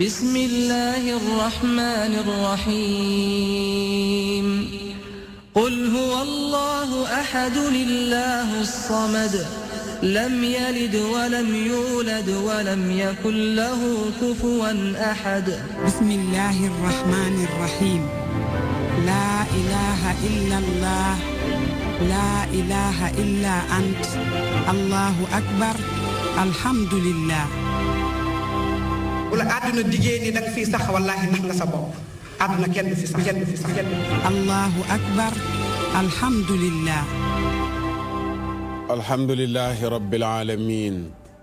بسم الله الرحمن الرحيم قل هو الله أحد الله الصمد لم يلد ولم يولد ولم يكن له كفوا أحد بسم الله الرحمن الرحيم لا إله إلا الله لا إله إلا أنت الله أكبر الحمد لله wala àdduna diggée ni danga fii sax wallaahi nax nga sa bopp àdduna kenn du fi sax kenn du fi sax kenn du fi sax الله أكبر الحمد لله الحمد لله رب العالمين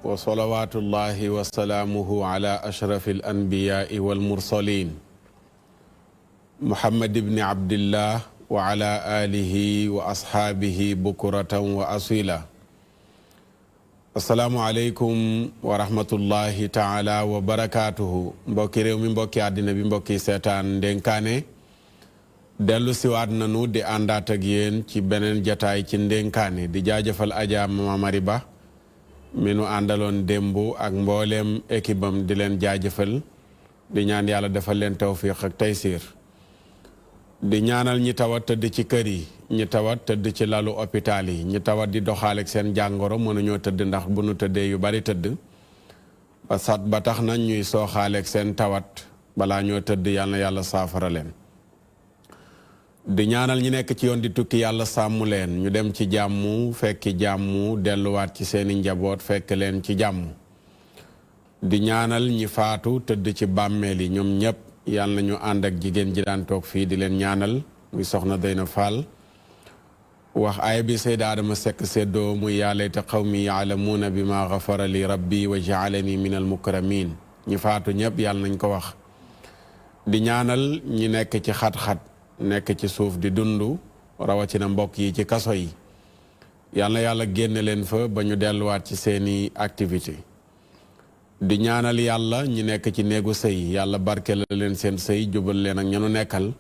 وصلوات الله وسلامه على أشرف الأنبياء والمرسلين محمد بن عبد الله وعلى آله وأصحابه بكرة وأصيلا السلام عليكم ورحمة الله تعالى وبركاته mbokki réew mi mbokki àddina bi mbokki seetaan ndénkaane dellu siwaat nanu di àndaat ak yéen ci beneen jataay ci ndénkaane di jaajëfal Adja Mama Mari Ba mi nu àndaloon démb ak mbooleem équipe am di leen jaajëfal di ñaan yàlla defal leen tawfiq ak taysiir di ñaanal ñi tawat tëdd ci kër yi ñi tawat tëdd ci lalu hôpital yi ñi tawat di doxaaleeg seen jàngoro mënuñoo tëdd ndax bu nu tëddee yu bari tëdd ba tax na ñuy sooxaaleeg seen tawat balaa ñoo tëdd yàlla na yàlla saafara leen di ñaanal ñi nekk ci yoon di tukki yàlla sàmm leen ñu dem ci jàmm fekki jàmm delluwaat ci seeni njaboot fekk leen ci jàmm di ñaanal ñi faatu tëdd ci bàmmeel yi ñoom ñépp yàlla na ñu ànd ak jigéen ji daan toog fii di leen ñaanal muy soxna Dayna Fall wax aaya bi Seyda Adama Seck séddoo muy yaa layta qawmi yaalamuuna bi ma gafara li rabbi wa jaalani min al mukramin ñi faatu ñépp yàlla nañ ko wax di ñaanal ñi nekk ci xat-xat nekk ci suuf di dund rawatina mbokk yi ci kaso yi yàlla na yàlla génne leen fa ba ñu delluwaat ci seeni activité di ñaanal yàlla ñi nekk ci néegu sëy yàlla barkeel leen seen sëy jubal leen ak ñanu nekkal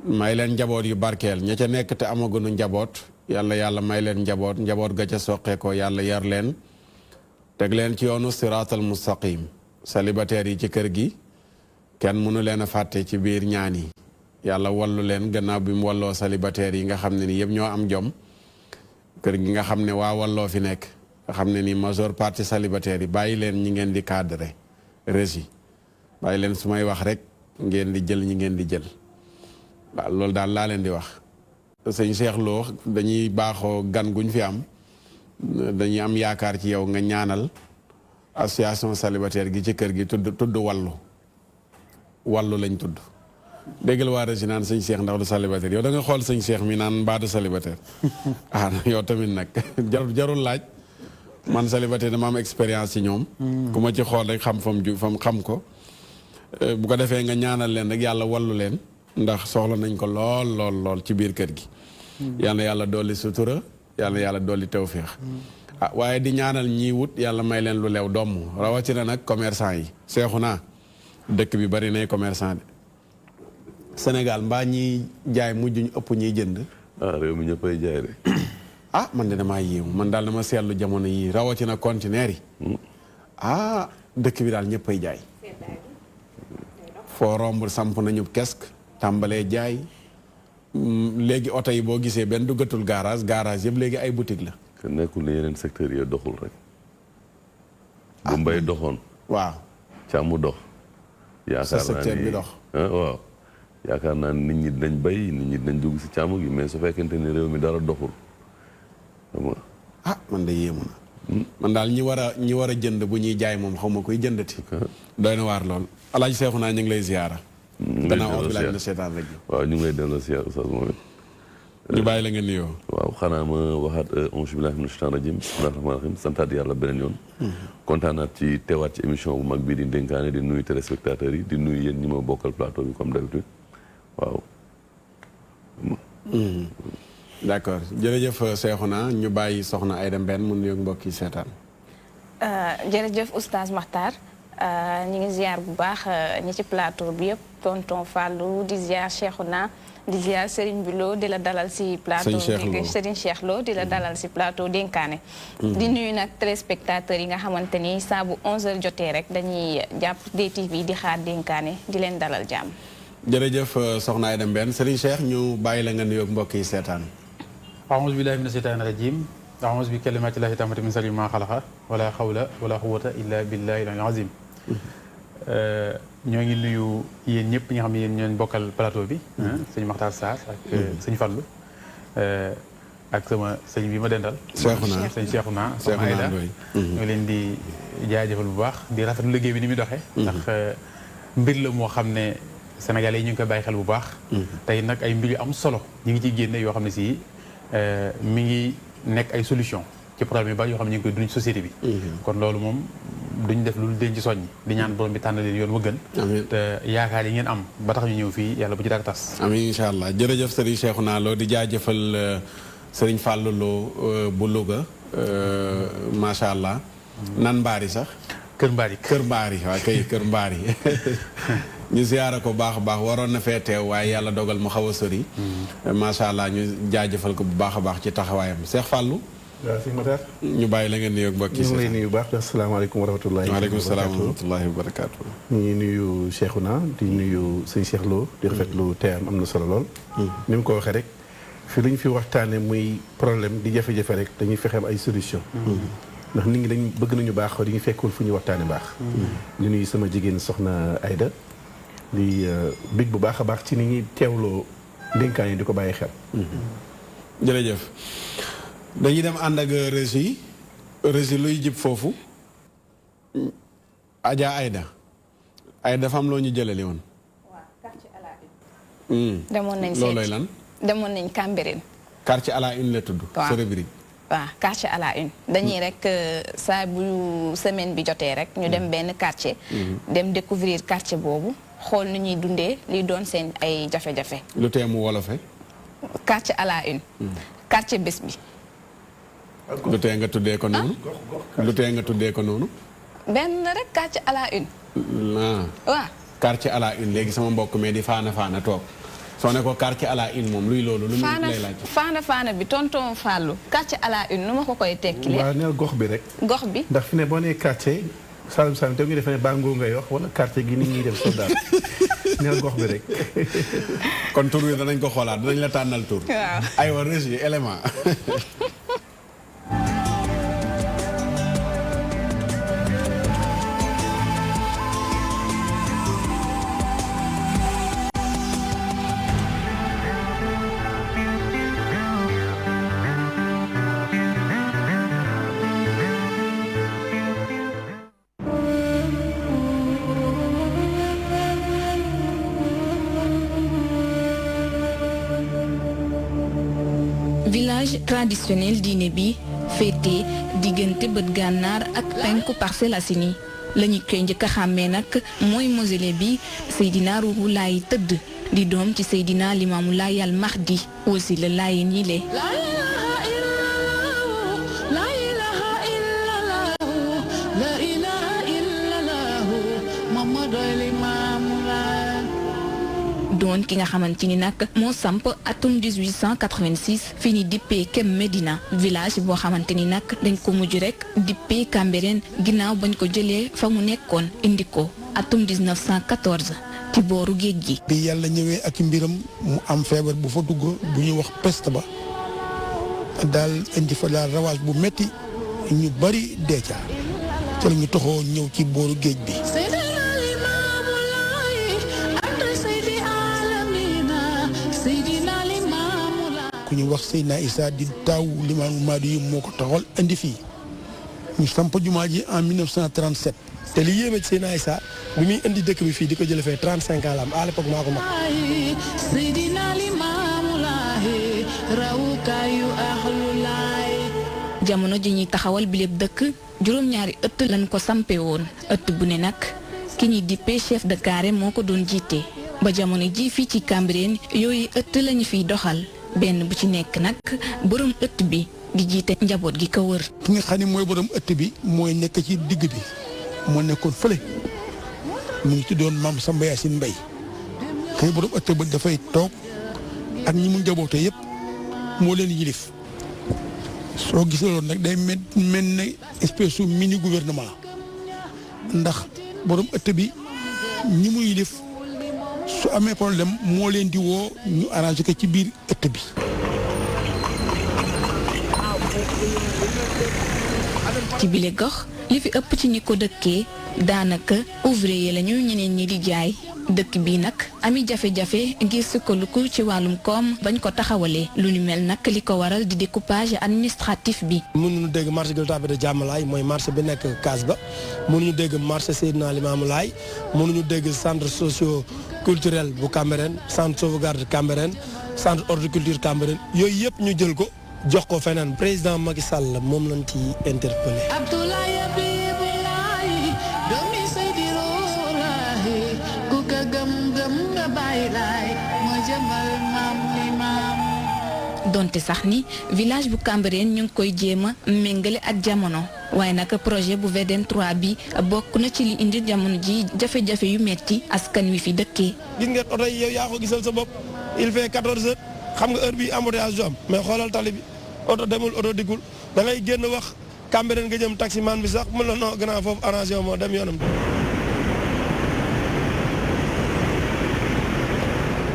may leen njaboot yu barkeel ña ca nekk te amaguñu njaboot yàlla may leen njaboot ga ca soqee ko yàlla yar leen teg leen ci yoonu siraatal mustaqim célibataire yi ci kër gi kenn mënu leen a fàtte ci biir ñaan yi yàlla wallu leen gannaaw bi mu walloo célibataire yi nga xam ne ni yëpp ñoo am jom kër gi nga xam ne waa walloo fi nekk nga xam ne ni majeure partie célibataire yi bàyyi leen ñi ngeen di cadre régi bàyyi leen su may wax rek ngeen di jël ñi ngeen di jël waaw loolu daal laa leen di wax sëñ Cheikh Lo dañuy baaxoo gan guñ fi am dañuy am yaakaar ci yow nga ñaanal association célibataire gi ci kër gi tudd wallu lañ tudd déggal waa régi naan sëñ Cheikh ndax du célibataire yow da nga xool sëñ Cheikh mi naan mbaa du célibataire ah yow tamit nag jarul laaj man célibataire dama am expérience ci ñoom ku ma ci xool rek xam fam xam ko bu ko defee nga ñaanal leen rek yàlla wallu leen ndax soxla nañ ko lool ci biir kër gi yàlla yàlla dolli sutura yàlla dolli tawféex ah waaye di ñaanal ñii wut yàlla may leen lu lew domm rawatina nag commerçant yi seexu naa dëkk bi bari nay commerçant de Sénégal mbaa ñiy jaay mujj ñu ëpp ñiy jënd réew mi ñëppay jaay de ah man de damaa yéemu man daal dama seetlu jamono yii rawatina conteneur yi dëkk bi daal ñëppay jaay foo romb samp nañu kesk tàmbalee jaay léegi oto yi boo gisee benn duggatul garage yëpp léegi ay boutique la te nekkul ne yeneen secteurs yi doxul rek bu mbay doxoon waaw càmm dox yaakaar naa secteur bi dox waaw yaakaar naa nit ñi dinañ bay nit ñi dinañ dugg si càmm gi mais su fekkente ni réew mi dara doxul man de yéemu na man daal ñi war a jënd bu ñuy jaay moom xaw ma koy jëndati doy na waar lool alaaji seexu naa ñu ngi lay ziyaara gannaaw auzu billaahi mina sheytaani rajiim waaw ñu ngi lay delloo ziyaar oustaz moom it ñu bàyyi la nga nuyoo waaw xanaa ma waxaat auzu billaahi mina sheytaani rajiim bismillaahi rahmaani rahiim santaat yàlla beneen yoon kontaanaat ci teewaat ci émission bu mag bii di ndénkaane di nuyu téléspectateurs yi di nuyu yéen ñi ma bokkal plateau bi comme d'habitude waaw d'accord jërëjëf Seexuna ñu bàyyi soxna Aïda Mbène mu nuyoog mbokk yi seetaan jërëjëf oustaz Makhtar ñi ngi ziar bu baax ñi ci plateau bi yëpp tonton Fallou di ziar Cheikhouna di ziar Serigne Bilo di la dalal si plateau Serigne Cheikh Lo di la dalal si plateau dénkaane di nuyu nag téléspectateurs yi nga xamante ni saa bu 11h jotee rek dañuy jàpp DTV di xaar dénkaane di leen dalal jàmm. jërëjëf soxna Aïda Mbène Serigne Cheikh ñu bàyyi la nga nuyoog mbokk yi seetaan. a'uuzu billaahi mina shaytaani rajiim a'uuzu bi kalimaatillaahi taammaati min sharri maa xalaqa wala xawla wala quwwata illa billaahi al-aliyyil aziim. ñoo ngi nuyu yéen ñëpp ñi nga xam ne yéen ñoo bokkal plateau bi. sëñ Makhtar Sarr ak sëñ Fallou ak sama sëñ bi ma dendal. Cheikhouna sëñ Cheikhouna sama Aïda ñoo leen di jaajëfal bu baax di rafetlu liggéey bi ni muy doxee. ndax mbir la moo xam ne Sénégalais yi ñu ngi koy bàyyi xel bu baax. tey nag ay mbir yu am solo ñu ngi ciy génne yoo xam ne si mi ngi nekk ay solution ci problème yu bari yoo xam ne ñu ngi koy dund ci société bi. kon loolu moom duñ def lu denc soññi di ñaan borom bi tànn leen yoon wa gën. te yaakaar yi ngeen am ba tax ñu ñëw fii yàlla bu ci dara tas. amiin incha allah jërëjëf Serigne Cheikhouna Lo di jaajëfal Serigne Fallou Lo bu Louga macha allah. nan mbaari sax. Kër Mbaari Kër Mbaari waaw kay Kër Mbaari ñu ziyaara ko baax a baax waroon na fee teew waaye yàlla dogal mu xaw a sori. macha allah ñu jaajëfal ko bu baax a baax ci taxawaayam Cheikh Fallou. waaw sëñ Matar. ñu bàyyi la ngeen nuyoog mbokk yi. ñu ngi lay nuyu bu baax asalaamaaleykum wa rahmatullahi. waaleykum salaam wa rahmatullahi wa barakaatu. ñu ngi nuyu Cheikhouna di nuyu sëñ Cheikh Lo di rafetlu teeyam am na solo lool. ni mu ko waxee rek fi lu ñu fi waxtaanee muy problème di jafe-jafe rek dañuy fexe am ay solution ndax nit ñi dañ bëgg nañu baax di ñu fekkul fu ñuy waxtaanee baax. di nuyu sama jigéen soxna Aïda di bég bu baax a baax ci ni ñuy teewloo dénkaan yi di ko bàyyi xel. jërëjëf. dañuy dem ànd ak régie luy jib foofu Adja Aïda dafa am loo ñu jëlali woon. waaw quartier à la une. demoon nañ loolooy lan. demoon nañ Cambérène. quartier à la une la tudd. waaw sa rubrique. waaw quartier à la une dañuy rek saa bu semaine bi jotee rek ñu dem benn quartier. dem découvrir quartier boobu xool nu ñuy dundee li doon seen ay jafe-jafe. lu tee mu wolofe. quartier à la une. quartier bés bi. lu tee nga tuddee ko noonu. lu tee nga tuddee ko noonu. benn rek quartier à la une. waaw. quartier à la une léegi sama mbokk mais di faana toog soo ne ko quartier à la une moom luy loolu. lu muy lay laaj faana bi tonton Fallou quartier à la une nu ma ko koy tekki. waaw neel gox bi rek. gox bi ndax fi ne boo nee quartier Saloum te ngi defee ne Bango ngay wax wala quartier gi nit ñi def soldat neel gox bi rek. kon tur wi danañ ko xoolaat danañ la tànnal tur. waaw aywa régie élément. village traditionnel diine bi féete diggante bët gànnaar ak penku Parcelles Assainies la ñu koy njëkk a xàmmee nag mooy mausolée bi Seydina Ruuhu Laay tëdd di doom ci Seydina Limaamu Laay al Mahdi aussi la Laayeen yi le doon ki nga xamante ni nag moo samp atum 1886 fi ni dippee Kem Medina village boo xamante ni nag dañ ko mujj rek dippee Cambérène ginnaaw bañ ko jëlee fa mu nekkoon indi ko atum 1914 ci booru géej gi. bi yàlla ñëwee ak mbiram mu am feebar bu fa dugg bu ñuy wax peste ba daal indi fa daal ravage bu metti ñu bari dee ca la ñu toxoo ñëw ci booru géej bi. ku ñu wax Seydina Issa di taaw Limaamu Mahdi yu moo ko taxawal indi fii ñu samp jumaa ji en 1937. te li yéeme ci Seydina Issa bi muy indi dëkk bi fii di ko jëlee fee 35 ans la am à l'époque maa ko mag. jamono ji ñuy taxawal bi lépp dëkk juróom-ñaari ëtt lañ ko sampe woon ëtt bu ne nag ki ñuy dippee chef de carré moo ko doon jiite ba jamono ji fii ci Cambérène yooyu ëtt lañu fiy doxal benn bu ci nekk nag borom ëtt bi di jiite njaboot gi ko wër. ki nga xam ne mooy borom ëtt bi mooy nekk ci digg bi moo nekkoon fële mu ngi tuddoon Maam Samba Yacine Mbaye kay borom ëtt ba dafay toog ak ñi mu njaboote yëpp moo leen yilif soo gisee loolu nag day mel ne espèce su mini gouvernement ndax borom ëtt bi ñi mu yilif su amee problème moo leen di woo ñu arrangé ko ci biir ëtt bi. ci bile gox li fi ëpp ci ñi ko dëkkee daanaka ouvrier lañu ñeneen ñi di jaay dëkk bi nag ami jafe-jafe ngir sukkandiku ci wàllum koom bañ ko taxawalee lu ni mel nag li ko waral di découpage administratif bi. mënuñu dégg marché Gueule Tapée de Diamalaye mooy marché bi nekk Kaas ba mënuñu dégg marché Seydina Limamou Laye mënuñu dégg centre socio culturel bu Cambérène centre sauvegarde Cambérène centre horticulture Cambérène yooyu yëpp ñu jël ko jox ko feneen président Macky Sall moom lañ ci interpellé. donte sax ni village bu Cambérène ñu ngi koy jéem a méngale ak jamono waaye nag projet bu VDN 3 bi bokk na ci li indi jamono ji jafe-jafe yu metti askan wi fi dëkkee. gis nga oto yi yow yaa ko gisal sa bopp il fait 14 heures xam nga heure bi embouteillage du am mais xoolal tali bi oto demul oto dikkul da ngay génn wax Cambérène nga jëm taximan bi sax mën la noo gannaaw foofu arrangé moo dem yoonam.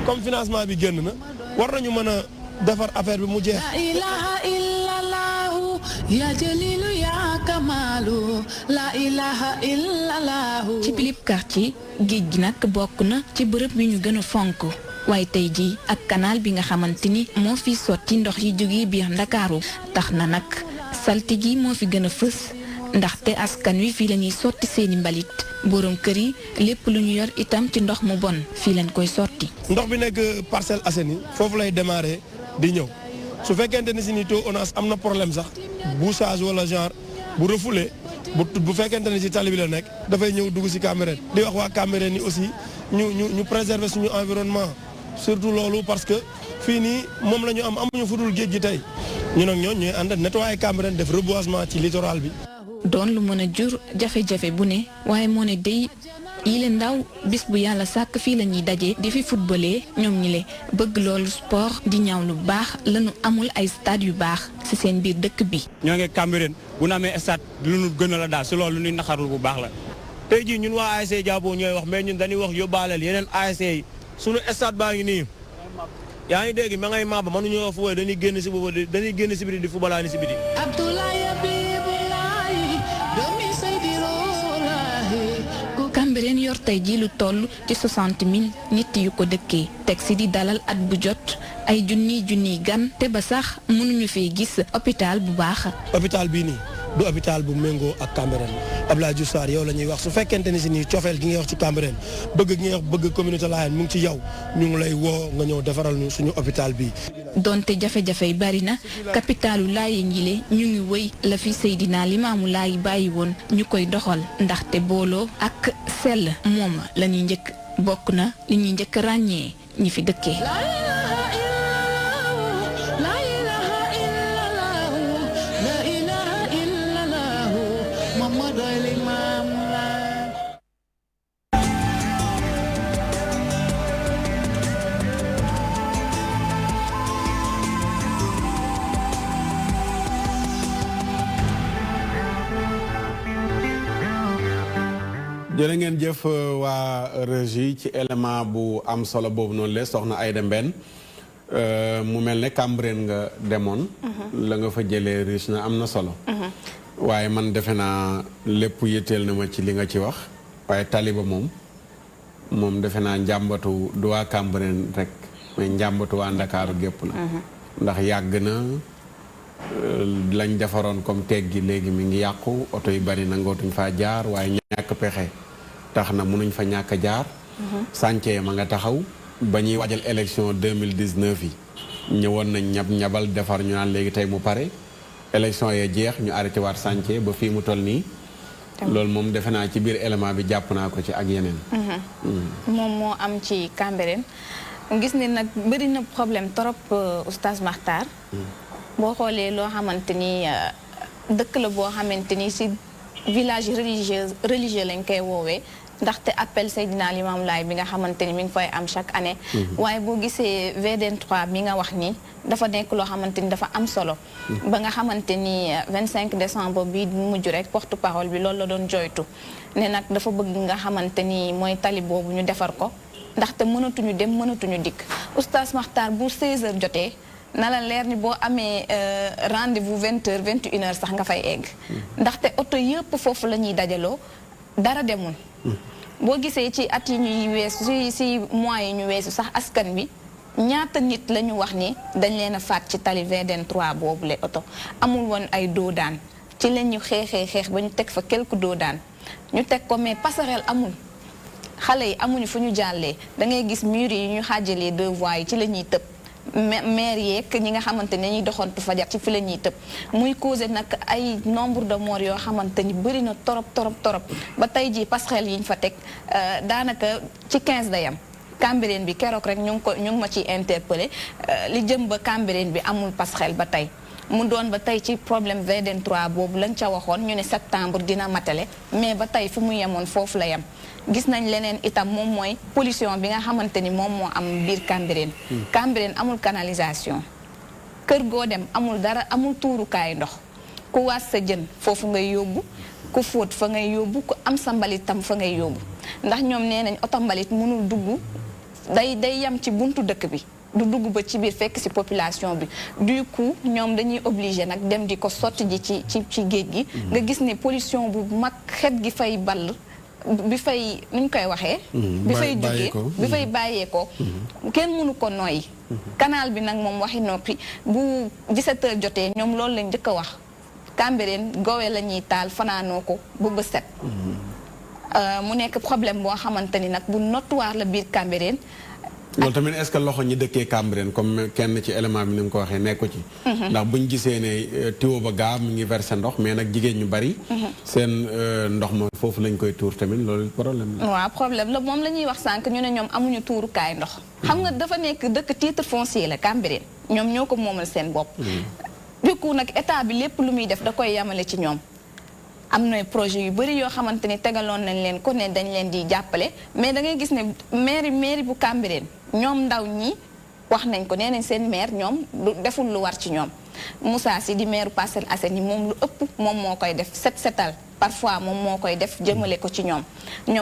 comme financement bi génn na war nañu mën a defar affaire bi mu jeex. La ilaha illallah ya jalilu ya kamalu la ilaha illallah. ci bilib quartier géej gi nag bokk na ci bërëb yu ñu gën a fonk waaye tey jii ak canal bi nga xamante ni moo fi sotti ndox yi jóge biir Ndakaaru tax na nag salti gi moo fi gën a fës ndaxte askan wi fii la ñuy sotti seeni mbalit borom kër yi lépp lu ñu yor itam ci ndox mu bon fii lañ koy sotti. ndox bi nekk Parcelles Assainies foofu lay démarrer di ñëw su fekkente ni si ni taux ONAS am na problème sax bouchage wala genre bu refoulé bu fekkente ni si tali bi la nekk dafay ñëw dugg si Cambérène di wax waa Cambérène ni aussi ñu préserver suñu environnement surtout loolu parce que fii nii moom la ñu amuñu fudul géej gi tey ñu nag ñooñu ñooy ànd nettoyer Cambérène def reboisement ci littoral bi. doon lu mën a jur jafe-jafe bu ne waaye moo ne day yile ndaw bis bu yàlla sàkk fii la ñuy daje di fi footballé ñoom ñi le bëgg loolu sport di ñaaw lu baax lañu amul ay stade yu baax ci seen biir dëkk bi. ñoo ngi Cambérène bu ñu amee stade lu ñu gën a la daal ci loolu lu ñuy naxarul bu baax la tey jii ñun waa ASC Diabo ñooy wax mais ñun dañuy wax yóbbaaleel yeneen ASC yi suñu stade baa ngi nii yaa ngi dégg ma ngay maaba mënuñoo fu dañuy génn ci boobu dañuy génn ci biti di footballaani ci biti. Cambérène yor tey jii lu toll ci 60 000 nit yu ko dëkkee teg si di dalal at bu jot ay junniy gan te ba sax mënuñu fee gis hôpital bu baax. hôpital bii nii du hôpital bu méngoo ak Cambérène Abdoulaye Diouf Sarr yow la ñuy wax su fekkente ni si nii cofeel gi ngay wax ci Cambérène bëgg gi ngay wax bëgg communauté Layène mu ngi ci yow ñu ngi lay woo nga ñëw defaral ñu suñu hôpital bii. donte jafe-jafe yi bari na capitalu Layène yi ñu ngi wëy la fi Seydina Limamou Laye bàyyi woon ñu koy doxal ndaxte booloo ak sell moom la ñuy njëkk bokk na li ñuy njëkk ràññee ñi fi dëkkee. jërë ngeen jëf waa régie ci élément bu am solo boobu noonu la soxna Aïda Mbène mu mel ne Cambérène nga demoon la nga fa jëlee riche na am na solo waaye man defe naa lépp yitteel na ma ci li nga ci wax waaye taliba moom defe naa njàmbatu du waa Cambérène rek mais njàmbatu waa Ndakaaru gépp la ndax yàgg na lañ defaroon comme teeg gi léegi mi ngi yàqu oto yu bari nangootuñ faa jaar waaye ñàkk pexe tax na mënuñ fa ñàkk a jaar sànce ma nga taxaw ba ñuy waajal élection 2019 yi ñëwoon nañ ñabal defar ñu naan léegi tey mu pare élection ya jeex ñu arrêté waat sànce ba fii mu toll nii loolu moom defe naa ci biir élément bi jàpp naa ko ci ak yeneen moom moo am ci Cambérène gis ne nag bëri na problème trop oustaz Makhtar boo xoolee loo xamante ni dëkk la boo xamante ni si village religieux lañ koy woowee ndaxte appel Seydina Limamou Laye bi nga xamante ni mi ngi fay am chaque année. waaye boo gisee VDN 3 mi nga wax ni dafa nekk loo xamante ni dafa am solo. ba nga xamante ni 25 décembre bi mujj rek porte parole bi loolu la doon joytu ne nag dafa bëgg nga xamante ni mooy tali boobu ñu defar ko ndaxte mënatuñu dem mënatuñu dikk oustaz Makhtar bu 16h jotee. na la leer ni boo amee rendez-vous 20h 21h sax nga fay egg. ndaxte oto yëpp foofu la ñuy dajaloo dara demul. boo gisee ci at yi ñuy weesu si mois yi ñu weesu sax askan bi ñaata nit la ñu wax ni dañ leen a faat ci tali VDN 3 boobu le oto amul woon ay doodaan ci la ñu xeex ba ñu teg fa quelques doodaan ñu teg ko mais passerelle amul. xale yi amuñu fu ñu jàllee da ngay gis mur yi ñu xaajalee 2 voies yi ci la ñuy tëb. maire yeeg ñi nga xamante ne ñuy doxantu fajar ci fi la ñuy tëb muy causé nag ay nombre de morts yoo xamante ni bëri na torop ba tey jii passerelle yi ñu fa teg daanaka ci 15 da yam Cambérène bi keroog rek ñu ngi ma ciy interpellé li jëm ba Cambérène bi amul passerelle ba tey mu doon ba tey ci problème VDN 3 boobu lañ ca waxoon ñu ne septembre dina matale mais ba tey fi mu yemoon foofu la yem gis nañ leneen itam moom mooy pollution bi nga xamante ni moom moo am biir Cambérène Cambérène amul canalisation kër goo dem amul dara amul tuurukaayu ndox ku waas sa jën foofu ngay yóbbu ku fóot fa ngay yóbbu ku am sa mbalit tam fa ngay yóbbu ndax ñoom nee nañ oto mbalit mënul dugg day yem ci buntu dëkk bi du dugg ba ci biir fekk ci population bi du coup ñoom dañuy obligé nag dem di ko sotti ji ci géej gi nga gis ne pollution bu mag xet gi fay ball bi fay nuñ koy waxee bi fay jógee bi fay bàyyeekoo kenn mënu ko noyyi canal bi nag moom waxi noppi bu 17h jotee ñoom loolu lañ njëkk a wax Cambérène gowe la ñuy taal fanaanoo ko ba bët set mu nekk problème boo xamante ni nag bu notoire la biir Cambérène loolu tamit est-ce que loxo ñi dëkkee Cambérène comme kenn ci élément bi ni mu ko waxee nekku ci ndax buñ gisee ne tiwo ba gaa mi ngi versé ndox mais nag jigéen ñu bari seen ndox ma foofu lañ koy tuur tamit loolu problème la waaw problème la moom la ñuy wax sànq ñu ne ñoom amuñu tuurukaay ndox xam nga dafa nekk dëkk titre foncier la Cambérène ñoom ñoo ko moomal seen bopp du coup nag état bi lépp lu muy def da koy yamale ci ñoom am na projet yu bëri yoo xamante ni tegaloon nañ leen ko ne dañ leen di jàppale mais da ngay gis ne mairie bu Cambérène ñoom ndaw ñi wax nañ ko nee nañ seen maire ñoom deful lu war ci ñoom Moussa Sy di maire Parcelles Assainies moom lu ëpp moom moo koy def setal parfois moom moo koy def jëmale ko ci ñoom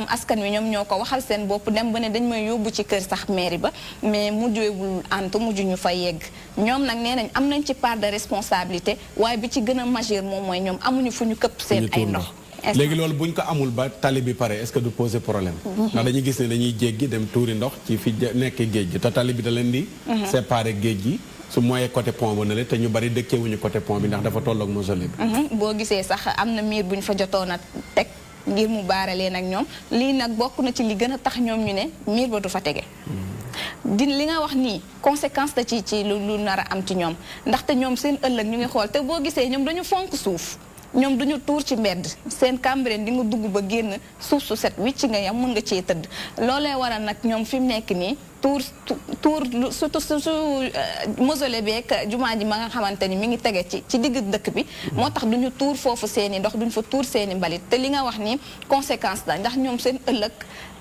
askan wi ñoom ñoo ko waxal seen bopp dem ba ne dañ may yóbbu ci kër sax mairie ba mais mujjewul antu mujj ñu fa yegg ñoom nag nee nañ am nañ ci part de responsabilité waaye bi ci gën a majeur moom mooy ñoom amuñu fu ñu këpp seen ay ndox léegi loolu buñ ko amul ba tali bi pare est-ce que du poser problème ndax dañuy gis ne dañuy jéggi dem tuuri ndox ci fi nekk géej gi te tali bi da leen di séparer géej gi su mooyee côté pont ba ne te ñu bari dëkkeewuñu côté pont bi ndax dafa tolloog mausolée bi boo gisee sax am na miir bu ñu fa jotoon a teg ngir mu baare leen ak ñoom lii nag bokk na ci li gën a tax ñoom ñu ne miir ba du fa tege di li nga wax nii conséquence da ci lu nar a am ci ñoom ndaxte ñoom seen ëllëg ñu ngi xool te boo gisee ñoom dañu fonk suuf ñoom duñu tuur ci mbedd seen Cambérène di nga dugg ba génn suuf su set wicc nga yam mën nga cee tëdd loolee waral nag ñoom fi mu nekk nii tuur surtout su mausolée beeg jumaa ji ma nga xamante ni mi ngi tege ci digg dëkk bi moo tax duñu tuur foofu seeni ndox duñu fa tuur seeni mbalit te li nga wax ni conséquence la ndax ñoom seen ëllëg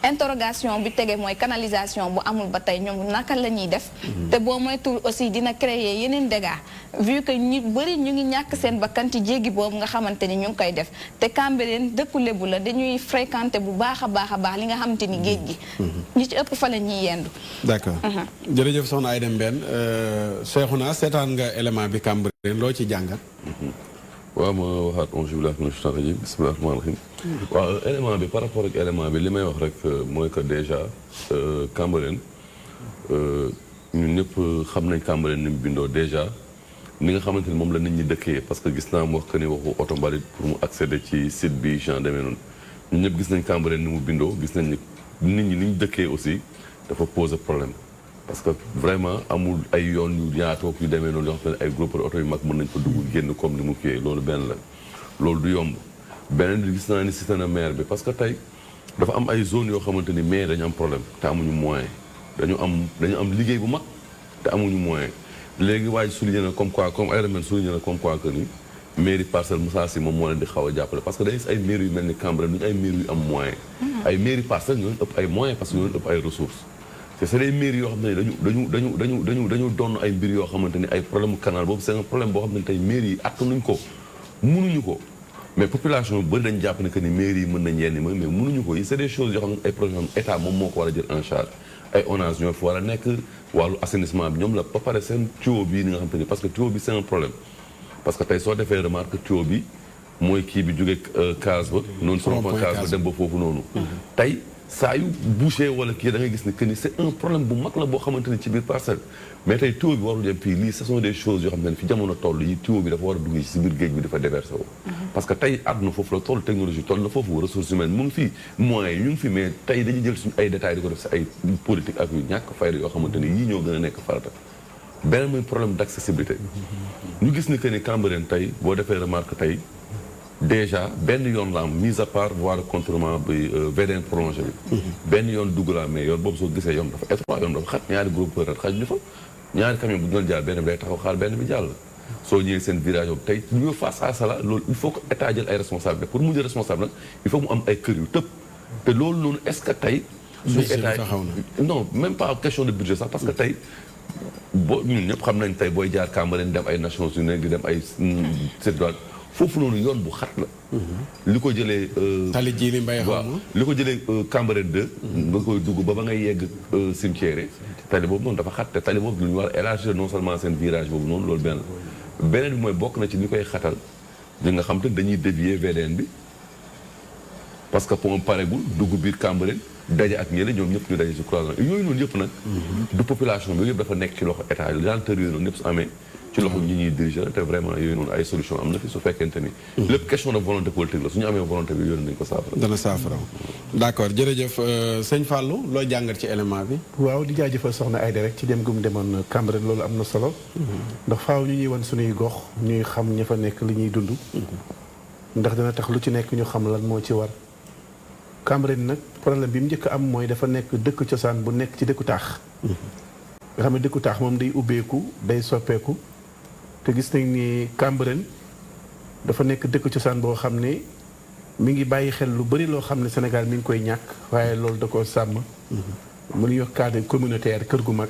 interrogation bi tege mooy canalisation bu amul ba tey ñoom naka la ñuy def te boo moytuwul aussi dina créer yeneen dégâts vu que ñu bëri ñu ngi ñàkk seen bakkan ci jéggi boobu nga xamante ni ñu ngi koy def te Cambérène dëkku Lebu la dañuy fréquenter bu baax a baax li nga xamante ni géej gi ñi ci ëpp fa la ñuy yendu d'accord jërëjëf soxna Aïda Mbène Cheikhouna seetaan nga élément bi Cambérène loo ci jàngat waaw ma waxaat auzu billaahi mina shaytaani rajiim bismillaahi rahmaani rahiim waaw élément bi par rapport ak élément bi li may wax rek mooy que déjà Cambérène ñun ñëpp xam nañ Cambérène ni mu bindoo déjà ni nga xamante ni moom la nit ñi dëkkee parce que gis naa mu wax que ni waxu oto mbalit pour mu accéder ci site bi genre demee noonu ñun ñëpp gis nañ Cambérène ni mu bindoo gis nañ ni nit ñi ni ñu dëkkee aussi dafa poser problème parce que vraiment amul ay yoon yu yaatoog yu demee noonu yoo xam ne ay groupe oto yu mag mën nañ fa dugg génn comme ni mu kiiyee loolu benn la loolu du yomb beneen bi gis naa ni cité na maire bi parce que tey dafa am ay zone yoo xamante ni maire dañu am problème te amuñu moyen dañu am liggéey bu mag te amuñu moyen léegi waaye souligné na comme quoi comme ay remède souligné na comme quoi que ni mairie Parcelles Moussa Sy moom moo leen di xaw a jàppale parce que day gis ay maire yu mel ni Cambérène duñu ay maire yu am moyen ay mairie Parcelles ñoo leen ëpp ay moyens parce que ñoo leen ëpp ay ressources te c'est des mairies yoo xam ne dañu doon ay mbir yoo xamante ni ay problème canal boobu c'est un problème boo xam ne tey mairie yi attanuñ ko mënuñu ko mais population bi bëri dañ jàpp ne que ni mairie yi mën nañ yenn mais mënuñu ko yi c'est des choses yoo xam ne ay projets yoo xam ne état moom moo ko war a jël en charge ay ONAS ñoo fi war a nekk wàllu assainissement bi ñoom la ba pare seen tuyau bii ni nga xamante ni parce que tuyau bi c'est un problème parce que tey soo defee remarque tuyau bi mooy kii bi jógee case ba noonu rond-point case ba dem ba foofu noonu tey saa yu bouché wala kii da ngay gis ne que ni c'est un problème bu mag la boo xamante ni ci biir parcelle mais tey tuyau bi warul dem fii lii ce sont des choses yoo xam ne fi jamono toll yi tuyau bi dafa war a dugg ci biir géej bi dafa déverser wu parce que tey àdduna foofu la toll technologie toll na foofu ressources humaines mu ngi fi moyens yi ñu ngi fi mais tey dañuy jël suñu ay détails di ko def si ay politique ak yu ñàkk fayda yoo xamante ni yii ñoo gën a nekk farata beneen mooy problème d'accessibilité ñu gis ni que ni Cambérène tey boo defee remarque tey déjà benn yoon la am mise à part voie de contournement bi VDN prolongé bi benn yoon dugg la mais yoon boobu soo gisee yoon dafa étroit yoon dafa xat ñaari groupe peut-être xaj ñu fa ñaari camion bu ñu doon jaar benn bi day taxaw xaar benn bi jàll soo ñëwee seen virage boobu tey ñu face à ça loolu il faut que état jël ay responsabilités pour mu jël responsable nag il faut mu am ay kër yu tëb te loolu noonu est-ce que tey suñu état non même pas question de budget sax parce que tey boo ñun ñëpp xam nañ tey booy jaar Cambérène dem ay Nations Unies di dem ay foofu noonu yoon bu xat la. li ko jëlee. tali ji li mbay xam li ko jëlee Cambérène 2. nga koy dugg ba ngay yegg cimetière tali boobu noonu dafa xat te tali boobu lu ñu war a élargir non seulement seen virage boobu noonu loolu beneen bi mooy bokk na ci li koy xatal di nga xam te dañuy dévier VDN bi parce que pont paregul dugg biir Cambérène daje ak ñeneen ñoom ñëpp ñu daje ci croisement yooyu noonu yëpp nag. du population bi yooyu yëpp dafa nekk ci loxo état yi lenteur yooyu noonu ñëpp su amee. ci loxo ñi ñuy diriger te vraiment yooyu noonu ay solution am na fi su fekkente ni. lépp question de volonté politique la su ñu amee volonté bi yooyu nañ ko saafara. dana saafara d'accord jërëjëf sëñ Fallou loo jàngat ci élément bi. waaw di jaajëfal soxna Aïda rek ci dem gu mu demoon Cambérène loolu am na solo. ndax faaw ñu ñuy wan suñuy gox ñuy xam ña fa nekk li ñuy dund. ndax dana tax lu ci nekk ñu xam lan moo ci war. Cambérène nag problème bi mu njëkk am mooy dafa nekk dëkk cosaan bu nekk ci dëkku taax. nga xam ne dëkku taax moom day ubbeeku day soppeeku. te gis nañ ni Cambérène dafa nekk dëkk cosaan boo xam ne mi ngi bàyyi xel lu bari loo xam ne Sénégal mi ngi koy ñàkk waaye loolu da koo sàmm. mu ngi wax cadre communautaire kër gu mag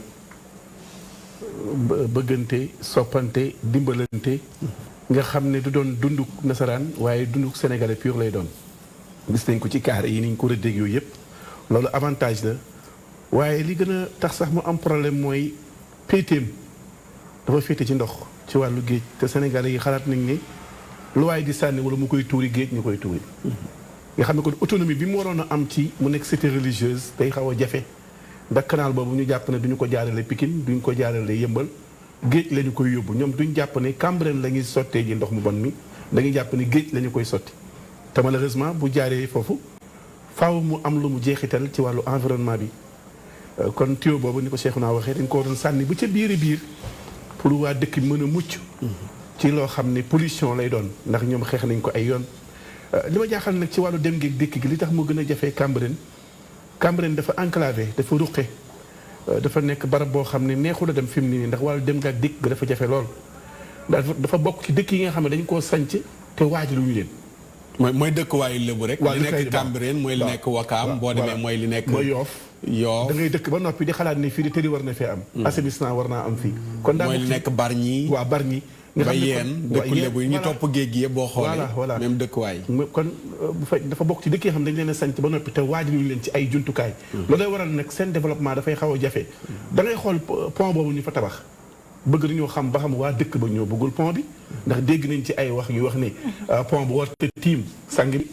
bëggante soppante dimbalante. nga xam ne du doon dunduk nasaraan waaye dunduk sénégalais pur lay doon. gis nañ ko ci carré yi niñ ko rëddeeg yooyu yëpp loolu avantage la waaye li gën a tax sax mu am problème mooy péeteem dafa féete ci ndox. ci wàllu géej te Sénégalais yi xalaat nañ ne lu waaye di sànni wala mu koy tuuri géej ñu koy tuuri nga xam ne kon autonomie bi mu waroon a am ci mu nekk cité religieuse day xaw a jafe ndax canal boobu ñu jàpp ne duñu ko jaarale Pikine duñu ko jaarale Yëmbal géej la ñu koy yóbbu ñoom duñ jàpp ne Cambérène la ñuy sottee ji ndox mu bon mi dañuy jàpp ne géej la ñu koy sotti te malheureusement bu jaaree foofu faaw mu am lu mu jeexital ci wàllu environnement bi kon tuyau boobu ni ko Cheikhouna waxee dañ ko waroon sànni bu ca biir pour waa dëkk bi mën a mucc ci loo xam ne pollution lay doon ndax ñoom xeex nañ ko ay yoon li ma jaaxal nag ci wàllu dem gi dëkk gi li tax mu gën a jafee Cambérène dafa enclavé dafa ruqe dafa nekk barab boo xam ne neexul a dem fi mu ne nii ndax wàllu dem nga dikk ga dafa jafe lool dafa bokk ci dëkk yi nga xam ne dañ koo sanc te waajaluñu leen mooy dëkkuwaayu lébu rek li nekk Cambérène mooy li nekk Wakaam boo demee mooy li nekk mooy Yoof da ngay dëkk ba noppi di xalaat ne fii di tëri war na fee am assainissement war naa am fii kon daa mooy li nekk Bargny waa Bargny nga xam ne yéen dëkku lébu yi ñu topp géej gi yëpp boo xoolee même dëkkuwaay kon bu fekk dafa bokk ci dëkk yi xam dañ leen a sanc ba noppi te waajaluñu leen ci ay jumtukaay loolu lay waral nag seen développement dafay xaw a jafe da ngay xool pont boobu ñu fa tabax bëgg nañoo xam ba xam waa dëkk ba ñoo bëggul pont bi ndax dégg nañ ci ay wax yu wax ne pont bu warta tiim sang bi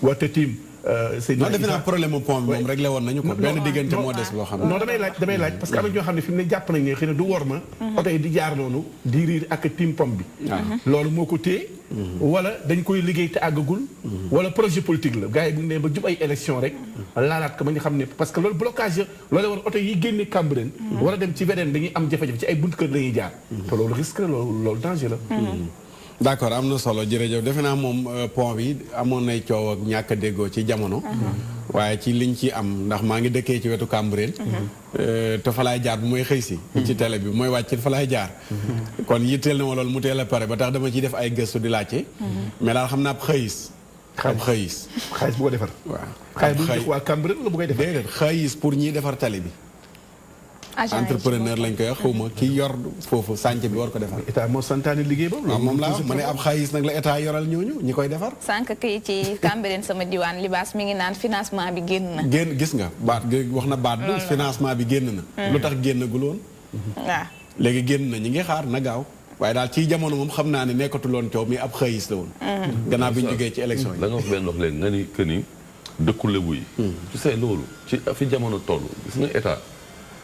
warta tiim non defe naa problème pont bi moom réglé woon nañu ko benn diggante moo des boo xam ne non damay laaj parce que am na ñoo xam ne fi mu ne jàpp nañ ne xëy na du wor ma oto yi di jaar noonu di riir ak tiim pont bi loolu moo ko téye wala dañ koy liggéey te àggagul wala projet politique la gars yi bu ñu nee ba jub ay élection rek laalaat ko ba ñu xam ne parce que loolu blocage ya loolu war oto yi génne Cambérène war a dem ci VDN dañuy am jafe-jafe ci ay buntu kër lañuy jaar te loolu risque la loolu danger la d'accord am na solo jërëjëf defe naa moom pont bi amoon nay coow ak ñàkk a déggoo ci jamono waaye ci liñ ci am ndax maa ngi dëkkee ci wetu Cambérène te fa laay jaar bu mooy xëy si ci télé bi mooy wàcc fa laay jaar kon yitteel na ma loolu mu teel a pare ba tax dama ciy def ay gëstu di laajte mais daal xam naa xëyis ab xëyis. xaalis bu ko defar. waaw xaalis bu ñu waa Cambérène la bu koy defar. déedéet xëyis pour ñiy defar tali bi. entrepreneur lañ koy wax xawma ki yor foofu sànc bi war ko defar. état moo santaane liggéey ba. waaw moom laa wax ma ne ab xaalis nag la état yoral ñooñu ñi koy defar. sànq kii ci Cambérène sama diwaan libaas mi ngi naan financement bi génn na. génn gis nga baat wax na baat bi financement bi génn na. lu tax génnagul woon. waaw léegi génn na ñi ngi xaar na gaaw. waaye daal ci jamono moom xam naa ne nekkatuloon coow mi ab xëyis la woon. gannaaw bi ñu jógee ci élection yi. da nga wax benn wax léegi nga ni que ni dëkku Lebu yi. tu sais loolu ci fi jamono toll gis nga état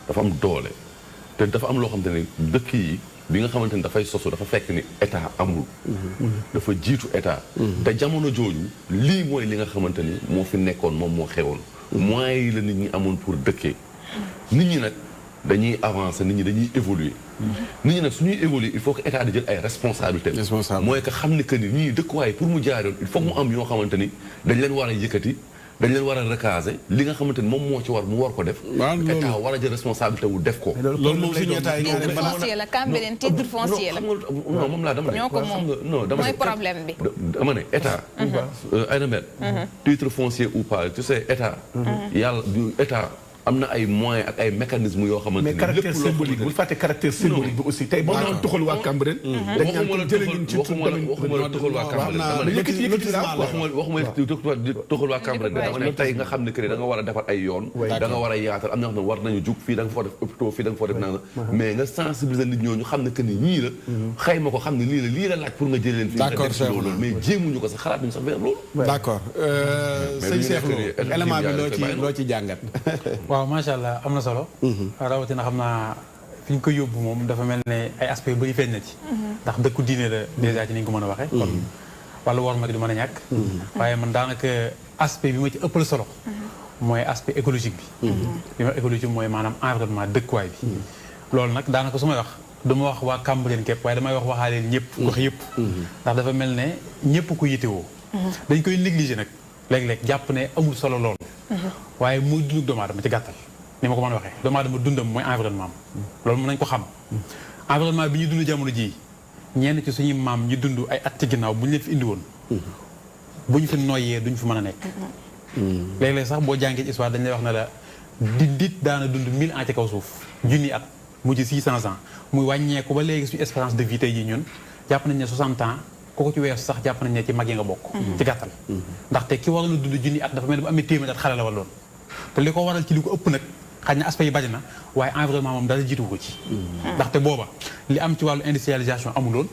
dafa am doole. te dafa am loo xamante ne dëkk yi bi nga xamante ni dafay sosu dafa fekk ni état amul. dafa jiitu état. te jamono jooju lii mooy li nga xamante ni moo fi nekkoon moom moo xewoon. moyens yi la nit ñi amoon pour dëkkee. nit ñi nag dañuy avancer nit ñi dañuy évoluer. nit ñi nag su ñuy évoluer il faut que état di jël ay responsabilités. mooy que xam ne que ni ñii dëkkuwaay pour mu jaar yoon il faut que mu am yoo xamante ni dañ leen war a yëkkati. dañ leen war a recaser li nga xamante ni moom moo ci war mu war ko def. état war a jël responsabilité wu def ko. loolu moom suñu état yi titre foncier la Cambérène titre foncier la. non moom laa dama ne. ñoo ko moom non dama ne mooy problème bi. dama ne état. ay na mel. titre foncier ou pas tu sais état. yàlla du état. am na ay moyens ak ay mécanismes yoo xamante ni. mais caractère symbolique bul fàtte caractère symbolique bi aussi tey boo doon tuxal waa Cambérène. dañ naan jëlee ñun ci waxuma la tuxal waa Cambérène waxuma tuxal waa Cambérène dama ne tey nga xam ne que da nga war a defar ay yoon. da nga war a yaatal am na xam ne war nañu jug fii da nga foo def hôpital fii da nga foo def naan mais nga sensibiliser nit ñooñu xam ne que ni ñii la. xayma ko xam ne lii la laaj pour nga jëlee leen fii. d'accord Cheikh mais jéemuñu ko sax xalaat nañu sax vers loolu. d'accord sëñ Cheikh Lo élément bi loo ci jàngat. waaw macha allah am na solo. rawatina xam naa fi ñu ko yóbbu moom dafa mel ne ay aspects yu bëri feeñ na ci. ndax dëkku diine la dèjà ci ni ñu ko mën a waxee. kon wàllu war ma du mën a ñàkk. waaye man daanaka aspect bi ma ci ëppal solo. mooy aspect écologique bi. li ma écologique mooy maanaam environnement dëkkuwaay bi. loolu nag daanaka su may wax dama wax waa Cambérène képp waaye damay wax waxaaleen ñëpp. gox yëpp. ndax dafa mel ne ñëpp ko yitewoo. dañ koy négliger nag léeg-léeg jàpp ne amul solo lool. waaye muy dund doomu aadama ci gàttal ni ma ko mën a waxee doomu aadama dundam mooy environnement am loolu mën nañ ko xam environnement bi ñu dund jamono jii ñenn ci suñuy maam ñi dund ay at ci ginnaaw bu ñu leen fi indi woon bu ñu fi noyyee duñ fi mën a nekk léeg-léeg sax boo jàngee ci histoire dañ lay wax ne la dit daana dund 1000 ans ci kaw suuf junni at mujj 600 ans muy wàññeeku ba léegi suñu espérance de vie tey jii ñun jàpp nañ ne 60 ans kooku ci weesu sax jàpp nañ ne ci mag yi nga bokk ci gàttal ndaxte ki waroon a dund junni at dafa mel ne bu amee téeméer at xale la waloon te li ko waral ci li ko ëpp nag xaj na aspect yi bari na waaye environnement moom dara jiitu ko ci ndaxte booba li am ci wàllu industrialisation amuloon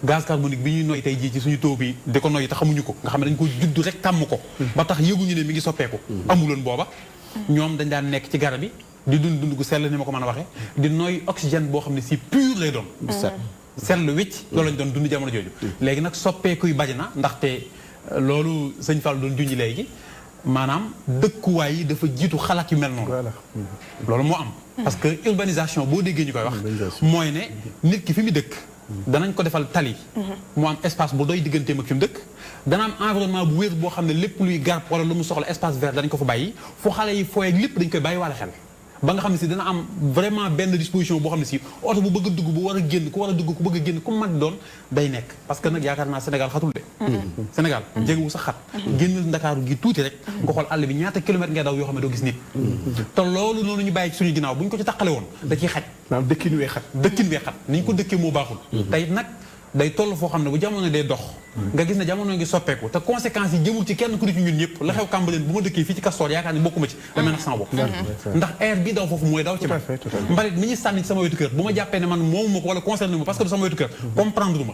gaz carbonique bi ñuy noyyi tey jii ci suñu taw bi di ko noyyi te xamuñu ko nga xam ne dañ ko judd rek tàmm ko ba tax yëguñu ne mi ngi soppeeku amuloon booba ñoom dañ daan nekk ci garab yi di dund gu sell ni ma ko mën a waxee di noyyi oxygène boo xam ne si pur lay doon seetlu wicc loolu lañ doon dund jamono jooju léegi nag soppeekuy bari na ndaxte loolu sëñ Fall doon junj léegi maanaam dëkkuwaay yi dafa jiitu xalaat yu mel noonu loolu moo am parce que urbanisation boo déggee ñu koy wax mooy ne nit ki fi mu dëkk danañ ko defal tali mu am espace bu doy digganteem ak fi mu dëkk dana am environnement bu wér boo xam ne lépp luy garab wala lu mu soxla espace vert danañ ko fa bàyyi fu xale yi fooy ak lépp dañ koy bàyyi wàlla xel ba nga xam ne si dana am vraiment benn disposition boo xam ne si oto bu bëgg a dugg bu war a génn ku war a dugg ku bëgg a génn ku mag doon day nekk parce que nag yaakaar naa Sénégal xatul de Sénégal jégewu sax xat génn Ndakaaru gi tuuti rek nga xool àll bi ñaata kilomètre ngay daw yoo xam ne doo gis nit te loolu noonu ñu bàyyi ci suñu ginnaaw bu ñu ko ci taqale woon da ciy xaj dëkkin wee xat ni ñu ko dëkkee moo baaxul tey nag day toll foo xam ne bu jamono day dox nga gis ne jamono ngi soppeeku te conséquences yi jëmul ci kenn ku di ci ñun ñëpp la xew Cambérène bu ma dëkkee fii ci Castor yaakaar ni bokkuma ci damay nax sama bopp ndax air bi daw foofu mooy daw ci man mbalit mi ñuy sànni ci sama wetu kër bu ma jàppee ne man moomu ma ko wala concerné ma parce que du sama wetu kër comprendre ma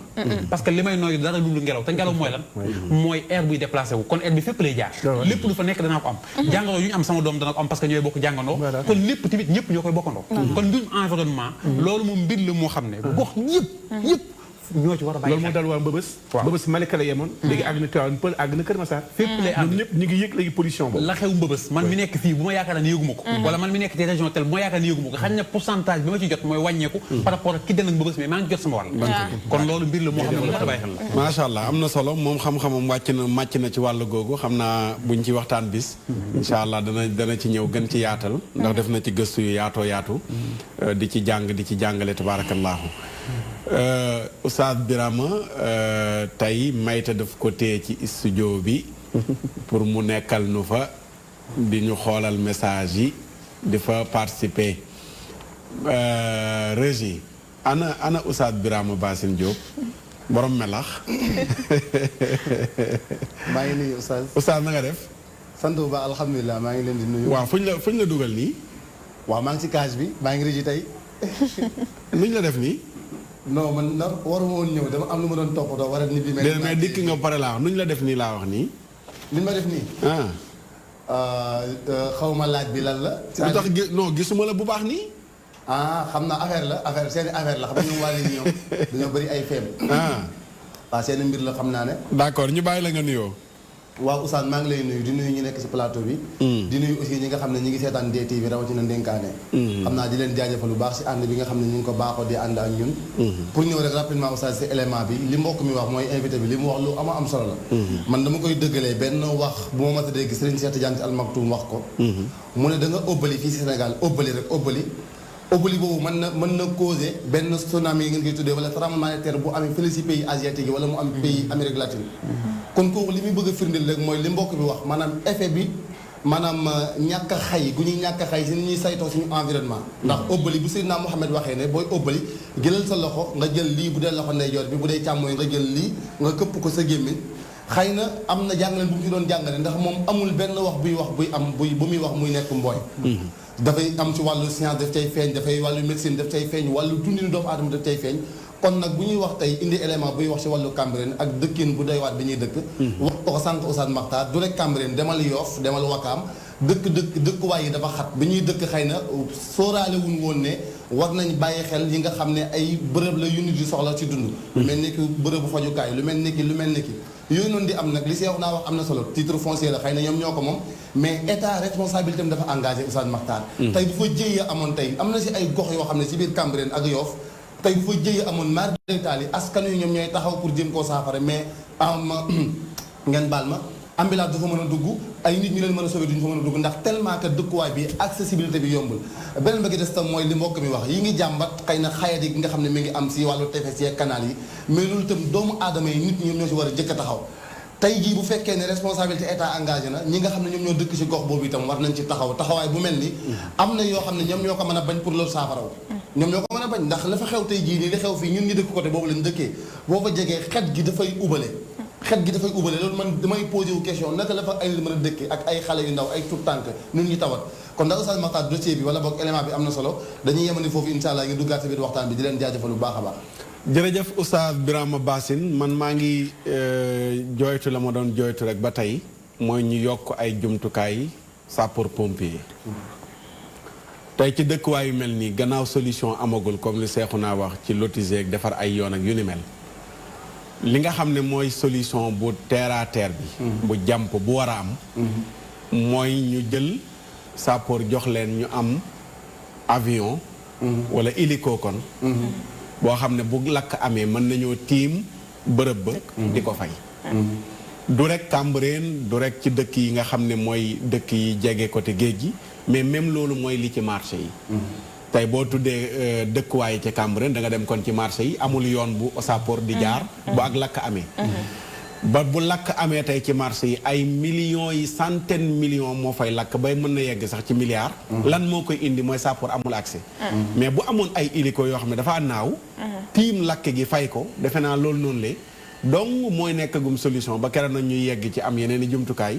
parce que li may nooy dara lu ngelaw te ngelaw mooy lan mooy air buy déplacé wu kon air bi fépp lay jaar lépp lu fa nekk danaa ko am jàngoro yu ñu am sama doom dana ko am parce que ñooy bokk jàngandoo kon lépp tamit ñëpp ñoo koy bokkandoo kon mbirum environnement loolu moom mbir la moo xam ne gox yëpp ñoo ci war a bàyyi loolu moo dal waa Mbëbës Mbëbës Malika la yemoon léegi àgg na Tivaouane Peulh àgg na Kër Massar fépp lay am ñëpp ñu ngi yëg léegi pollution boobu la xew Mbëbës man mi nekk fii bu ma yaakaar ne yëguma ko wala man mi nekk ci région tel bu ma yaakaar ne yëguma ko xañ na pourcentage bi ma ci jot mooy wàññeeku par rapport ak ki den ak Mbëbës mais maa ngi jot sama wàll kon loolu mbir la moo xam ne lu ma bàyyi xel la macha allah am na solo moom xam-xamam màcc na ci wàll googu xam naa buñ ci waxtaan bis incha allah dana ci ñëw gën ci yaatal ndax def na ci gëstu yu yaatoo yaatu di ci jàng di ci jàngale tabaarakallaahu Oustaz Birama tey Mayta daf ko téye ci studio bi pour mu nekkal nu fa di ñu xoolal message yi di fa participer Régie ana Oustaz Birama Bassine Diop borom melax maa ngi nuyu Oustaz na nga def sant bu baax alhamdulilah maa ngi leen di nuyu. waaw fuñ la dugal nii. waaw maa ngi ci cage bi maa ngi Régie tey. nuñ la def nii. non man nag waruma woon ñëw dama am lu ma doon toppatoo war a nit bi. mais dikk nga pare laa wax nuñ la def nii laa wax nii. li ma def nii. xaw ma laaj bi lan la. lu tax non gisuma la bu baax nii. xam naa affaire seeni affaire la xam nga ñoom waa léegi ñoom dañoo bëri ay feem. waaw seeni mbir la xam naa ne. d'accord ñu bàyyi la nga nuyoo. waaw Oustaz maa ngi lay nuyu di nuyu ñu nekk ci plateau bi. di nuyu aussi ñi nga xam ne ñi ngi seetaan DTV rawatina Ndénkaane. xam naa di leen jaajëfal bu baax ci ànd bi nga xam ne ñu ngi ko baaxoo di ànd ak ñun. pour ñëw rek rapidement Oustaz ci élément bi li mbokk mi wax mooy invité bi li mu wax lu am solo la. man dama koy dëggalee benn wax bu ma mës a dégg Serigne Cheikh Tidiane Al Maktoum wax ko. mu ne da nga óbbali fii ci Sénégal óbbali rek óbbali boobu mën na causer benn tsunami yi ngeen koy tuddee wala tremblement de terre bu amee fële ci pays asiatique yi wala mu am pays Amérique latine. kon kooku li muy bëgg a firndeel rek mooy li mbokk bi wax maanaam effet bi maanaam ñàkk a xay gu ñuy ñàkk a xay si ni ñuy saytoo suñu environnement. ndax óbbali bu Seydina Mohamed waxee ne booy óbbali jëlal sa loxo nga jël lii bu dee loxo ndeyjoor bi bu dee càmmooñ nga jël lii nga këpp ko sa gémmiñ xëy na am na jàngale bu mu ci doon jàngale ndax moom amul benn wax bu muy wax muy nekk mbooy. dafay am ci wàllu science daf cay feeñ dafay wàllu médecine daf cay feeñ wàllu dundinu doomu aadama daf cay feeñ kon nag bu ñuy wax tey indi élément buy wax ci wàllu Cambérène ak dëkkin bu doy waat bi ñuy dëkk wax ko sànq Oustaz Makhtar du rek Cambérène demal Yoff demal Wakaam dëkkuwaay yi dafa xat bi ñuy dëkk xëy na sóoraale wuñ woon ne war nañ bàyyi xel yi nga xam ne ay bërëb la yu nit di soxla ci dund lu mel ni ki bërëbu fajukaay lu mel ni ki yooyu noonu di am nag li seex naa wax am na solo titre foncier la xëy na ñoom ñoo ko moom mais état responsabilité am dafa engagé Oustaz Makhtar tey bu fa jëyee amoon tey am na si ay gox yoo xam ne si biir Cambérène ak Yoff tey bu fa jëyee amoon mar d'Italie askan wi ñoom ñooy taxaw pour jéem koo saafara mais ngeen baal ma ambulance du fa mën a dugg ay nit ñu leen mën a sauver duñu fa mën a dugg ndax tellement que dëkkuwaay bi accessibilité bi yombul beneen ba gi des tam mooy li mbokk mi wax yi ngi jàmbat xëy na xayat yi nga xam ne mi ngi am si wàllu tefes yi canal yi mais loolu itam doomu aadama yi nit ñi ñoom ñoo si war a jëkk a taxaw tey jii bu fekkee ne responsabilité état engagé na ñi nga xam ne ñoom ñoo dëkk ci gox boobu itam war nañ ci taxawaay bu mel ni am na yoo xam ne ñoom ñoo ko mën a bañ pour loolu saafaraw ñoom ñoo ko mën a bañ ndax la fa xew tey jii nii li xew fii ñun ñi dëkk côté boobu lañ dëkkee boo fa jegee xet gi dafay ubale loolu man damay posé wu question naka la fa ay nit mën a dëkkee ak ay xale yu ndaw ay tout tànk ñun ñu tawat kon daal Oustaz Makhtar dossier bi wala boog élément bi am na solo dañuy yemani foofu insha allah ngi duggaat si biir waxtaan bi di leen jaajëfal bu baax a baax jërëjëf Oustaz Birama Bassine man maa ngi jooytu la ma doon jooytu rek ba tey mooy ñu yokk ay jumtukaay sapeur pompier tey ci dëkkuwaay yu mel nii gannaaw solution amagul comme li seexu naa wax ci lotisé ak defar ay yoon ak yu ni mel li nga xam ne mooy solution bu terre à terre bi bu jàmp bu war a am mooy ñu jël sapeur jox leen ñu am avion wala hélico kon boo xam ne bu lakk amee mën nañoo tiim bërëb ba di ko fay du rek Cambérène du rek ci dëkk yi nga xam ne mooy dëkk yi jege côté géej gi mais même loolu mooy li ci marché yi tey boo tuddee dëkkuwaay ci Cambérène da nga dem kon ci marché yi amul yoon bu sapeur di jaar bu ak lakk amee ba bu lakk amee tey ci marché yi ay millions yi centaine millions moo fay lakk bay mën na yegg sax ci milliards lan moo koy indi mooy sapeur amul accès mais bu amoon ay hélico yoo xam ne dafa naaw tiim lakk gi fay ko defe naa loolu noonu le donc mooy nekkagum solution ba keroog na ñuy yegg ci am yeneen i jumtukaay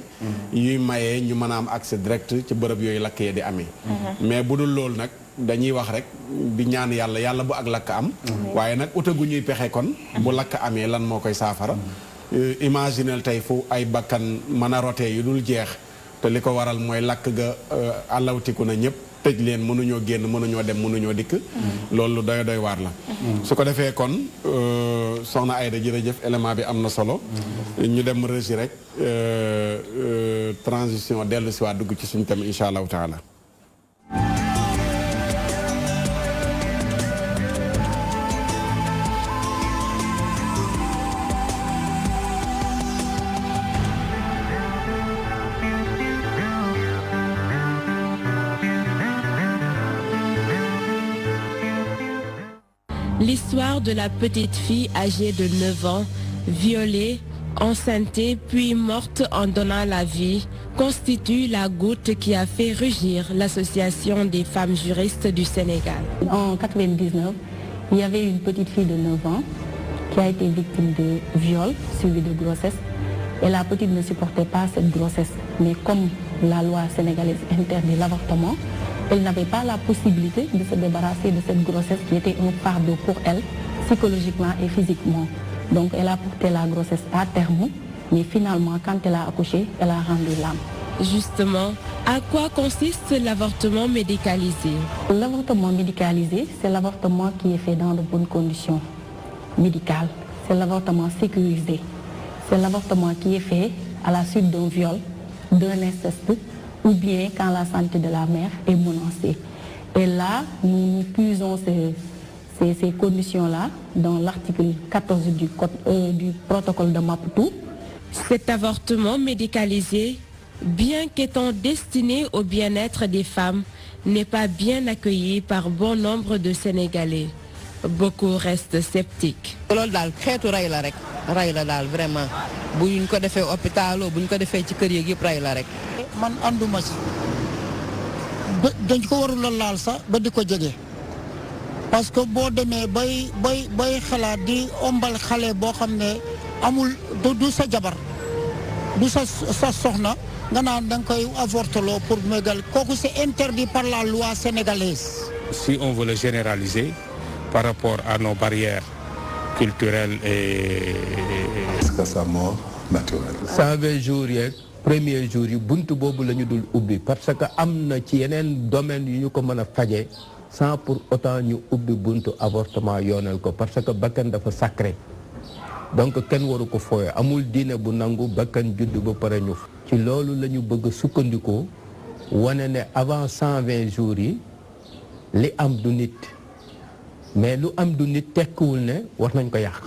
yuy mayee ñu mën a am accès direct ci bërëb yooyu lakk ya di amee mais bu dul loolu nag dañuy wax rek di ñaan yàlla bu ak lakk am waaye nag utagu ñuy pexe kon bu lakk amee lan moo koy saafara imaginel tey fu ay bakkan mën a rotee yu dul jeex te li ko waral mooy lakk ga àllawtiku na ñëpp tëj leen mënuñoo génn mënuñoo dem mënuñoo dikk loolu doy waar la su ko defee kon soxna Aïda jërëjëf élément bi am na solo ñu dem régi rek transition dellu si waat dugg ci suñu thème insha allahu taala L'histoire de la petite fille âgée de 9 ans, violée, enceintée puis morte en donnant la vie, constitue la goutte qui a fait rugir l'Association des femmes juristes du Sénégal. En 1999, il y avait une petite fille de 9 ans qui a été victime de viol suivi de grossesse. Et la petite ne supportait pas cette grossesse. Mais comme la loi sénégalaise interdit l'avortement, elle n'avait pas la possibilité de se débarrasser de cette grossesse qui était un fardeau pour elle, psychologiquement et physiquement. Donc elle a porté la grossesse à terme, mais finalement, quand elle a accouché, elle a rendu l'âme. Justement, à quoi consiste l'avortement médicalisé? L'avortement médicalisé, c'est l'avortement qui est fait dans de bonnes conditions médicales. C'est l'avortement sécurisé. C'est l'avortement qui est fait à la suite d'un viol, d'un inceste, ou bien quand la santé de la mère est menacée. Et là, nous puisons ces conditions-là dans l'article 14 du protocole de Maputo. Cet avortement médicalisé, bien qu'étant destiné au bien-être des femmes, n'est pas bien accueilli par bon nombre de Sénégalais. Beaucoup restent sceptiques. loolu daal xeetu rey la rek rey la daal vraiment bu ñu ko defee hôpital bu ñu ko defee ci kër yeeg yëpp rey la rek. man ànduma ci dañ ko warul a laal sax ba di ko jege parce que boo demee bay xalaat di ombal xale boo xam ne amul du sa jabar du sa soxna nga naan da nga koy avorteloo pour mégal kooku c'est interdit par la loi sénégalaise. Si on veut le généraliser par rapport à nos barrières culturelles et jusqu'à sa mort naturelle. 120 jours yeeg premier jour yi buntu boobu la ñu dul ubbi parce que am na ci yeneen domaine yu ñu ko mën a faje sans pour autant ñu ubbi buntu avortement yoonal ko parce que bakkan dafa sacré donc kenn waru ko fooye amul diine bu nangu bakkan judd ba pare ñu ci loolu la ñu bëgg sukkandikoo wane ne avant 120 jours yi li am du nit mais lu am du nit tekkiwul ne war nañ ko yàq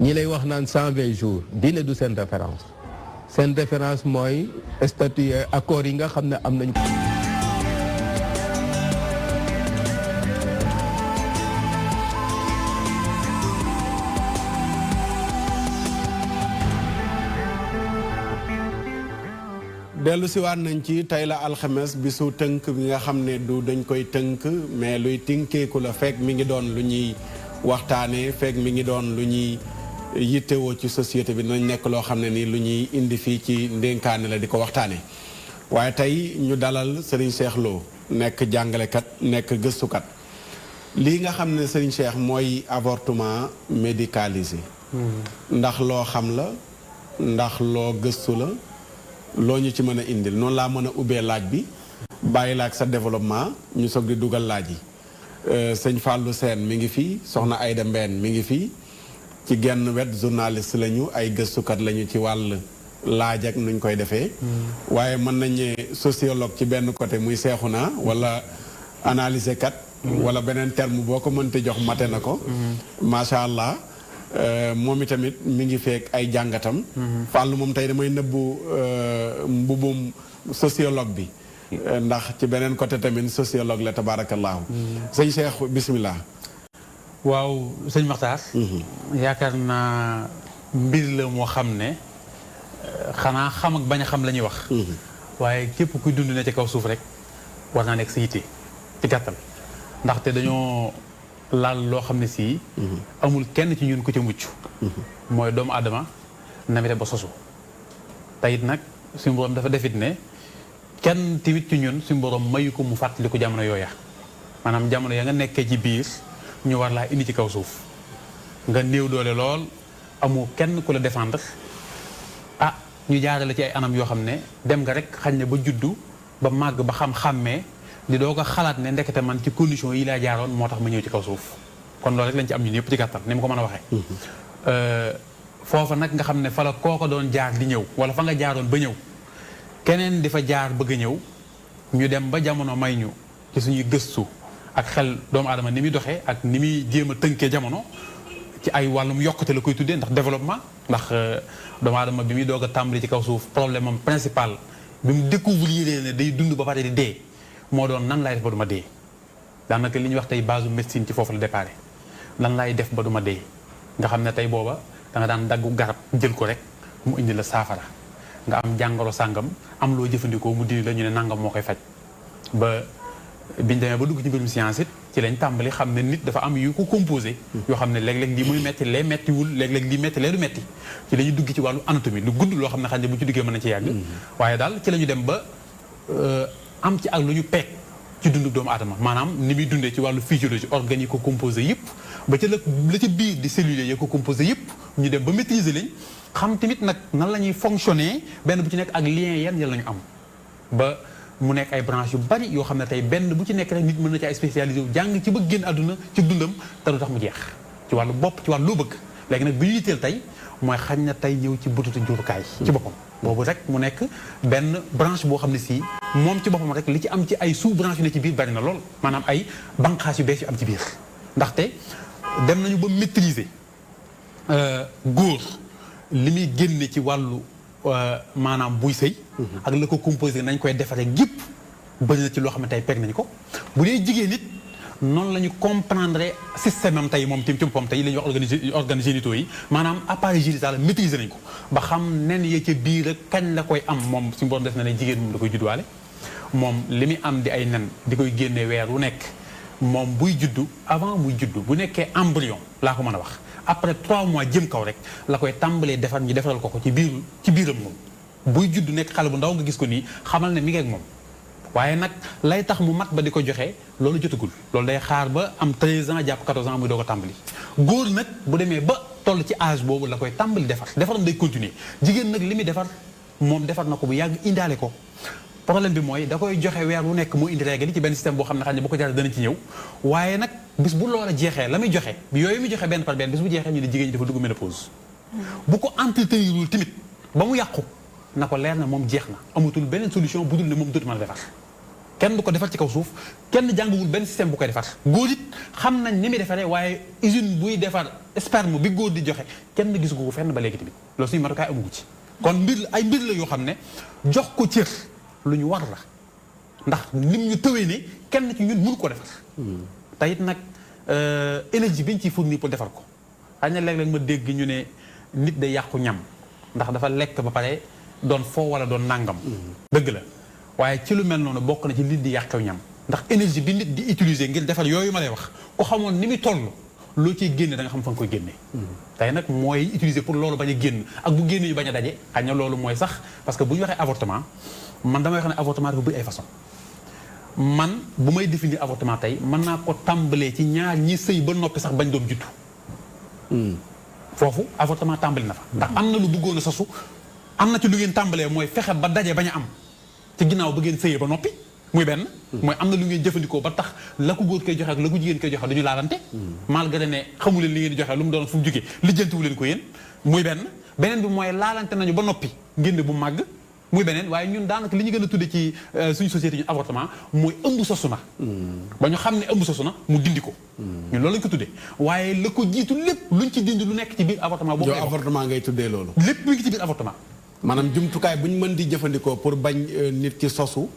ñi lay wax naan 120 jours diine du seen référence seen référence mooy statut accord yi nga xam ne am nañu. dellu siwaat nañ ci tey la alxames bisu tënk bi nga xam ne du dañ koy tënk mais luy tinkeeku la fekk mi ngi doon lu ñuy waxtaanee fekk mi ngi doon lu ñuy yittewoo ci société bi dinañ nekk loo xam ne ni lu ñuy indi fii ci ndénkaane la di ko waxtaanee waaye tey ñu dalal Serigne Cheikh Lo nekk jàngalekat nekk gëstukat lii nga xam ne Serigne Cheikh mooy avortement médicalisé ndax loo xam la ndax loo gëstu la loo ñu ci mën a indil noonu laa mën a ubbee laaj bi bàyyi la ak sa développement ñu soog di dugal laaj yi sëñ Fallou Sène mi ngi fii soxna Aïda Mbène mi ngi fii ci genn wet journaliste lañu ay gëstukat lañu ci wàll laaj ak nuñ koy defee waaye mën nañ ne sociologue ci benn côté muy Seexuna wala analyser kat wala beneen terme boo ko mënte jox mate na ko macha allah moom itamit mi ngi fekk ay jàngatam Fallou moom tey damay nëbbu mbubum sociologue bi ndax ci beneen côté tamit sociologue la tabaarakallaahu sëñ Cheikh bismillah waaw sëñ Maxtaar yaakaar naa mbir la moo xam ne xanaa xam ak bañ a xam la ñuy wax waaye képp kuy dund ne ci kaw suuf rek war naa nekk sa yitte ci gàttal ndaxte dañoo laal loo xam ne sii amul kenn ci ñun ku ca mucc mooy doomu aadama namite ba sosu teyit nag suñu borom dafa defit ne kenn tamit ci ñun suñu borom mayu ko mu fàttali ko jamono yooya maanaam jamono ya nga nekkee ci biir ñu war laa indi ci kaw suuf nga néew doole lool amoo kenn ku la défendre ah ñu jaarale ci ay anam yoo xam ne dem nga rek xañ ne ba juddu ba màgg ba xam-xàmmee di doo ko xalaat ne ndekete man ci condition yi laa jaaroon moo tax ma ñëw ci kaw suuf kon loolu rek lañ ci am ñun yëpp ci gàttal ni ma ko mën a waxee foofa nag nga xam ne fa la kooko doon jaar di ñëw wala fa nga jaaroon ba ñëw keneen di fa jaar bëgg a ñëw ñu dem ba jamono may ñu ci suñuy gëstu ak xel doomu aadama ni muy doxee ak ni muy jéem a tënkee jamono ci ay wàllum yokkute la koy tuddee ndax développement ndax doomu aadama bi muy doog a tàmbali ci kaw suuf problème am principal bi mu découvrir ne day dund ba pare di dee moo doon nan laay def ba duma dee daanaka li ñuy wax tey base médecine ci foofu la déparé lan laay def ba du ma dee nga xam ne tey booba da nga daan daggu garab jël ko rek mu indi la saafara nga am jàngoro sàngam am loo jëfandikoo mu dindi la ñu ne nangam moo koy faj ba biñ demee ba dugg ci mbirum science it ci lañ tàmbali xam ne nit dafa am yu ko composé yoo xam ne léeg-léeg lii muy metti lee mettiwul léeg-léeg lii metti lee du metti ci la ñuy dugg ci wàllu anatomie lu gudd loo xam ne xam ne bu ci duggee mën na ci yàgg waaye daal ci la ñu dem ba am ci ak lu ñu peeg ci dundu doomu aadama maanaam ni muy dundee ci wàllu physiologie organes yi ko composé yëpp ba ca la ci biir di cellules yi ko composé yëpp ñu dem ba maîtriser lañ xam tamit nag nan la ñuy fonctionner benn bu ci nekk ak lien yan la ñu am ba mu nekk ay branches yu bari yoo xam ne tey benn bu ci nekk rek nit mën na ci ay spécialisé wu jàng ci bëgg génn àdduna ci dundam te du tax mu jeex ci wàllu bopp ci wàllu loo bëgg léegi nag bi ñu yitteel tey mooy xañ na tey ñëw ci bututu njurukaay ci boppam boobu rek mu nekk benn branche boo xam ne si moom ci boppam rek li ci am ci ay sous branche yu ne ci biir bari na lool maanaam ay banqaas yu bees yu am ci biir ndaxte dem nañu ba maîtriser góor li muy génne ci wàllu maanaam buy sëy ak la ko composé nañ koy defaree gépp bëri na ci loo xam ne tey peg nañu ko bu dee jigéen nit noonu la ñu comprendre système am tey moom tim ci boppam tey la ñuy wax organes génitaux yi maanaam appareil génital maîtriser nañ ko ba xam nen ya ca biir ak kañ la koy am moom suñu borom def na ne jigéen moom da koy juddwaale moom li muy am di ay nen di koy génne weer wu nekk moom buy juddu avant muy juddu bu nekkee embryon laa ko mën a wax après 3 mois jëm kaw rek la koy tàmbalee defar ñu defaral ko ci biiram moom buy juddu nekk xale bu ndaw nga gis ko nii xamal ne mi ngi ak moom waaye nag lay tax mu mat ba di ko joxe loolu jotagul loolu day xaar ba am 13 ans jàpp 14 ans muy doo ko tàmbali góor nag bu demee ba toll ci âge boobu la koy tàmbali defaram day continuer jigéen nag li muy defar moom defar na ko bu yàgg indaale ko problème bi mooy da koy joxe weer wu nekk moo indi règle ci benn système boo xam ne xam ne bu ko jaree dana ci ñëw waaye nag bis bu loola jeexee la muy joxe yooyu muy joxe benn par benn bis bu jeexee ñu ne jigéen ñi dafa dugg ménopause bu ko entretenirul tamit ba mu yàqu na ko leer na moom jeex na amatul beneen solution bu dul ne moom dootu mën a defar kenn du ko defar ci kaw suuf kenn jàngawul benn système bu koy defar góor it xam nañ ni muy defaree waaye usine buy defar sperme bi góor di joxe kenn gisu ko fenn ba léegi tamit loolu suñu matukaay amugu ci kon mbir la yoo xam ne jox ko cër lu ñu war la ndax lim ñu tëwee ne kenn ci ñun mënu ko defar te it nag énergie bi ñu ciy fournir pour defar ko xëy na léeg-léeg ma dégg ñu ne nit day yàqu ñam ndax dafa lekk ba pare doon foo wala doon nàngam dëgg la waaye ci lu mel noonu bokk na ci nit di yàqew ñam ndax énergie bi nit di utiliser ngir defar yooyu ma lay wax ku xamoon ni muy toll loo ciy génne da nga xam fa nga koy génne tey nag mooy utiliser pour loolu bañ a génn ak bu génne yu bañ a daje xëy na loolu mooy sax parce que bu ñu waxee avortement man damay wax ne avortement dafa bëri ay façon man bu may définir avortement tey mën naa ko tàmbalee ci ñaar ñi sëy ba noppi sax bañ doom juddu foofu avortement tàmbali na fa ndax am na lu bëggoon a sasu am na ci lu ngeen tàmbalee mooy fexe ba daje bañ a am ci ginnaaw ba ngeen sëyee ba noppi muy benn mooy am na lu ngeen jëfandikoo ba tax la ko góor koy joxe ak la ko jigéen koy joxe dañu laalante malgré ne xamu leen li ngeen di joxe lu mu doon fu mu jógee lijjantiwu leen ko yéen muy beneen bi mooy laalante nañu ba noppi ngénne bu màgg muy beneen waaye ñun daanaka li ñu gën a tudde ci suñu société ñu avortement mooy ëmb sosu na ba ñu xam ne ëmb sosu na mu dindi ko ñun loolu lañ ko tuddee waaye la ko jiitu lépp luñ ci dindi lu nekk ci biir avortement boobu avortement ngay tuddee loolu lépp mi ngi ci biir avortement maanaam jumtukaay bu ñu mën di jëfandikoo pour bañ nit ki sosu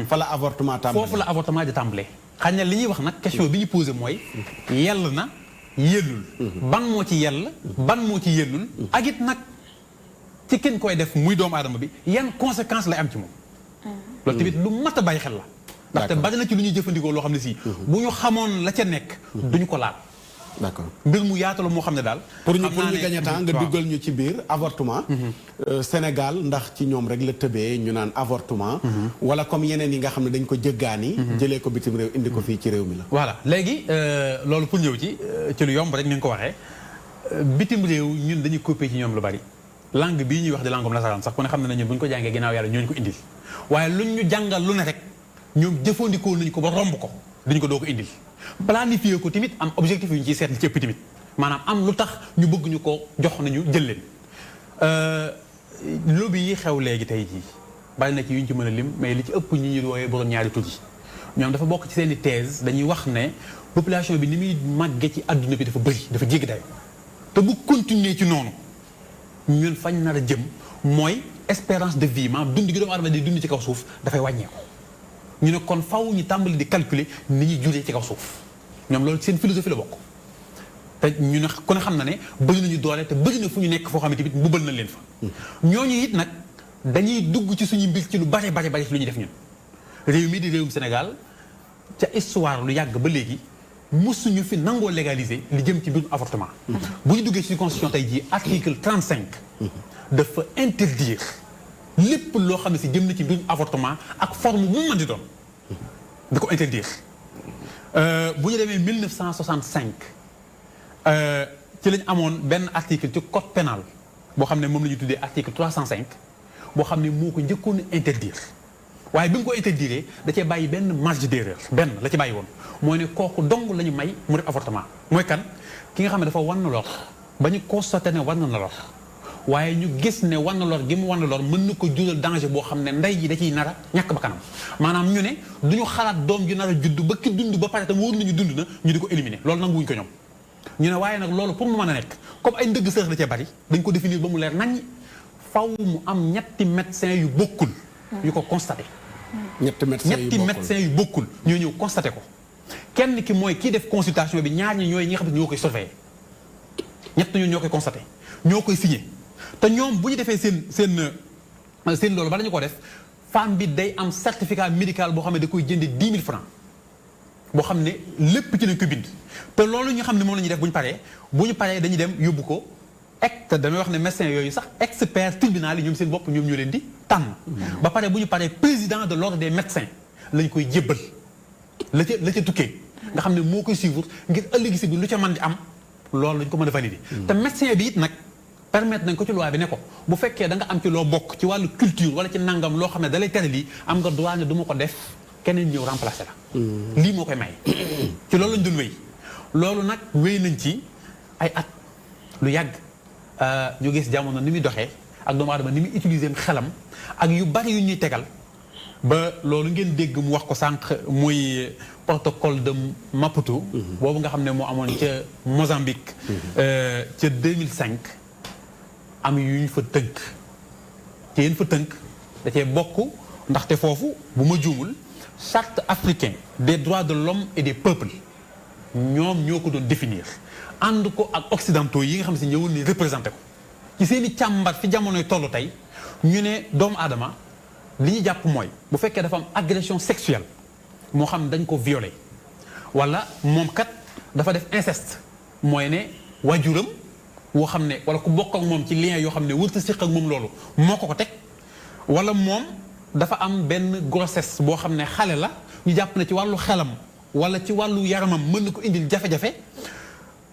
fa la avortement tàmbalee foofu la avortement di tàmbalee xañ na li ñuy wax nag question bi ñu posé mooy yell na yellul ban moo ci yell ban moo ci yellul ak it nag ci kenn koy def muy doomu aadama bi yan conséquence lay am ci moom loolu tamit lu mat a bàyyi xel la ndaxte bari na ci lu ñuy jëfandikoo loo xam ne si bu ñu xamoon la ca nekk duñu ko laal d'accord mbir mu yaatu la moo xam ne daal pour ñu gagner temps nga duggal ñu ci biir avortement Sénégal ndax ci ñoom rek la tëbee ñu naan avortement wala comme yeneen yi nga xam ne dañ ko jëggaani jëlee ko bitim réew indi ko fii ci réew mi la voilà léegi loolu pour ñëw ci lu yomb rek ni nga ko waxee bitim réew ñun dañuy copier ci ñoom lu bari langue bii ñuy wax di langue nasaraan sax ku ne xam ne ñun bu ñu ko jàngee ginnaaw yàlla ñooñu ko indil waaye luñ ñu jàngal lu ne rek ñoom jëfandikoo nañu ko ba romb ko dañu ko doo ko indil planifier ko tamit am objectif yu ñu ciy seet li ci ëpp tamit maanaam am lu tax ñu bëgg ñu ko jox nañu jël leen lobby yi xew léegi tey jii bari na ci yu ñu ci mën a lim mais li ci ëpp ñi ñuy wooyee borom ñaari tur yi ñoom dafa bokk ci seen i thèse dañuy wax ne population bi ni muy màggee ci àdduna bi dafa bëri dafa jéggi dayo te bu continuer ci noonu ñun fañ nar a jëm mooy espérance de vie maanaam dund gi doomu aadama di dund ci kaw suuf dafay wàññeeku ñu ne kon faw ñu tàmbali di calculer ni ñuy juree ci kaw suuf ñoom loolu seen philosophie la bokk te ñu ne ku ne xam na ne bëri nañu doole te bëri na fu ñu nekk foo xam ne tamit mbubal na leen fa. ñooñu it nag dañuy dugg ci suñu mbir ci lu bari bari bari ci lu ñuy def ñun. réew mi di réewum Sénégal ca histoire lu yàgg ba léegi musuñu fi nangoo légaliser li jëm ci mbirum avortement. bu ñu duggee ci constitution tey jii article 35. dafa interdire lépp loo xam ne si jëm na ci mbirum avortement ak forme mu mën di doon. da ko interdire bu ñu demee 1965 ci lañ amoon benn article ci code pénal boo xam ne moom la ñu tuddee article 305 boo xam ne moo ko njëkkoon a interdire waaye bi mu ko interdire da cee bàyyi benn marge d'erreur benn la ci bàyyi woon mooy ne kooku dong la ñu may mu def avortement mooy kan ki nga xam ne dafa wan na lor ba ñu constaté ne wan na lor waaye ñu gis ne wan na lor gi mu wan na lor mën na ko jural danger boo xam ne ndey ji da ciy nar a ñàkk ba kanam maanaam ñu ne duñu xalaat doom ju nar a judd ba ki dund ba pare tam wóor nañu dund na ñu di ko éliminer loolu nanguwuñ ko ñoom ñu ne waaye nag loolu pour mu mën a nekk comme ay ndëgg sërëx da cee bari dañ ko définir ba mu leer nañ faw mu am ñetti médecin yu bokkul yu ko constaté ñetti médecin yu bokkul ñoo ñëw constaté ko kenn ki mooy kii def consultation bi ñaar ñi ñooy ñi nga xam ne ñoo koy surveiller ñett ñoo koy constaté ñoo koy signé te ñoom bu ñu defee seen loolu bala ñu ko def femme bi day am certificat médical boo xam ne da koy jëndee 10 000 francs boo xam ne lépp ci lañ ko bind te loolu ñu xam ne moom la ñuy def bu ñu paree dañuy dem yóbbu ko te damay wax ne médecin yooyu sax expert tribunal yi ñoom seen bopp ñoom ñoo leen di tànn ba pare bu ñu paree président de l'ordre des médecins lañ koy jébbal la ca tukkee nga xam ne moo koy suivre ngir ëllëgi si bi lu ca mën di am loolu lañ ko mën a valider te médecin bi it nag permettre nañ ko ci loi bi ne ko bu fekkee da nga am ci loo bokk ci wàllu culture wala ci nangam loo xam ne da lay tere lii am nga droit ne du ma ko def keneen ñëw remplacer la lii moo koy may ci loolu lañ doon wéy loolu nag wéy nañ ci ay at lu yàgg ñu gis jamono ni muy doxee ak doomu aadama ni muy utiliser xelam ak yu bari yu ñuy tegal ba loolu ngeen dégg mu wax ko sànq muy protocole de Maputo boobu nga xam ne moo amoon ca Mozambique ca 2005 am yu ñu fa tënk ci yéen fa tënk da cee bokk ndaxte foofu bu ma juumul charte africaine des droits de l'homme et des peuples ñoom ñoo ko doon définir ànd ko ak occidentaux yi nga xam si ñëwul ni représenté ko ci seen i càmbar fi jamonoy tollu tey ñu ne doomu aadama li ñu jàpp mooy bu fekkee dafa am agression sexuelle moo xam dañ ko violé wala moom kat dafa def inceste mooy ne waajuram woo xam ne wala ku bokk ak moom ci lien yoo xam ne wërta siq ak moom loolu moo ko teg wala moom dafa am benn grossesse boo xam ne xale la ñu jàpp ne ci wàllu xelam wala ci wàllu yaramam mën na ko indil jafe-jafe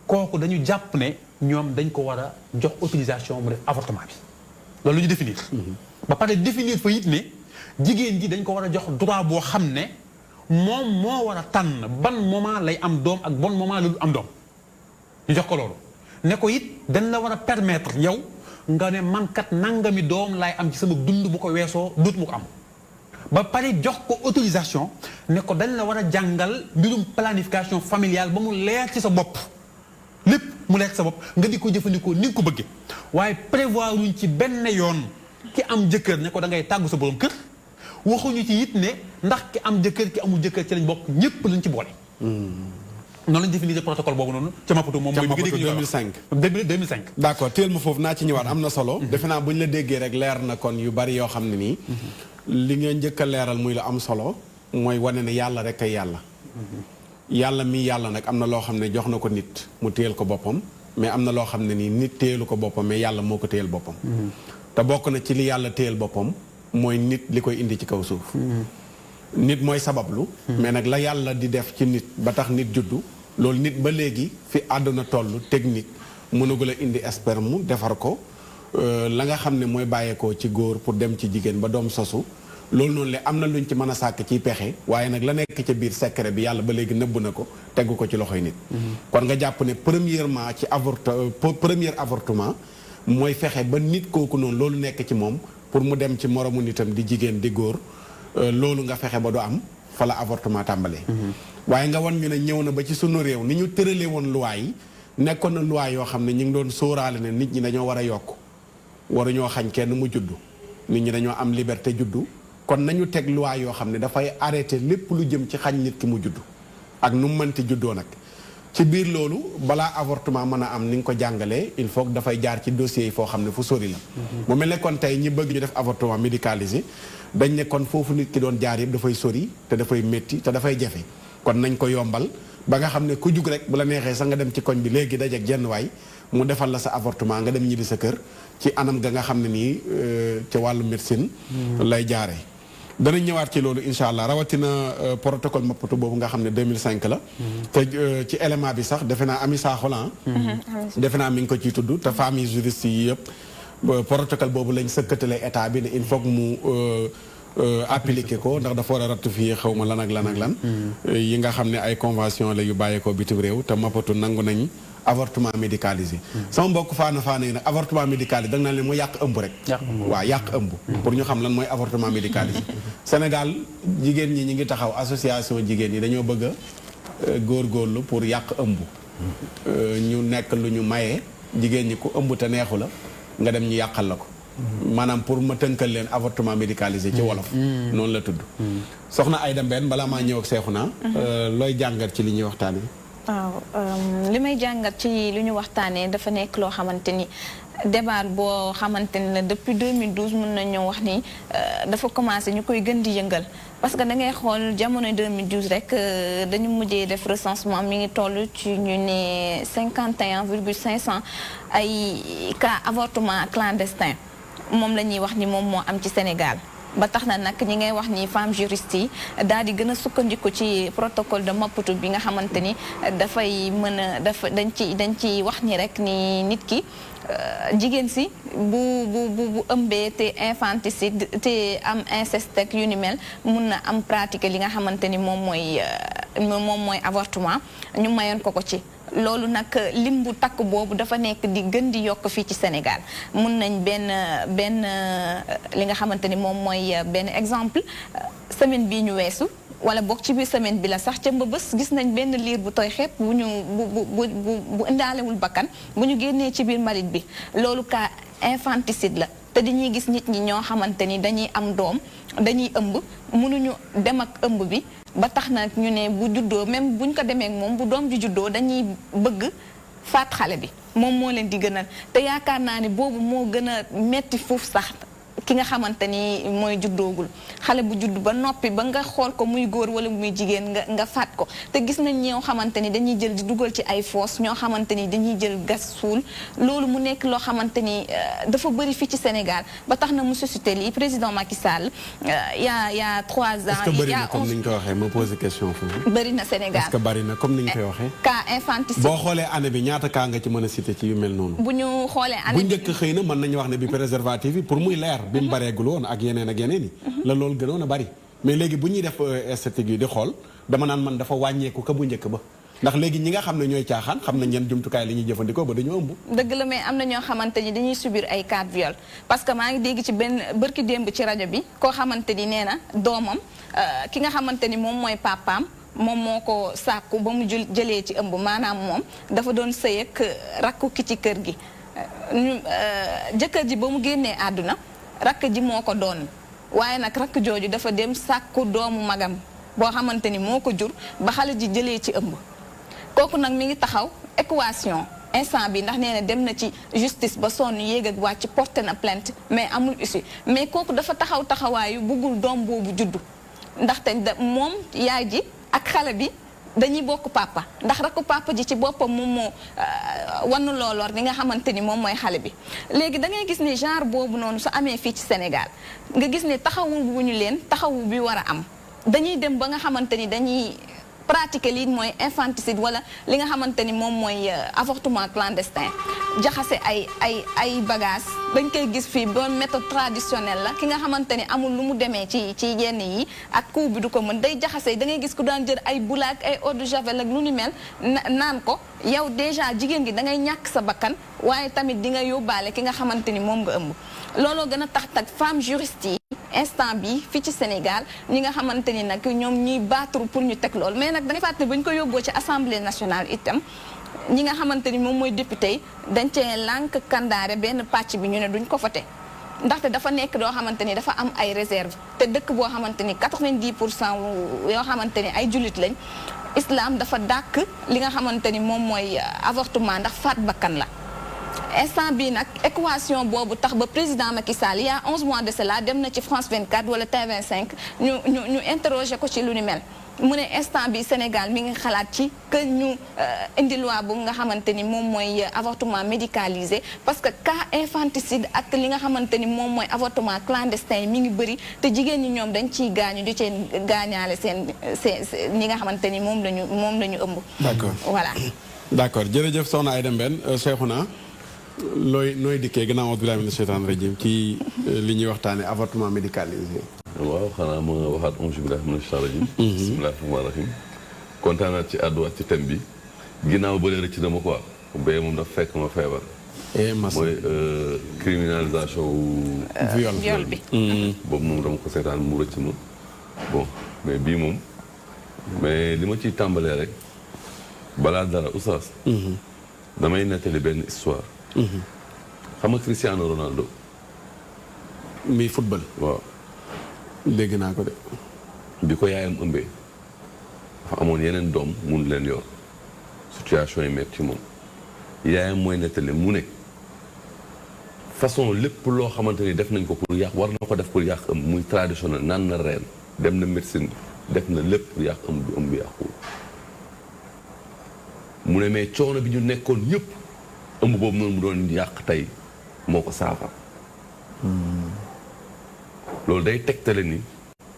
kooku dañu jàpp ne ñoom dañ ko war a jox autorisation mu def avortement bi loolu ñu définir ba pare définir fa it ne jigéen ji dañ ko war a jox droit boo xam ne moom moo war a tànn ban moment lay am doom ak bon moment la du am doom ñu jox ko loolu ne ko it dañ la war a permettre yow nga ne man kat nangami doom laay am ci sama dund bu ko weesoo duut mu ko am ba pare jox ko autorisation ne ko dañ la war a jàngal mbirum planification familiale ba mu leer ci sa bopp lépp mu leer ci sa bopp nga di ko jëfandikoo ni nga ko bëggee waaye prévoir wuñ ci benn yoon ki am jëkkër ne ko da ngay tàggu sa borom kër waxuñu ci it ne ndax ki am jëkkër ki amul jëkkër ci lañ bokk ñëpp lañ ci boole. noonu lañ définir protocole boobu noonu ca Maputo moom mooy. bi nga 2005 2005. d' accord téel ma foofu naa ci ñëwaat am na solo. defe naa bu ñu la déggee rek leer na kon yu bari yoo xam ne nii. li nga njëkk a leeral muy la am solo mooy wane ne yàlla rek ay yàlla. yàlla mi yàlla nag am na loo xam ne jox na ko nit mu téyel ko boppam mais am na loo xam ne nii nit téyelu ko boppam mais yàlla moo ko téyel boppam. te bokk na ci li yàlla téyel boppam mooy nit li koy indi ci kaw suuf. nit mooy sabablu. mais nag la yàlla di def ci nit ba tax nit juddu. loolu nit ba léegi fi àdduna toll technique mënagul a indi sperme defar ko la nga xam ne mooy bàyyeekoo ci góor pour dem ci jigéen ba doom sosu loolu noonu le am na luñ ci mën a sàkk ciy pexe waaye nag la nekk ca biir secret bi yàlla ba léegi nëbb na ko tegu ko ci loxoy nit. kon nga jàpp ne premièrement ci premier avortement mooy fexe ba nit kooku noonu loolu nekk ci moom pour mu dem ci moromu nitam di jigéen di góor loolu nga fexe ba du am fa la avortement tàmbalee. waaye nga wan ñu ne ñëw na ba ci sunu réew ni ñu tëralee woon loi yi nekkoon na loi yoo xam ne ñu ngi doon sóoraale ne nit ñi dañoo war a yokk waruñoo xañ kenn mu juddu nit ñi dañoo am liberté juddu kon nañu teg loi yoo xam ne dafay arrêté lépp lu jëm ci xañ nit ki mu juddu ak nu mu mënti juddoo nag ci biir loolu balaa avortement mën a am ni nga ko jàngalee il faut que dafay jaar ci dossiers yi foo xam ne fu sori la. mu mel ne kon tey ñi bëgg ñu def avortement médicalisé dañ ne kon foofu nit ki doon jaar yëpp dafay sori te dafay métti te dafay jafe kon nañ ko yombal ba nga xam ne ku jug rek bu la neexee sax nga dem ci koñ bi léegi dajeeg jenn waay mu defal la sa avortement nga dem ñibbi sa kër ci anam ga nga xam ne nii ca wàllu médecine lay jaaree. danañ ñëwaat ci loolu incha allah rawatina protocole Maputo boobu nga xam ne 2005 la. te ci élément bi sax defe naa Ami Sakho la defe naa mi ngi ko ciy tudd te famille juriste yi yëpp protocole boobu lañ sëkkatale état bi ne il faut que mu appliqué ko ndax dafa war a ratifié xaw ma lan ak lan ak lan. yi nga xam ne ay convention la yu bàyyeekoo bitim réew te Maputo nangu nañ avortement médicalisé. sama mbokk faana yi nag avortement médicalisé da nga naan leen mooy yàq ëmb rek. waaw yàq ëmb. pour ñu xam lan mooy avortement médicalisé. Sénégal jigéen ñi ñi ngi taxaw association jigéen ñi dañoo bëgg a góorgóorlu pour yàq ëmb. ñu nekk lu ñu maye jigéen ñi ku ëmb te neexu la nga dem ñu yàqal la ko. maanaam pour ma tënkal leen avortement médicalisé ci wolof. noonu la tudd. soxna Aïda Mbène balaa maa ñëw ak Seexuna looy jàngat ci li ñuy waxtaanee. waaw li may jàngat ci lu ñu waxtaanee dafa nekk loo xamante ni débat boo xamante ni la depuis 2012 mën nañu wax ni dafa commencé ñu koy gën di yëngal parce que da ngay xool jamono 2012 rek dañu mujjee def recensement mi ngi toll ci ñu ne 51,500 ay cas avortement clandestin moom la ñuy wax ni moom moo am ci Sénégal. ba tax na nag ñi ngay wax ni femme juriste yi daal di gën a sukkandiku ci protocole de Maputo bi nga xamante ni dafay mën a dañ ci wax ni rek ni nit ki jigéen si bu ëmbee te infanticide te am inceste ak yu ni mel mun na am pratique li nga xamante ni moom mooy avortement ñu mayoon ko ci. loolu nag lim bu takk boobu dafa nekk di gën di yokk fii ci Sénégal mun nañ benn li nga xamante ni moom mooy benn exemple semaine bii ñu weesu wala boog ci biir semaine bi la sax ca Mbëbës gis nañ benn liir bu tooy xepp bu indaalewul bakkan bu ñu génnee ci biir mbalit bi loolu cas infanticide la te dañuy gis nit ñi ñoo xamante ni dañuy am doom dañuy ëmb mënuñu dem ak ëmb bi ba tax na ñu ne bu juddoo même buñ ko demee ak moom bu doom ji juddoo dañuy bëgg faat xale bi moom moo leen di gënal te yaakaar naa ni boobu moo gën a metti foofu sax ki nga xamante ni mooy juddoogul xale bu judd ba noppi ba nga xool ko muy góor wala muy jigéen nga faat ko te gis nañ ñoo xamante ni dañuy jël di dugal ci ay foos ñoo xamante ni dañuy jël gas suul loolu mu nekk loo xamante ni dafa bëri fii ci Sénégal ba tax na mu suscité lii président Macky Sall y a 3 ans. est-ce que bëri na comme ni ñu koy waxee ma posé question foofu. bëri na Sénégal est-ce que bëri na comme ni ñu koy waxee. cas infanticide boo xoolee année bi ñaata cas nga ci mën a cité ci yu mel noonu. bu ñu xoolee année bu njëkk xëy na mën nañu wax ne bi préservatif yi pour muy leer. bi mu bareegul woon ak yeneen yi la loolu gënoon a bari mais léegi bu ñuy def esthétique yi di xool dama naan man dafa wàññeeku ka bu njëkk ba ndax léegi ñi nga xam ne ñooy caaxaan xam nañ yan jumtukaay li ñuy jëfandikoo ba dañoo ëmb. dëgg la mais am na ñoo xamante ni dañuy subir ay cas de viol parce que maa ngi dégg ci benn bërki démb ci rajo bi koo xamante ni nee na doomam ki nga xamante ni moom mooy papaam moom moo ko sàkku ba mu jëlee ci ëmb maanaam moom dafa doon sëy ak rakku ki ci kër gi jëkkër ji ba mu génnee àdduna rakk ji moo ko doon waaye nag rakk jooju dafa dem sàkku doomu magam boo xamante ni moo ko jur ba xale ji jëlee ci ëmb kooku nag mi ngi taxaw équation instant bi ndax nee na dem na ci justice ba sonn yéeg ak wàcc porté na plainte mais amul issue mais kooku dafa taxawaayu buggul doom boobu juddu ndaxte moom yaay ji ak xale bi dañuy bokk papa ndax rakku papa ji ci boppam moom moo wannu looloor li nga xamante ni moom mooy xale bi léegi da ngay gis ni genre boobu noonu su amee fii ci Sénégal nga gis ne taxawu bu ñu leen taxawu bi war a am dañuy dem ba nga xamante ni dañuy pratiquer lii mooy infanticide wala li nga xamante ni moom mooy avortement clandestin jaxase ay bagages dañ koy gis fii ba méthode traditionnelle la ki nga xamante ni amul lu mu demee ci yenn yi ak coup bi du ko mën day jaxase da ngay gis ku daan jël ay bulaak ay eau de javel ak lu ni mel naan ko yow déjà jigéen gi da ngay ñàkk sa bakkan waaye tamit di nga yóbbaale ki nga xamante ni moom nga ëmb looloo gën a tax tak femme juriste yi instant bi fii ci Sénégal ñi nga xamante ni nag ñoom ñuy battre pour ñu teg lool mais nag dangay fàtte ba ñu ko yóbboo ci assemblée nationale itam ñi nga xamante ni moom mooy député yi dañ cee lànk kandaare benn pàcc bi ñu ne duñ ko voté ndaxte dafa nekk doo xamante ni dafa am ay réserve te dëkk boo xamante ni 90% yoo xamante ni ay jullit lañ islam dafa dàkk li nga xamante ni moom mooy avortement ndax faat bakkan la instant bii nag équation boobu tax ba président Macky Sall il y a 11 mois de cela dem na ci France 24 wala T25 ñu interroger ko ci lu ni mel mu ne instant bi Sénégal mi ngi xalaat ci que ñu indi loi bu nga xamante ni moom mooy avortement médicalisé parce que cas infanticide ak li nga xamante ni moom mooy avortement clandestin yi mi ngi bëri te jigéen ñi ñoom dañ ciy gaañu di cee gaañaale seen ñi nga xamante ni moom lañu ëmb. d'accord voilà. d'accord jërëjëf soxna Aïda Mbène Cheikhouna nooy dikkee gannaaw auzu billaahi mina sheytaani rajiim ci li ñuy waxtaane avortement médicalisé. waaw xanaa ma waxaat auzu billaahi mina sheytaani rajiim. bismillaahi rahmaani rahiim. kontaan naa ci àdduwaat ci thème bi. ginnaaw bële rëcc na ma quoi. bee moom dafa fekk ma feebar. mooy criminalisation viol bi. boobu moom dama ko seetaan mu rëcc ma. bon mais bii moom. mais li ma ciy tàmbalee rek. balaa dara oustaz. damay nettali benn histoire. xam nga Cristiano Ronaldo. mi football. waaw. dégg naa ko de. bi ko yaayam ëmbee. dafa amoon yeneen doom mun leen yor. situation yi metti ci moom. yaayam mooy nettali mu ne. façon lépp loo xamante ni def nañ ko pour yàq war na ko def pour yàq ëmb muy traditionnel naan na reen dem na médecine def na lépp pour yàq ëmb bi ëmb bi yàqu. mu ne mais coono bi ñu nekkoon yëpp ëmb boobu noonu mu doon yàq tey moo ko saafara. loolu day tegtale ni.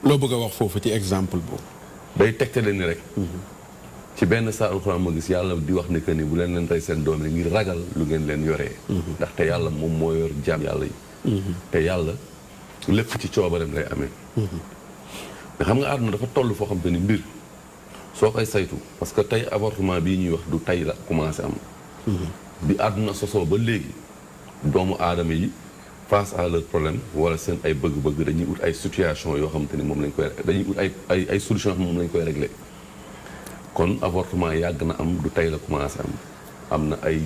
loo bëgg a wax foofu ci exemple boobu. day tegtale ni rek. ci benn saa alxuraan ma gis yàlla di wax ne que ni bu leen leen rey seen doom yi ngir ragal lu ngeen leen yoree. ndaxte yàlla moom moo yor jaam yàlla yi. te yàlla lépp ci coobareem lay amee. nga xam nga àdduna dafa toll foo xam te ni mbir. soo koy saytu parce que tey avortement bii ñuy wax du tey la commencé am. bi àdduna sosoo ba léegi doomu aadama yi face à leur problème wala seen ay bëgg-bëgg dañuy ut ay situation yoo xamante ni moom lañ koy dañuy ut ay solution yoo xam moom lañ koy réglé. kon avortement yàgg na am du tey la commencé am am na ay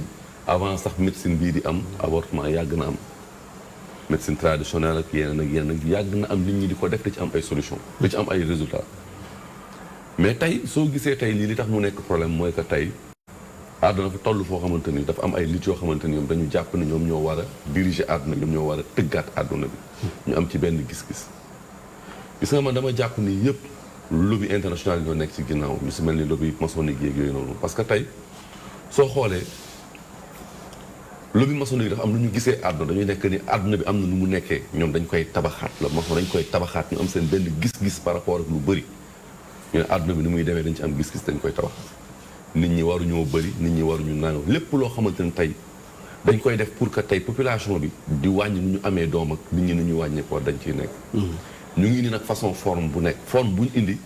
avant sax médecine bii di am avortement yàgg na am médecine traditionnelle ak yeneen ak yàgg na am nit ñi di ko def di ci am ay solution di ci am ay résultats. mais tey soo gisee tey lii li tax mu nekk problème mooy que tey àdduna fa toll foo xamante ni dafa am ay nit yoo xamante ni ñoom dañu jàpp ni ñoom ñoo war a diriger àdduna bi ñoom ñoo war a tëggaat àdduna bi. ñu am ci benn gis-gis. gis nga man dama jàpp ni yëpp lobby international ñoo nekk ci ginnaaw ñu si mel ni lobby maçonnique yeeg yooyu noonu parce que tey soo xoolee lobby maçonnique dafa am lu ñu gisee àdduna dañuy nekk ni àdduna bi am na nu mu nekkee ñoom dañ koy tabaxaat la maçon dañ koy tabaxaat ñu am seen benn gis-gis par rapport ak lu bëri. ñu ne àdduna bi ni muy demee dañ ci am gis-gis dañ koy tabax nit ñi waruñoo bëri nit ñi waruñu naan lépp loo xamante ne tey dañ koy def pour que tey population bi di wàññi nu ñu amee doom ak nit ñi nu ñu wàññeekoo dañ ciy nekk. ñu ngi indi nag façon forme bu nekk forme bu ñu indi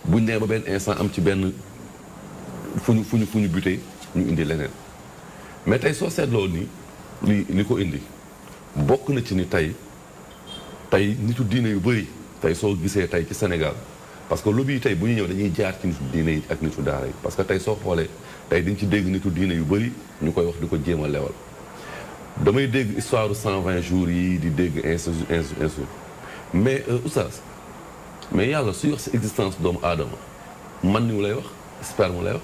buñ nee ba benn instant am ci benn fu ñu buté ñu indi leneen mais tey soo seetloo ni li ko indi bokk na ci ni tey nitu diine yu bëri tey soo gisee tey ci Sénégal. parce que lobby yi tey bu ñu ñëw dañuy jaar ci nitu diine yi ak nitu daara yi parce que tey soo xoolee tey dañ ci dégg nitu diine yu bëri ñu koy wax di ko jéem a lewal damay dégg histoire 120 jours yi di dégg insu mais oustaz mais yàlla suy wax sa existence doomu aadama man niw lay wax sperme lay wax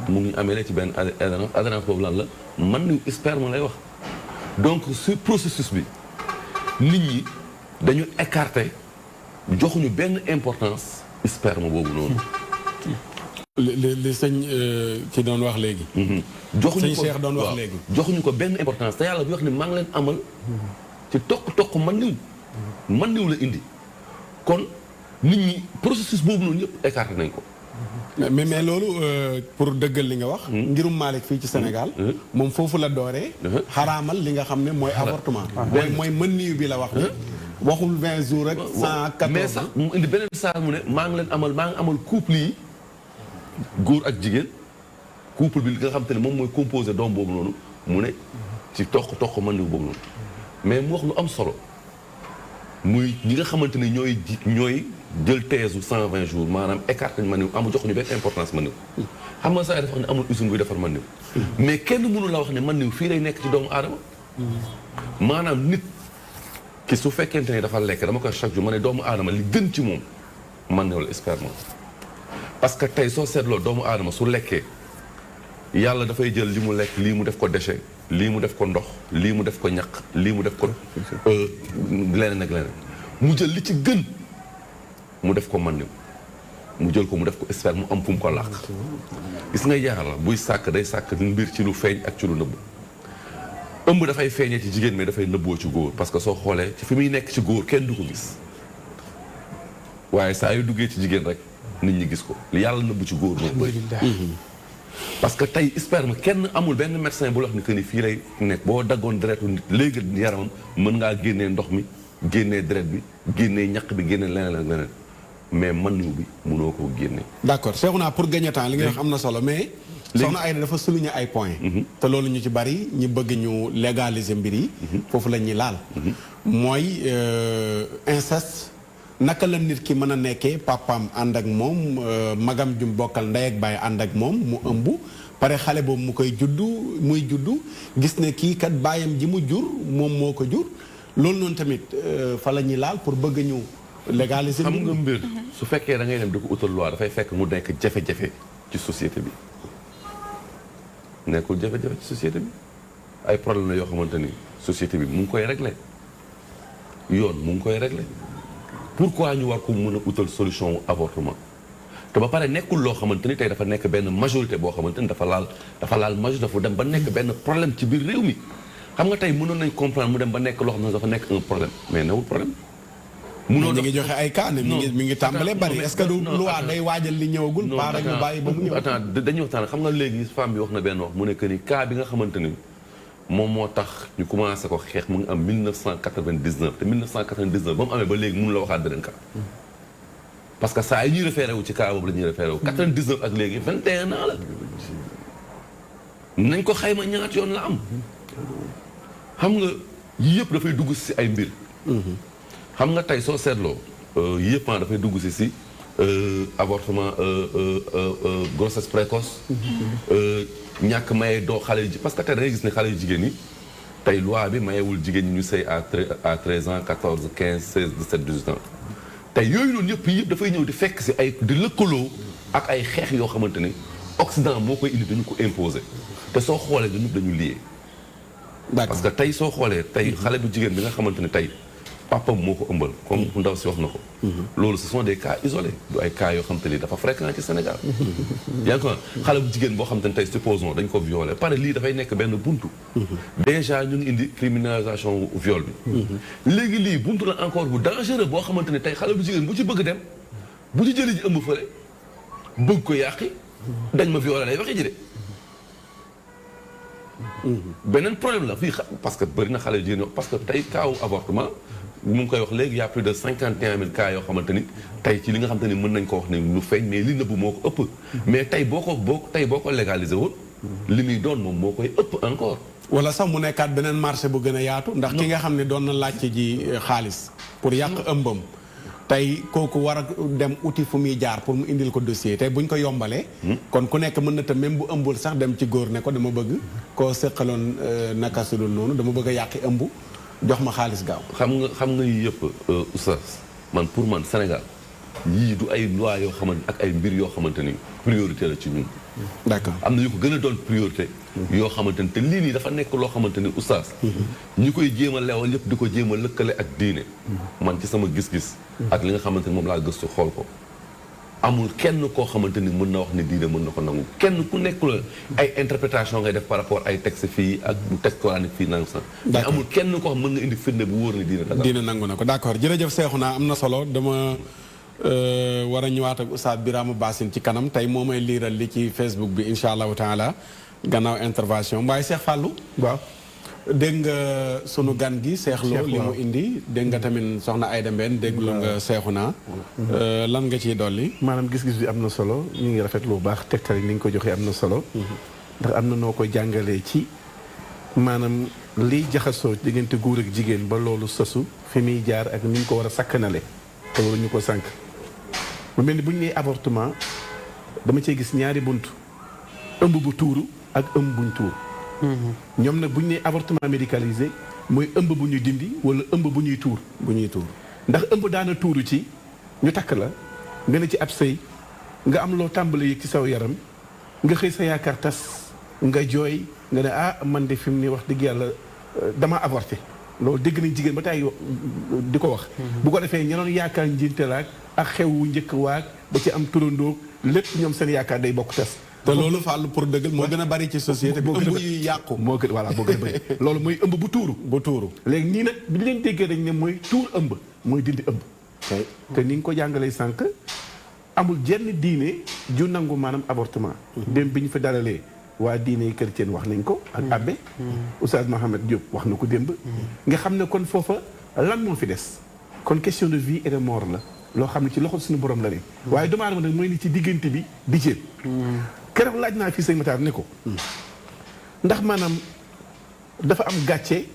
mu ngi amee ne ci benn adhérence boobu lan la man niw sperme lay wax donc sur processus bi nit ñi dañu écarté joxuñu benn importance sperme boobu noonu. li sëñ ci doon wax léegi. joxuñu ko sëñ Cheikh doon wax léegi. joxuñu ko benn importance te yàlla bi wax ni maa ngi leen amal ci toq man niw la indi kon nit ñi processus boobu noonu yëpp écarté nañ ko. mais loolu pour dëggal li nga wax. ngirum Malick fii ci Sénégal. moom foofu la dooree. xaraamal li nga xam ne mooy avortement. mooy mën niw bi la wax. waxul 20 jours rek 114 mais sax mu indi beneen saa mu ne maa ngi amal couple yi góor ak jigéen couple bi li nga xam te ne moom mooy composé doom boobu noonu mu ne ci toq man niw boobu noonu mais mu wax lu am solo muy ñi nga xamante ne ñooy jël teesu 120 jours maanaam écarté man niw joxuñu benn importance man niw xam nga saa dafa wax ne amul usine buy defar man niw mais kenn mënu la wax ne man niw fii lay nekk ci doomu aadama maanaam nit ki su fekkente ne dafa lekk dama koy chaque jour ma ne doomu aadama li gën ci moom man niw la sperme parce que tey soo seetloo doomu aadama su lekkee yàlla dafay jël li mu lekk lii mu def ko déchet lii mu def ko ndox lii mu def ko ñaq lii mu def ko leneen ak leneen mu jël li ci gën mu def ko man mu jël ko mu def ko sphère mu am fu mu ko làq gis nga yàlla buy sàkk day sàkk mbir ci lu feeñ ak ci lu nëbb ëmb dafay feeñee ci jigéen mais dafay nëbboo ci góor parce que soo xoolee ci fi muy nekk ci góor kenn du ko gis waaye saa yu duggee ci jigéen rek nit ñi gis ko li yàlla nëbb ci góor moo bëri parce que tey sperme kenn amul benn médecin bu la wax ni que ni fii lay nekk boo daggoon deretu nit léegi yaramam mën ngaa génnee ndox mi génnee deret bi génnee ñaq bi génnee leneen ak leneen mais man yu bi mënoo koo génne. d'accord Cheikhouna pour gagner temps li nga wax am na solo mais. soxna Aïda dafa souligner ay points. te loolu ñu ci bari ñi bëgg ñu légaliser mbir yi. foofu la ñuy laal. mooy inceste naka la nit ki mën a nekkee papaam ànd ak moom magam jum bokkal ndey ak baay ànd ak moom mu ëmb pare xale boobu mu koy muy juddu gis ne kii kat baayam ji mu jur moom moo ko jur loolu noonu tamit fa la ñuy laal pour bëgg ñu. légaliser xam nga mbir su fekkee da ngay dem di ko utal loi dafay fekk mu nekk jafe-jafe ci société bi nekkul jafe-jafe ci société bi ay problème la yoo xamante ni société bi mu ngi koy régler yoon mu ngi koy régler pourquoi ñu war ko mën a utal solution avortement te ba pare nekkul loo xamante ni tey dafa nekk benn majorité boo xamante ni dafa laal majorité dafa dem ba nekk benn problème ci biir réew mi xam nga tey mënoon nañ comprendre mu dem ba nekk loo xam ne dafa nekk un problème mais newul problème munoo ngi joxe ay cas ne mi ngi tàmbalee bari est-ce que du loi day waajal li ñëwagul pas rek ñu bàyyi ba mu ñëw attends dañuy waxtaan xam nga léegi femme bi wax na benn wax mu ne que ni cas bi nga xamante ni moom moo tax ñu commencé ko xeex mu ngi am 1999 te 1999 ba mu amee ba léegi mënu la waxaat beneen cas parce que saa yi ñuy référé wu ci cas boobu la ñuy référé wu 99 ak léegi 21 ans la nañ ko xayma ñaat yoon la am xam nga yii yëpp dafay dugg si ay mbir xam nga tey soo seetloo yëpp dafay dugg si avortement grossesse précoce ñàkk maye doo xale yi parce que tey da ngay gis ne xale yu jigéen ñi tey loi bi mayewul jigéen ñi ñu sëy à 13 ans 14 15 16 17 18 ans tey yooyu noonu yëpp dafay ñëw di fekk si ay di lëkkaloo ak ay xeex yoo xamante ni Occident moo koy indi dañu ko imposer te soo xoolee dañu lié parce que tey soo xoolee tey xale bu jigéen bi nga xamante ni tey papam moo ko ëmbal comme ndaw si wax na ko loolu ce sont des cas isolés du ay cas yoo xam te ni dafa fréquent ci Sénégal yaa ngi ko xale bu jigéen boo xam te ni tey supposons dañ ko violé pare lii dafay nekk benn buntu déjà ñu ngi indi criminalisation viol bi léegi lii buntu la encore bu dangereux boo xamante ni tey xale bu jigéen bu ci bëgg dem bu ci jëli ji ëmb fële bëgg ko yàqi dañ ma violé lay waxee ji de beneen problème la fii parce que bëri na xale yu jigéen parce que tey kaawu avortement mu ngi koy wax léegi y' a plus de 51 000 cas yoo xamante ni tey ci li nga xamante ni mën nañ ko wax ne lu feeñ mais li nëbbu moo ko ëpp. mais tey boo ko légaliser woon. li muy doon moom moo koy ëpp encore. wala sax mu nekkaat beneen marché bu gën a yaatu. ndax ki nga xam ne doon na laajte ji xaalis. pour yàq ëmbam. tey kooku war a dem uti fu muy jaar pour mu indil ko dossier tey buñ ko yombalee. kon ku nekk mën na tam même bu ëmbul sax dem ci góor ne ko dama bëgg. koo seqaloon naka su dul noonu dama bëgg a yàqi ëmb. jox ma xaalis gaaw. xam nga yii yëpp oustaz man pour man Sénégal yii du ay loi yoo xamante ak ay mbir yoo xamante ni priorité la ci ñun. d'accord am na yu ko gën a doon priorité. yoo xamante ni te lii nii dafa nekk loo xamante ni oustaz. ñi koy jéem a lewal yëpp di ko jéem a lëkkale ak diine. man ci sama gis-gis. ak li nga xamante ni moom laa gëstu xool ko. amul kenn koo xamante ni mën na wax ne diine mën na ko nangu kenn ku nekk la ay interprétation ngay def par rapport ay texte fii ak bu texte coranique fii nang sax mais amul kenn koo xam mën nga indi firnde bu wóor ne diine nangu na ko d'accord jërëjëf Cheikhouna am na solo dama war a ñëwaat ak Oustaz Birama Bassine ci kanam tey moo may liiral li ci Facebook bi insha allahu taala gannaaw intervention waaye Cheikh Fallou waaw dégg nga sunu gan gi Cheikh Lo li mu indi dégg nga tamit soxna Aïda Mbène déglu nga Cheikhouna lan nga ciy dolli maanaam gis-gis bi am na solo ñu ngi rafetlu bu baax tegtal yi ni nga ko joxee am na solo ndax am na noo ko jàngalee ci maanaam liy jaxasoo diggante góor ak jigéen ba loolu sosu fi muy jaar ak ni ñu ko war a sakkanale te waruñu ko sànq mu mel ni bu ñu nee avortement dama cee gis ñaari bunt ëmb bu tuuru ak ëmb buñ tuur ñoom nag bu ñu nee avortement médicalisé mooy ëmb bu ñuy dindi wala ëmb bu ñuy tuur ndax ëmb daana tuuru ci ñu takk la nga ne ci ab sëy nga am loo tàmbali yëg ci saw yaram nga xëy sa yaakaar tas nga jooy nga ne ah man de fi mu ne wax dëgg yàlla dama avorté loolu dégg nañ jigéen ba tey di ko wax bu ko defee ñenoon yaakaar njinte laak ak xew wu njëkk waak ba ci am turandoo lépp ñoom seen yaakaar day bokk tas te loolu fàllu pour dëggal moo gën a bari ci société bi ëmb yu yàqu moo gën voilà moo gën a bari loolu mooy ëmb bu tuuru léegi nii nag bi ñu leen déggee dañ ne mooy tuur ëmb mooy dindi ëmb te ni nga ko jàngalee sànq amul jenn diine ju nangu maanaam avortement dem bi ñu fa dalalee waa diine yi chrétien wax nañ ko ak abbé Oustaz Mohamed Diop wax na ko démb nga xam ne kon foofa lan moo fi des kon question de vie et de mort la loo xam ne ci loxo suñu borom la ne waaye doomu aadama nag mooy ni ci diggante bi di jéem keroog laaj naa fii sëñ Matar ne ko ndax maanaam dafa am gàcce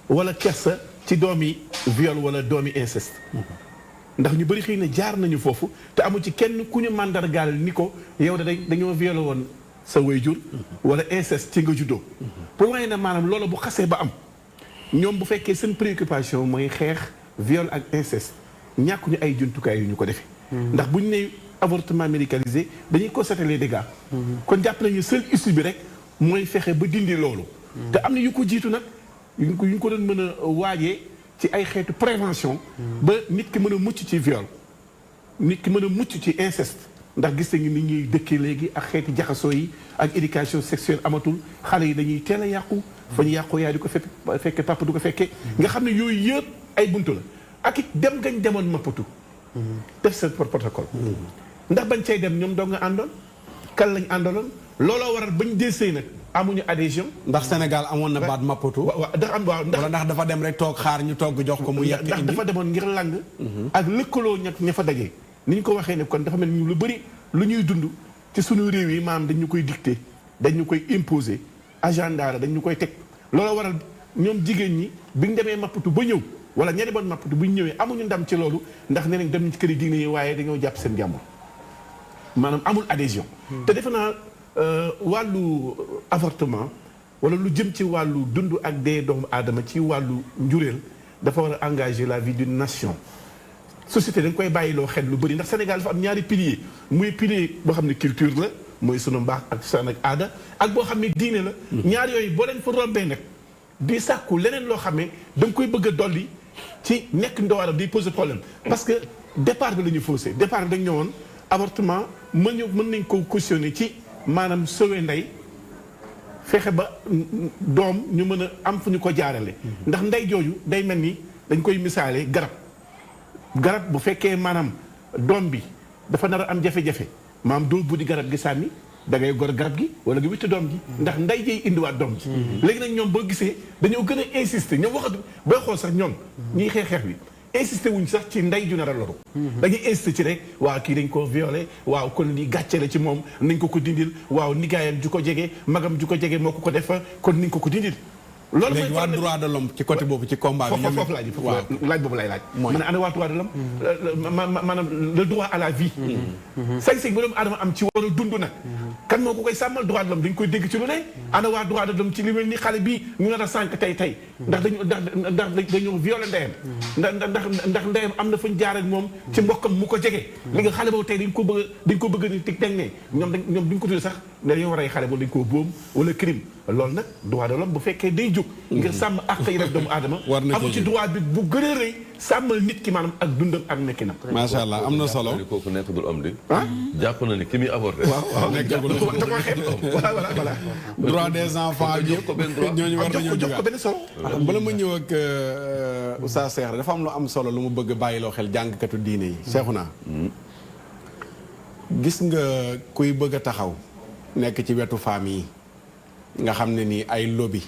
wala kersa ci doomi viol wala doomi inceste ndax ñu bëri xëy na jaar nañu foofu te amu ci kenn ku ñu màndargaal ni ko yow da dañoo violé woon sa waajur wala inceste ci nga juddoo pour waaye na maanaam loolu bu xasee ba am ñoom bu fekkee seen préoccupation mooy xeex viol ak inceste ñàkkuñu ay jumtukaay yu ñu ko defee ndax bu ñu nee avortement médicalisé dañuy constater les dégâts kon jàpp nañu seul issue bi rek mooy fexe ba dindi loolu te am na yu ko jiitu nag yu ñu ko doon mën a waajee ci ay xeetu prévention ba nit ki mën a mucc ci viol nit ki mën a mucc ci inceste ndax gis nañu ni ñuy dëkkee léegi ak xeeti jaxasoo yi ak éducation sexuelle amatul xale yi dañuy teel a yàqu fa ñu yàqu yaay di ko fekke papa du ko fekkee nga xam ne yooyu yëpp ay buntu la ak it dem gañ demoon Maputo def seen protocole ndax bañ cay dem ñoom doo nga àndoon kan lañ àndaloon looloo waral bañ desee nag amuñu adhésion ndax Sénégal amoon na baat Maputo ndax dafa dem rek toog xaar ñu togg jox ko mu yekk ndax dafa demoon ngir lang ak lëkkaloo ña fa dajee ni ñu ko waxee ne kon dafa mel ni lu bëri lu ñuy dund ci suñu réew yi maanaam dañu koy dicté dañu koy imposer agenda la dañu koy teg looloo waral ñoom jigéen ñi bi ñu demee Maputo ba ñëw wala ña demoon Maputo bu ñu ñëwee amuñu ndam ci loolu ndax nee nañ dem nañ ci kër yi diine yi waaye dañoo jàpp seen jàmbur maanaam amul adhésion te defe naa wàllu avortement wala lu jëm ci wàllu dund ak dee doomu aadama ci wàllu njureel dafa war a engager la vie d'une nation société dañ koy bàyyiloo xel lu bëri ndax Sénégal dafa am ñaari pilier muy pilier boo xam ne culture la mooy sunu mbaax ak saan ak aada ak boo xam ne diine la ñaar yooyu boo leen fa rombee nag di sàkku leneen loo xam ne da nga koy bëgg a dolli ci nekk ndoowaram di poser problème parce que départ bi la ñu faussé départ bi dañ ñëwoon avortement mën nañ ko cautionner ci maanaam sauver ndey fexe ba doom ñu mën a am fu ñu ko jaarale ndax ndey jooju day mel ni dañ koy misaale garab bu fekkee maanaam doom bi dafa nar a am jafe-jafe maanaam doo buddi garab gi sànni da ngay gor garab gi wala nga witti doom ji ndax nday jey indiwaat doom ji léegi nag ñoom boo gisee dañoo gën a insister ñoom waxatu booy xool sax ñoom ñiy xeex bi insister wuñ sax ci nday ju nar a loru dañuy insister ci rek waaw kii dañ ko violé waaw kon lii gàcce la ci moom nañ ko dindil waaw nigaayam ju ko jege magam ju ko jege moo ko def kon nañ ko dindil loolu léegi waa droit de l'homme ci côté boobu ci combat bi foofu laaj boobu lay laaj ma ne ana waa droit de l'homme maanaam le droit à la vie sañ-sañ bu doomu aadama am ci war a dund nag kan moo ko koy sàmmal droit de l'homme dañ koy dégg ci lu ne ana waa droit de l'homme ci li mel ni xale bii ñu nar a sànq tey ndax dañoo violé ndeyam ndax ndeyam am na fañ jaar ak moom ci mbokkam mu ko jege li nga xale boobu tey dañ ko bëgg ni tig teg ne ñoom duñ ko tuddee sax dañoo war a xale boobu dañ koo boom wala crime loolu nag droit de l'homme bu fekkee day jóg ngir sàmm ak yi rek doomu aadama amu ci droit bi bu gën a rëy sàmmal nit ki maanaam ak dundam ak nekkinam macha allah am na solo kooku nekkul homme di jàpp na ni ki muy avorté waaw nekkagul voilà droit des enfants bi ñooñu war nañoo jox ko benn solo bala ma ñëw ak Oustaz Cheikh dafa am lu am solo lu mu bëgg bàyyiloo xel jàngkatu diine yi Cheikhouna gis nga kuy bëgg a taxaw nekk ci wetu famille yi nga xam ne nii ay lobby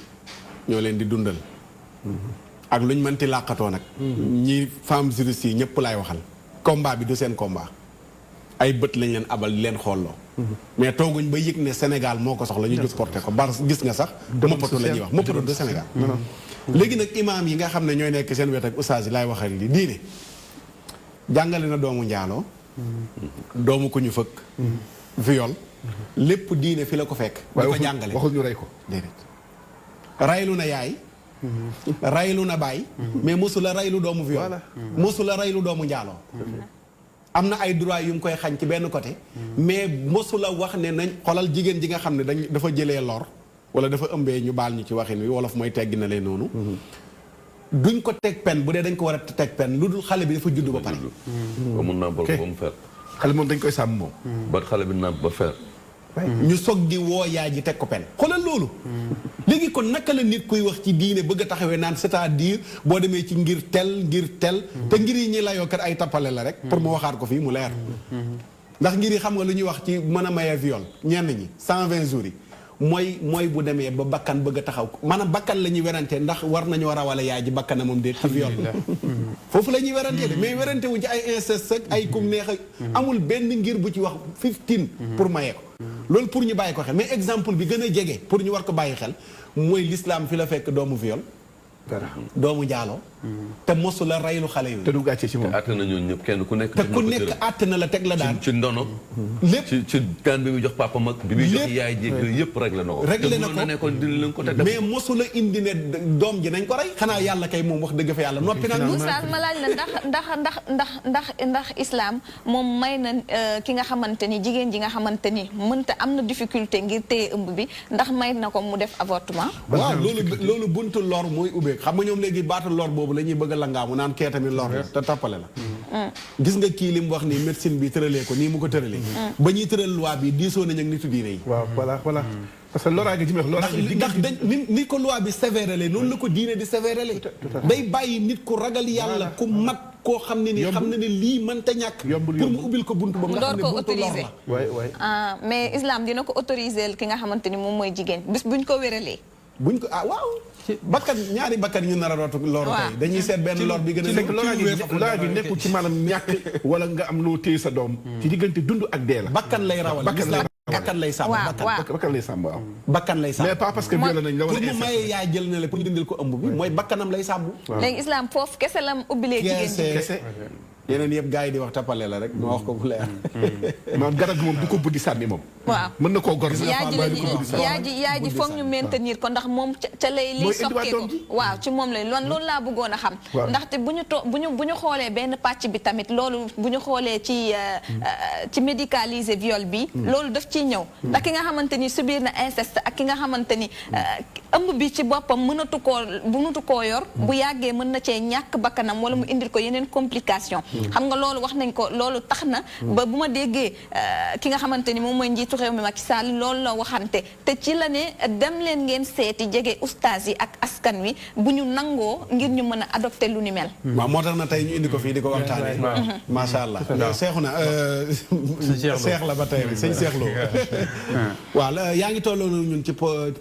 ñoo leen di dundal ak luñ mënti làqatoo nag ñi femmes juristes yi ñëpp laay waxal combat bi du seen combat ay bët lañ leen abal di leen xoolloo mais tooguñ ba yëg ne Sénégal moo ko soxla ñu jóg porté ko bar gis nga sax Maputo la ñuy wax Maputo du Sénégal léegi nag imaam yi nga xam ne ñooy nekk seen wet ak ustaas yi laay waxal li diine jàngale na doomu njaaloo doomu ku ñu fëkk viol lépp diine fi la ko fekk di ko jàngale waxul ñu rey ko déedéet raylu na yaay raylu na baay mais mosu la raylu doomu viol mosu la raylu doomu njaaloo am na ay droit yu mu koy xañ ci benn côté mais mosula wax ne nañ xoolal jigéen ji nga xam ne dafa jëlee lor wala dafa ëmbee ñu baal ñu ci waxin wi wolof mooy teggi na leen noonu duñ ko teg pen bu dee dañ ko war a teg pen lu dul xale bi dafa judd ba pare ba mun nàmpal ko ba mu fer xale moom dañ koy sàmm moom ba xale bi nàmp ba fer ñu soog di woo yaay ji teg ko pen xoolal loolu léegi kon naka la nit kuy wax ci diine bëgg a taxawee naan c'est-à-dire boo demee ci ngir tel te ngir yi ñi layoo kat ay tappale la rek pour mu waxaat ko fii mu leer ndax ngir yi xam nga lu ñuy wax ci mën a maye viol ñenn ñi 120 jours yi mooy bu demee ba bakkan bëgg a taxaw maanaam bakkan la ñuy werante ndax war nañoo rawale yaay ji bakkana moom déet ci viol foofu la ñuy werantee de mais werante wu ci ay inceste ak ay kum neex ak amul benn ngir bu ci wax 15 pour maye ko loolu pour ñu bàyyi ko xel mais exemple bi gën a jege pour ñu war ko bàyyi xel mooy l'islam fi la fekk doomu viol doomu jaaloo te mosu la raylu xale yooyu te du gàcce ci moom te àtte na ñooñu ñëpp kenn ku nekk te ku nekk àtte na la teg la daan ci ndono lépp ci gaan bi muy jox papa mag bi muy jox yaay jéeg yooyu yëpp réglé na ko réglé na ko ne ko dindi leen ko te def mais mosu la indi ne doom ji nañ ko rey xanaa yàlla kay moom wax dëgg fa yàlla noppi nag oustaz ma laaj la ndax islam moom may na ki nga xamante ni jigéen ji nga xamante ni mënta am na difficulté ngir téye ëmb bi ndax may na ko mu def avortement waaw loolu buntu lor mooy ubbeek xam nga ñoom léegi baatu lor boobu la ñuy bëgg a langaamu naan kee tamit lor te tappale la gis nga kii li mu wax nii médecine bi tëralee ko nii mu ko tëralee ba ñuy tëral loi bi diisoo nañ ak nitu diine yi waaw voilà parce que loraange ji may wax loraange ndax dañ ni ko loi bi sévéré noonu la ko diine di sévéré day bàyyi nit ku ragal yàlla ku mat koo xam ne ni xam na ne lii mënta ñàkk pour mu ubbil ko buntu ba nga xam ne buntu lor la mais islam dina ko autoriser ki nga xamante ni moom mooy jigéen bis buñ ko wéralee buñ ko waaw bakkan ñaari bakkan ñu nar a rootu loru tey dañuy seet benn lor bi gën a lor gi nekkul ci maanaam ñàkk wala nga am loo téye sa doom ci diggante dund ak dee la bakkan lay rawal bakkan lay sàmm bakkan lay sàmm waaw bakkan lay sàmm mais pas parce que violé nañ la wala pour mu maye yaay jël na la pour ñu dindil ko ëmb bi mooy bakkanam lay sàmm léegi islam foofu kese la ubbilee jigéen kese yeneen yëpp gars yi di wax tappale la rek ma wax ko bu leer maanaam garab gi moom du ko buddi sànni moom waaw mën na koo gor yaay ji foog ñu maintenir ko ndax moom ca lay liy sokkee ko waaw ci moom lay loolu laa bëggoon a xam ndaxte bu ñu xoolee benn pàcc bi tamit loolu bu ñu xoolee ci médicaliser viol bi loolu daf ciy ñëw ndax ki nga xamante ni subir na inceste ak ki nga xamante ni ëmb bi ci boppam mënatu koo yor bu yàggee mën na cee ñàkk bakkanam wala mu indil ko yeneen complication xam nga loolu wax nañ ko loolu tax na ba bu ma déggee ki nga xamante ni moom mooy njiitu réew mi Macky Sall loolu la waxante te ci la ne dem leen ngeen seeti jege ustaas yi ak askan wi bu ñu nangoo ngir ñu mën a adopté lu ni mel waaw moo tax na tey ñu indi ko fii di ko waxtaanee macha allah seexu na seex la ba tey rek sëñ Seex Lo waaw yaa ngi tolloon ñun ci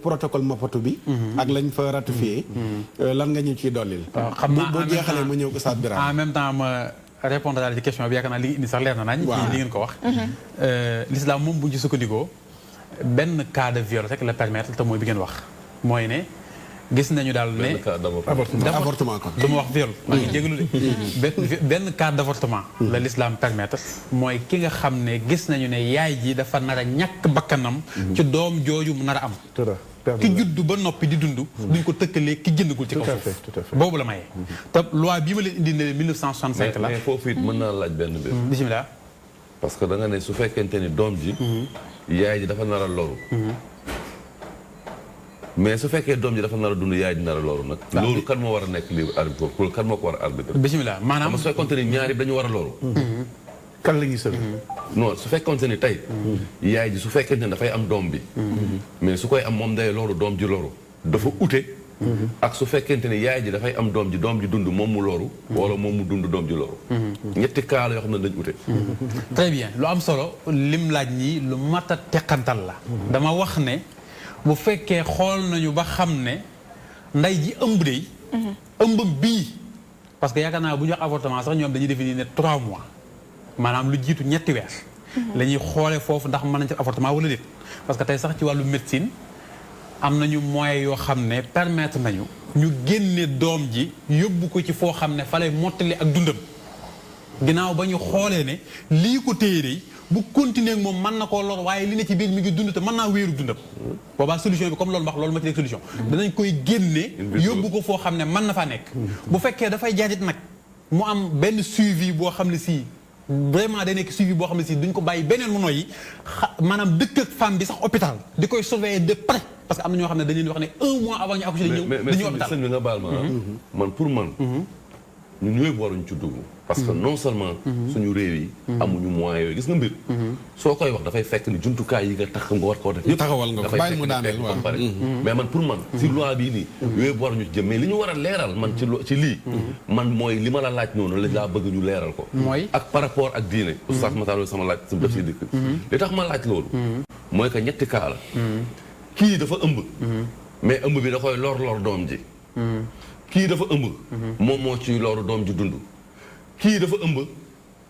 protocole Maputo bi ak lañ fa ratifié lan nga ñu ciy dollil boo jeexalee ma ñëw Oustaz Birame en même temps ma répondre daal ci question bi yaakaar naa li nga indi sax leer na nañ ci li ngeen ko wax l'islam moom bu ñu ci sukkandikoo benn cas de viol rek la permettre te mooy bi ngeen wax mooy ne gis nañu daal ne avortement ko du ma wax viol maa ngi jégalu de benn cas d'avortement la l'islam permettre mooy ki nga xam ne gis nañu ne yaay ji dafa nar a ñàkk bakkanam ci doom jooju mu nar a am ki juddu ba noppi di dund duñ ko tëkkalee ki jëndagul ci kaw suuf boobu la mayee te loi bii ma leen indi ne 1965 la mais foofu it mën naa laaj benn mbir bismillah parce que da nga ne su fekkente ni doom ji yaay ji dafa nar a loru mais su fekkee doom ji dafa nar a dund yaay ji nar a loru nag loolu kan moo war a nekk libre arbitre pour kan moo ko war a arbitre bismillah maanaam su fekkonte ni ñaari dañu war a loru kan la ñuy sël non su fekkonte ni tey yaay ji su fekkente ni dafay am doom bi mais su koy am moom day loru doom ji loru dafa ute ak su fekkente ni yaay ji dafay am doom ji dund moom mu loru wala moom mu dund doom ji loru ñetti cas la yoo xam ne dañ ute très bien lu am solo lim laaj ñi lu mat a teqantal la dama wax ne bu fekkee xool nañu ba xam ne nday ji ëmb dey ëmb bii parce que yaakaar naa bu ñu wax avortement sax ñoom dañuy définir ne 3 mois maanaam lu jiitu ñetti weer la ñuy xoolee foofu ndax mën nañ ci avortement wala déet parce que tey sax ci wàllu médecine am nañu moyens yoo xam ne permettre nañu ñu génne doom ji yóbbu ko ci foo xam ne fa lay mottali ak dundam ginnaaw ba ñu xoolee ne lii ko téye dey bu continuer ak moom mën na koo lor waaye li ne ci biir mi ngi dund te mën naa wéeru dundam boobaa solution bi comme loolu wax loolu ma ci nekk solution danañ koy génne yóbbu ko foo xam ne mën na faa nekk bu fekkee dafay jaajit nag mu am benn suivi boo xam ne si vraiment day nekk suivi boo xam ne si duñ ko bàyyi beneen mu noyyi maanaam dëkk ak femme bi sax hôpital di koy surveiller de près parce que am na ñoo xam ne dañ leen di wax ne 1 mois avant ñu accoucher dañu ñëw hôpital. mais sëñ bi nga baal ma man pour man ñun ñooy waruñ ci dugg parce que non seulement suñu réew yi amuñu moyens yooyu gis nga mbir soo koy wax dafay fekk ni jumtukaay yi nga tax nga war koo def yëpp taxawal nga ko bàyyi mu daaneel ba pare mais man pour man si loi bii nii yooyu waruñu ci jëm mais li ñu war a leeral man ci lii man mooy li ma la laaj noonu la laa bëgg ñu leeral ko mooy ak par rapport ak diine oustaz Matar sama laaj sama def si dikk li tax ma laaj loolu mooy que ñetti cas la kii dafa ëmb mais ëmb bi da koy lor doom ji kii dafa ëmb moom moo ci loru doom ji dund kii dafa ëmb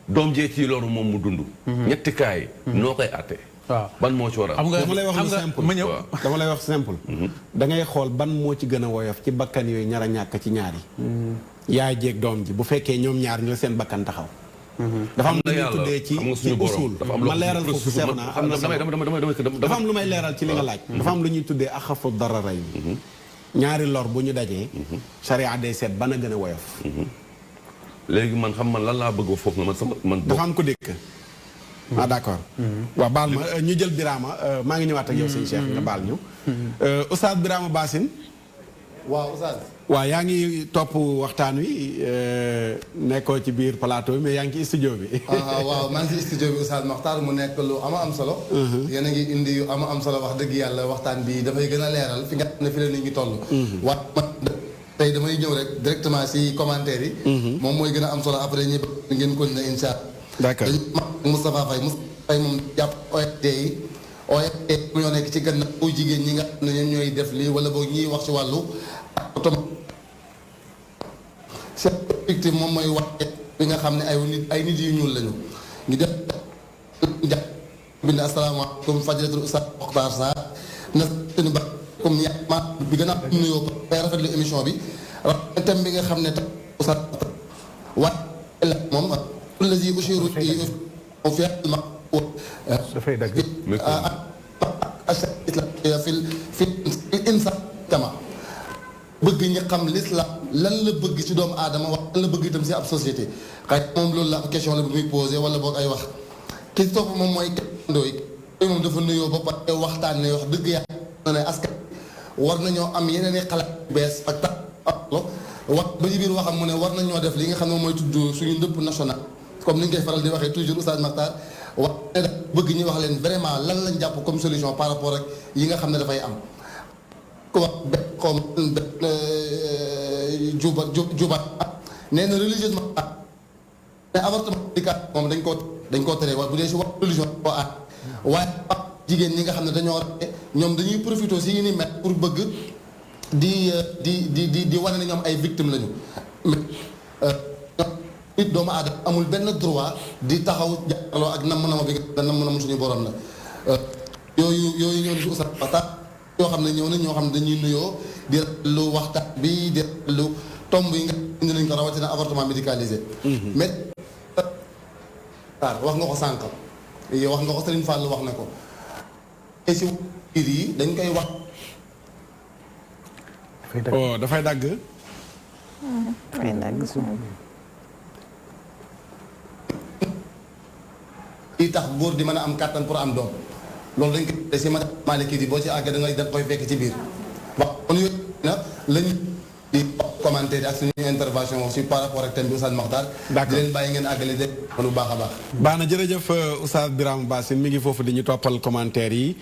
doom jee ci loru moom mu dund ñetti kaay noo koy àtte waaw ban moo ci war a dama lay wax lu simple ma ñëw dama lay wax simple da ngay xool ban moo ci gën a woyof ci bakkan yooyu ñaar a ñàkk ci ñaar yi yaay jeeg doom ji bu fekkee ñoom ñaar ñu la seen bakkan taxaw dafa am lu ñuy tuddee ci usul ma leeral foofu seet naa am na dafa am lu may leeral ci li nga laaj dafa am lu ñuy tuddee axafu dararay bi ñaari lor bu ñu dajee charia day seet ban a gën a woyof léegi man xam man lan laa bëgg foofu na man dafa am ko dékk ah d'accord waaw baal ma ñu jël Birama maa ngi ñëwaat ak yow sëñ Cheikh nga baal ñu Oustaz Birama Bassine waaw Oustaz waaw yaa ngi topp waxtaan wi nekkoo ci biir plateau bi mais yaa ngi ci studio bi waaw maa ngi ci studio bi Oustaz Makhtar mu nekk lu am solo yéen a ngi indi yu am solo wax dëgg yàlla waxtaan bi dafay gën a leeral fi nga xam ne fi la nit ñi toll waaye man tey damay ñëw rek directement si commentaire yi moom mooy gën a am solo après ñi ngeen ko ne insha Allah d'accord Moustapha Faye moom jàpp OFD yi OFD ñoo nekk ci gannaaw jigéen ñi nga xam ne ñoom ñooy def lii wala boog ñiy wax ci wàllu seen victime moom mooy wax bi nga xam ne ay nit yu ñuul lañu ñu def jàpp bind asalaamaaleykum fajratul Oustaz Makhtar Sarr na seen ba comme ma bi gën a am nuyoo bay rafetlu émission bi thème bi nga xam ne tam Oustaz waaye moom lazi ushiru fi dafay dagg fi insan tama bëgg ñi xam l'islam lan la bëgg ci doomu aadama wax lan la bëgg itam si ab société xëy moom loolu la question la bu muy posé wala boog ay wax ki topp moom mooy ndooy moom dafa nuyoo ba pare waxtaan ne wax dëgg yàlla ne askan war nañoo am yeneen i xalaat yu bees ak taxaw wax ba ci biir waxam mu ne war nañoo def li nga xam ne mooy tudd suñu ndëpp national comme ni ñu koy faral di waxee toujours Oustaz Makhtar wax ne da bëgg ñu wax leen vraiment lan lañ jàpp comme solution par rapport ak yi nga xam ne dafay am ku wax xom juba nee na religieusement ne avortement médical moom dañ koo tere waaye bu dee si wax religion koo aat waaye jigéen ñi nga xam ne dañoo rate ñoom dañuy profité si yi ni met pour bëgg di wane ne ñoom ay victimes lañu nit doomu aadama amul benn droit di taxaw jàkkaarloo ak namm-nama bi nga namm-nam suñu borom la yooyu ñëw na si Oustaz Makhtar yoo xam ne ñëw na ñoo xam ne dañuy nuyoo di lu waxtaan bi di lu tomb yi nga indi nañ ko rawatina avortement médicalisé mais wax nga ko sànq wax nga ko Serigne Fall wax na ko te si biir yi dañ koy wax dafay dagg lii tax góor di mën a am kàttan pour am doom loolu dañ koy si ma Maliki yi boo ci àgg da ngay da koy fekk ci biir wax kon yooyu na lañu di commentaire ak suñu intervention si par rapport ak thème bi Oustaz Makhtar di leen bàyyi ngeen àggale de lu baax a baax baax na jërëjëf Oustaz Birama Bassine mi ngi foofu di ñu toppal commentaire yi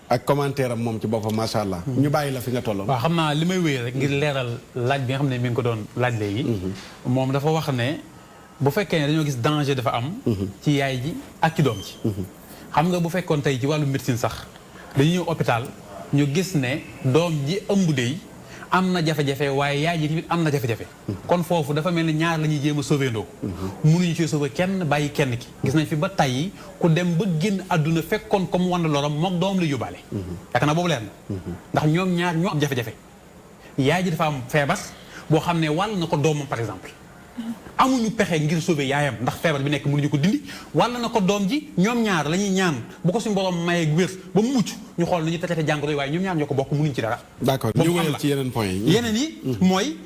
ak commentaire am moom ci boppam macha allah. ñu bàyyi la fi nga tolloon. waaw xam naa li may wéy rek ngir leeral laaj bi nga xam ne mi ngi ko doon laaj léegi. moom dafa wax ne bu fekkee ne dañoo gis danger dafa am. ci yaay ji ak ci doom ji. xam nga bu fekkoon tey ci wàllu médecine sax dañuy ñëw hôpital ñu gis ne doom ji ëmb dey am na jafe-jafe waaye yaay ji tamit am na jafe-jafe. kon foofu dafa mel ni ñaar la ñuy jéem a sauver ndoo mënuñu ci sauver kenn bàyyi kenn ki. gis nañ fi ba tey ku dem ba génn àdduna fekkoon comme wan loram moom doom la yóbbaale. yaakaar naa boobu leer na. ndax ñoom ñaar ñoo am jafe-jafe. yaay ji dafa am feebar boo xam ne wàll na ko doomam par exemple. amuñu pexe ngir sauver yaayam ndax feebar bi nekk mënuñu ko dindi walla na ko doom ji ñoom ñaar la ñuy ñaan bu ko suñu borom mayee wér ba mu mucc ñu xool nu ñu traité jàngoro yi waaye ñoom ñaar ñoo ko bokk mënuñ ci dara. d'accord ñu wéyal ci yeneen point yi. yeneen yi mooy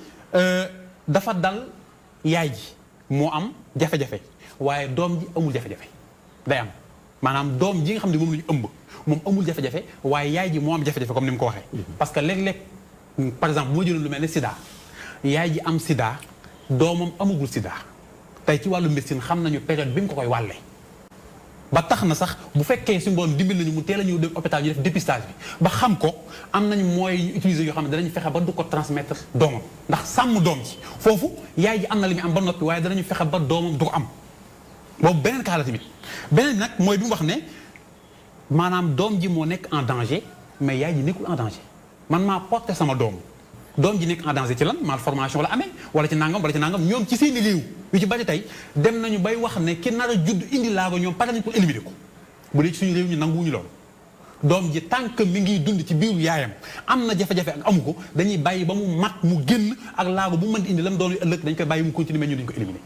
dafa dal yaay ji moo am jafe-jafe waaye doom ji amul jafe-jafe day am maanaam doom ji nga xam ne moom la ñu ëmb moom amul jafe-jafe waaye yaay ji moo am jafe-jafe comme ni mu ko waxee. parce que léeg-léeg par exemple bu ma jëloon lu mel ne Sida yaay ji am Sida doomam amagul Sida tey ci wàllu médecine xam nañu période bi mu ko koy wàlle ba tax na sax bu fekkee suñu borom dimbali nañu mu teel a ñëw dem hôpital ñu def dépistage bi ba xam ko am nañu moyens yu utiliser yoo xam ne danañu fexe ba du ko transmettre doomam ndax sàmm doom ji foofu yaay ji am na li muy am ba noppi waaye danañu fexe ba doomam du ko am boobu beneen cas la tamit beneen nag mooy bi mu wax ne maanaam doom ji moo nekk en danger mais yaay ji nekkul en danger man maa porté sama doom ji nekk en danger ci lan malformation la amee wala ci nangam ñoom ci seeni réew yu ci bari tey dem nañu bay wax ne ki nar a judd indi laago ñoom pare nañ pour éliminer ko bu dee ci suñu réew ñu nanguwuñu loolu doom ji tant que mi ngi dund ci biiru yaayam am na jafe-jafe ak amu ko dañuy bàyyi ba mu mat mu génn ak laago bu mën di indi lam doon ëllëg dañ koy bàyyi mu continuer mais ñu dañ ko éliminer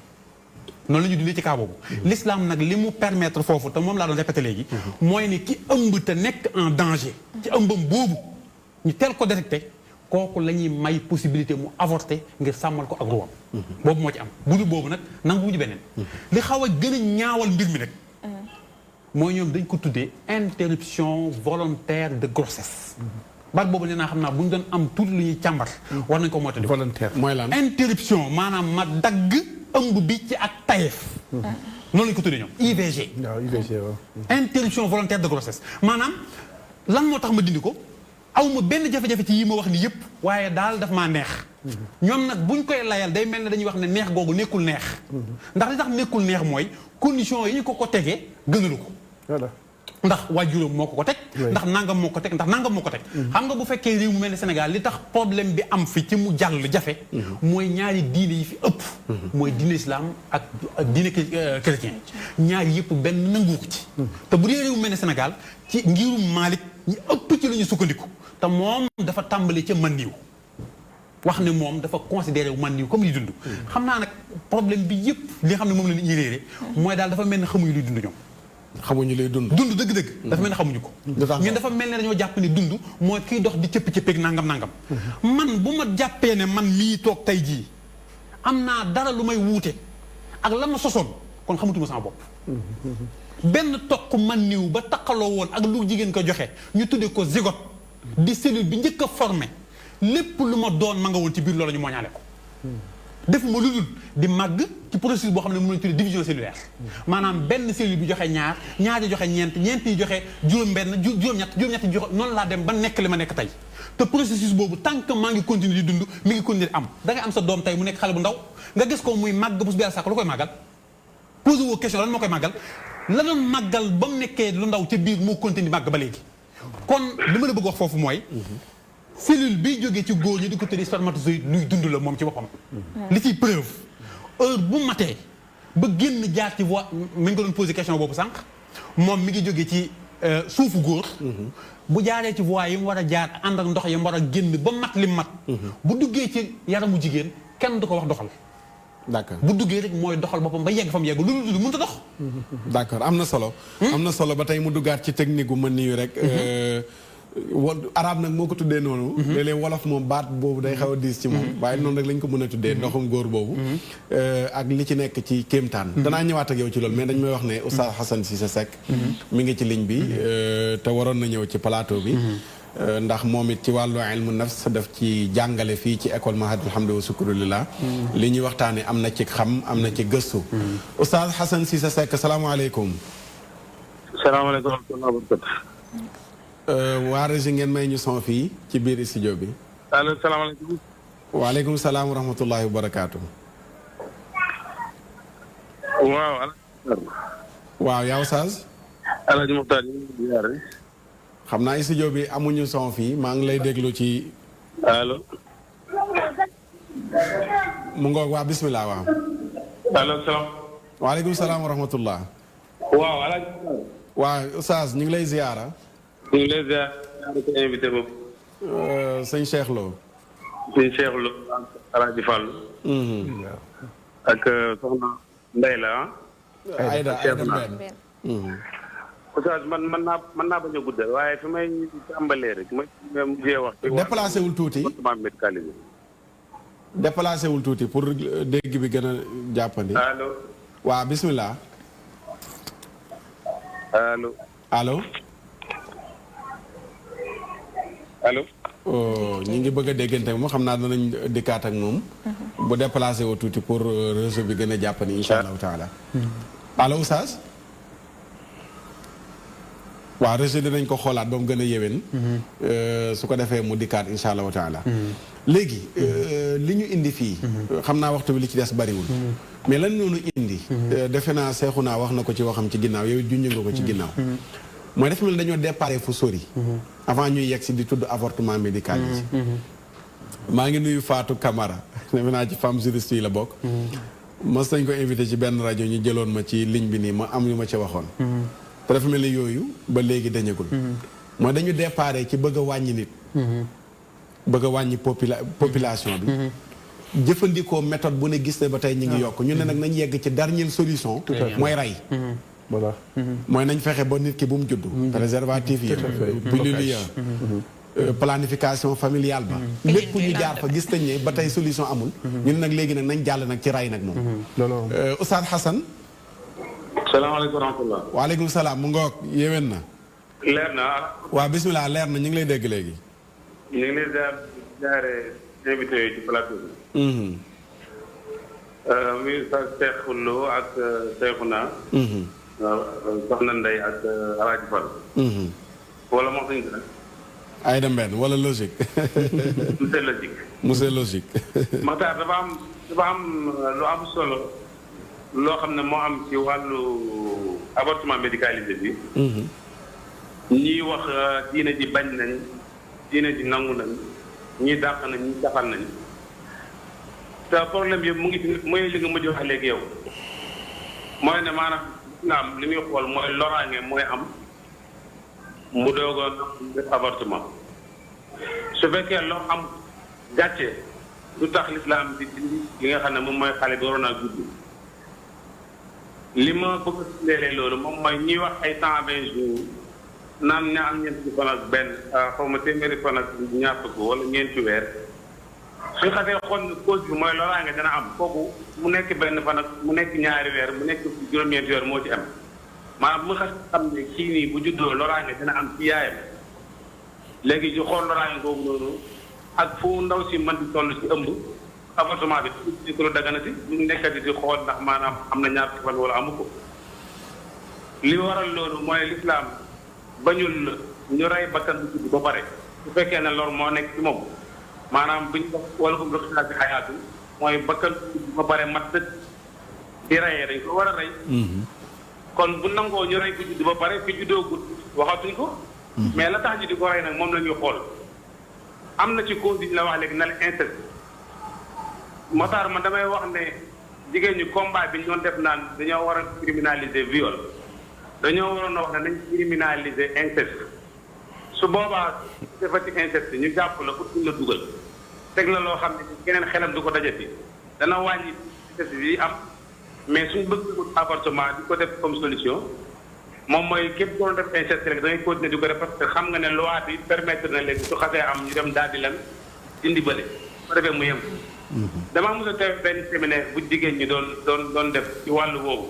noonu la ñuy dundee ci cas boobu l'islam nag li mu permettre foofu te moom laa doon répété léegi mooy ne ki ëmb te nekk en danger ci ëmbam boobu ñu teel ko détecté kooku la ñuy may possibilité mu avorter ngir sàmmal ko ak ruwam boobu moo ci am bu dul boobu nag nanguwuñu beneen li xaw a gën a ñaawal mbir mi nag mooy ñoom dañ ko tuddee interruption volontaire de grossesse baat boobu nee naa xam naa bu ñu doon am tuuti lu ñuy càmbar war nañ ko moytandi volontaire mooy lan interruption maanaam ma dagg ëmb bi ci ak tayeef noonu lañ ko tuddee ñoom IVG waaw IVG waaw interruption volontaire de grossesse maanaam lan moo tax ma dindi ko aw ma benn jafe-jafe ci yi ma wax ni yëpp waaye daal daf maa neex ñoom nag buñ koy layal day mel ne dañuy wax ne neex googu nekkul neex ndax li tax nekkul neex mooy condition yi ñu ko tegee gënalu ko ndax waajuram moo ko teg ndax nangam moo ko teg ndax nangam moo ko teg xam nga bu fekkee réew mu mel ne Sénégal li tax problème bi am fi ci mu jàll jafe mooy ñaari diine yi fi ëpp mooy diine islam ak diine chrétien ñaari yëpp benn nangu ko ci te bu dee réew mu mel ne Sénégal ci ngirum Maalik ñi ëpp ci la ñu sukkandiku te moom dafa tàmbali ca man niw wax ne moom dafa considéré wu man niw comme li dund xam naa nag problème bi yëpp li nga xam ne moom la nit ñi réere mooy daal dafa mel ne xamuñu luy dund ñoom xamuñu lay dund dëgg-dëgg dafa mel ne xamuñu ko ñun dafa mel ne dañoo jàpp ne dund mooy kiy dox di cëpp-cëppeeg nangam man bu ma jàppee ne man mii toog tey jii am naa dara lu may wuute ak la ma sosoon kon xamatuma sama bopp benn toq man niw ba taqaloo woon ak lu jigéen ko joxe ñu tuddee ko zygote di cellule bi njëkk a formé lépp lu ma doon ma nga woon ci biir loolu ñu mooñaale ko defuma lu dul di màgg ci processus boo xam ne mën nañu tuddee division cellulaire maanaam benn cellule bi joxe ñaar yi joxe ñeent yi joxe juróom-benn juróom-ñett yi joxe noonu laa dem ba nekk li ma nekk tey te processus boobu tant que maa ngi continuer di dund mi ngi continuer di am da ngay am sa doom tey mu nekk xale bu ndaw nga gis ko muy màgg bés bu yàlla sàkk lu koy màggal posé woo question lan moo koy màggal la doon màggal ba mu nekkee lu ndaw ca biir moo continuer màgg ba léegi kon li ma la bëgg wax foofu mooy cellule biy jógee ci góor ñi di ko tuddee spermatozoïde luy dund la moom ci boppam li ciy preuve heure bu matee ba génn jaar ci voie mi ngi ko doon posé question boobu sànq moom mi ngi jógee ci suufu góor bu jaaree ci voie yi mu war a jaar ànd ak ndox yi mu war a génn ba mat li mat bu duggee ci yaramu jigéen kenn du ko wax doxal d'accord bu duggee rek mooy doxal boppam ba yegg fa mu yegg lu dul mënut a dox d'accord am na solo ba tey mu duggaat ci technique gu mën niyu rek arab nag moo ko tuddee noonu léeg-léeg wolof moom baat boobu day xaw a diis ci moom waaye noonu rek lañ ko mën a tuddee ndoxum góor boobu ak li ci nekk ci kéemtaan danaa ñëwaat ak yow ci loolu mais dañ may wax ne Oustaz Assane Cissé Seck mi ngi ci ligne bi te waroon na ñëw ci plateau bi ndax moom it ci wàllu ilmu nafs daf ci jàngale fii ci école Mahadul Hamdi wa Sukrulillah li ñuy waxtaane am na ci xam am na ci gëstu Oustaz Assane Cissé Seck salaamaaleykum waa Rési ngeen may ñu son fii ci biir studio bi allo salaamaaleykum waaleykum salaam wa rahmatullahi wa barakaatu waaw yaa Oustaz Alaaji Muxtaar xam naa studio bi amuñu son fii maa ngi lay déglu ci allo mu ngoog waa bismillah waaw allo salaam waaleykum salaam wa rahmatullah waaw Alaaji waaw Oustaz ñu ngi lay ziyaara ñu ngi lay ziar ko invité boobu sëñ Cheikh Lo sëñ Cheikh Lo Alaaji Fall ak soxna Ndey la Ayda Oustaz man naa bañ a guddal waaye fi may tàmbalee rek ma mujjee wax déplacé wul tuuti médicalisé déplacé wul tuuti pour dégg bi gën a jàppandi allo waaw bismillah. allo. allo. allo. ñi ngi bëgg a déggante moom xam naa danañ dikkaat ak moom. bu déplacé wu tuuti pour réseau bi gën a jàppani incha allahu taala. allo Oustaz. waaw réseau dinañ ko xoolaat ba mu gën a yéwén. su ko defee mu dikkaat incha allahu taala. léegi li ñu indi fii. xam naa waxtu bi li ci des bariwul. mais lan noonu indi. defe naa Seexuna wax na ko ci waxam ci ginnaaw yow junj nga ko ci ginnaaw. mooy dafa mel dañoo déparé fu sori. avant ñuy yegg si di tudd avortement médicalisé. maa ngi nuyu Fatou Camara defe naa ci femme juriste yi la bokk. mos nañ ko invité ci benn rajo ñu jëloon ma ci ligne bi nii ma am yu ma ci waxoon. te dafa mel ni yooyu ba léegi dañagul. mooy dañu déparé ci bëgg a wàññi nit. bëgg a wàññi population bi. jëfandikoo méthode bu ne gis ne ba tey ñu ngi yokk ñu ne nag nañ yegg ci dernière solution. mooy rey. voilà. mooy nañ fexe ba nit ki bu mu judd. préservatif yi. pilule ya planification familiale ba. lépp ñu jaar fa gis nañ ne ba tey solution amul. ñu ne nag léegi nag nañ jàll nag ci rey nag moom. Oustaz Hassan. salaamaaleykum wa rahmatulah. waaleykum salaam mu ngoog yéwén na. leer na. waaw bisimilah leer na ñu ngi lay dégg léegi. ñu ngi lay jaare invité yi ci plateau bi. muy sa Cheikh Lo ak Cheikhouna. soxna Ndeye ak Alaaji Fall. wala moo xam ne. Aïda Mbène wala logique. monsieur logique. monsieur logique. Makhtar dafa am lu am solo loo xam ne moo am ci wàllu avortement médicalisé bi. ñii wax diine ji bañ nañ diine ji nangu nañ ñii dàq nañ ñii saxal nañ te problème yëpp mu ngi fi mooy li nga mujj wax léegi yow mooy ne maanaam nga am li muy xool mooy loraange mooy am mu doogoon def avortement su fekkee loo am gàcce du tax lislaam di dindi li nga xam ne moom mooy xale bi waroon a judd li ma bëgg a leelee loolu moom mooy ñuy wax ay 120 jours naan ña am ñeenti fan ak benn xaw ma téeméeri fan ak ñaar fukk wala ñeenti weer suñ xasee xool ne cause bi mooy loraange dana am kooku mu nekk benn fan ak mu nekk ñaari weer mu nekk juróom-ñeenti weer moo ci am maanaam mu xas xam ne kii nii bu juddoo loraange dana am ci yaayam léegi ñu xool loraange googu noonu ak fu ndaw si mën di toll ci ëmb avortement bi di ko dagana si ñu nekkati di xool ndax maanaam am na ñaar fan wala amu ko li waral loolu mooy lislaam bañul ñu rey bakkan bu judd ba pare su fekkee ne lor moo nekk ci moom maanaam buñ ko wala ko doxalaa ci xayaatu mooy bakkan bu judd ba pare mat dëkk di reyee dañ ko war a rey kon bu nangoo ñu rey bu judd ba pare fi juddoo gudd waxatuñ ko mais la tax ñu di ko rey nag moom la ñuy xool am na ci cause yi ñu la wax léegi na la inceste Matar man damay wax ne jigéen ñi combat bi ñu doon def naan dañoo war a criminaliser viol dañoo waroon a wax ne nañ criminaliser inceste su boobaa defati inceste ñu jàpp la pour la dugal teg la loo xam ne keneen xelam du ko dajati dana wàññi inceste bi am mais suñ bëgg avortement di ko def comme solution moom mooy képp doon def inceste rek da ngay continuer di ko def parce que xam nga ne loi bi permettre na léegi su xasee am ñu dem daal di lan dindi bële su ko defee mu yem. damaa mos a teew benn séminaire bu jigéen ñi doon def ci wàllu woowu.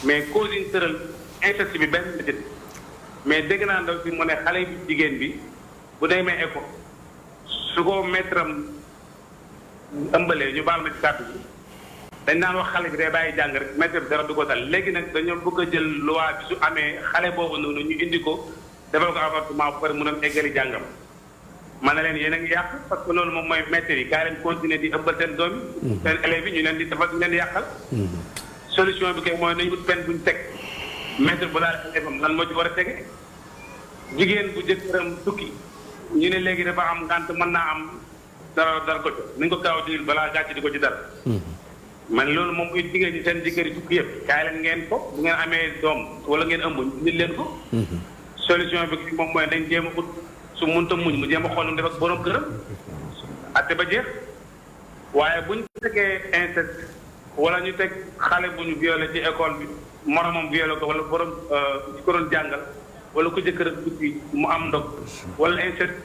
mais cause yi ñu tëral inceste bi benn la mais dégg naa ndaw si mu ne xale bi jigéen bi bu demee école su ko maître am ëmbalee ñu baal ma ci kàddu bi dañ naan wax xale bi day bàyyi jàng rek maître bi dara du ko dal léegi nag dañoo bëgg a jël loi bi su amee xale boobu noonu ñu indi ko defal ko avortement bu pare mu dem eggali jàngam. ma ne leen yéen a ngi yàq parce que loolu moom mooy maître yi kaa leen continuer di ëmbal seen doom yi seen élèves yi ñu leen di defal ñu leen di yàqal solution bi kay mooy nañu wut peine buñ teg maître bu daal élève am lan moo ci war a tege jigéen bu jëkkëram tukki ñu ne léegi dafa am ngànt mën naa am dara ko ci nañ ko gaaw a digil balaa gàcc di ko ci dara man loolu moom muy jigéen ñi seen jëkkër yi tukki yëpp kaay leen ngeen ko bu ngeen amee doom wala ngeen ëmb nit leen ko solution bi moom mooy dañ jéem a ut su mënta muñ mu jéem a xool def ak borom këram atte ba jeex waaye buñ tegee inceste wala ñu teg xale bu ñu violé ci école bi moromam violé ko wala borom ci ko doon jàngal wala ku jëkkër tukki mu am ndog wala inceste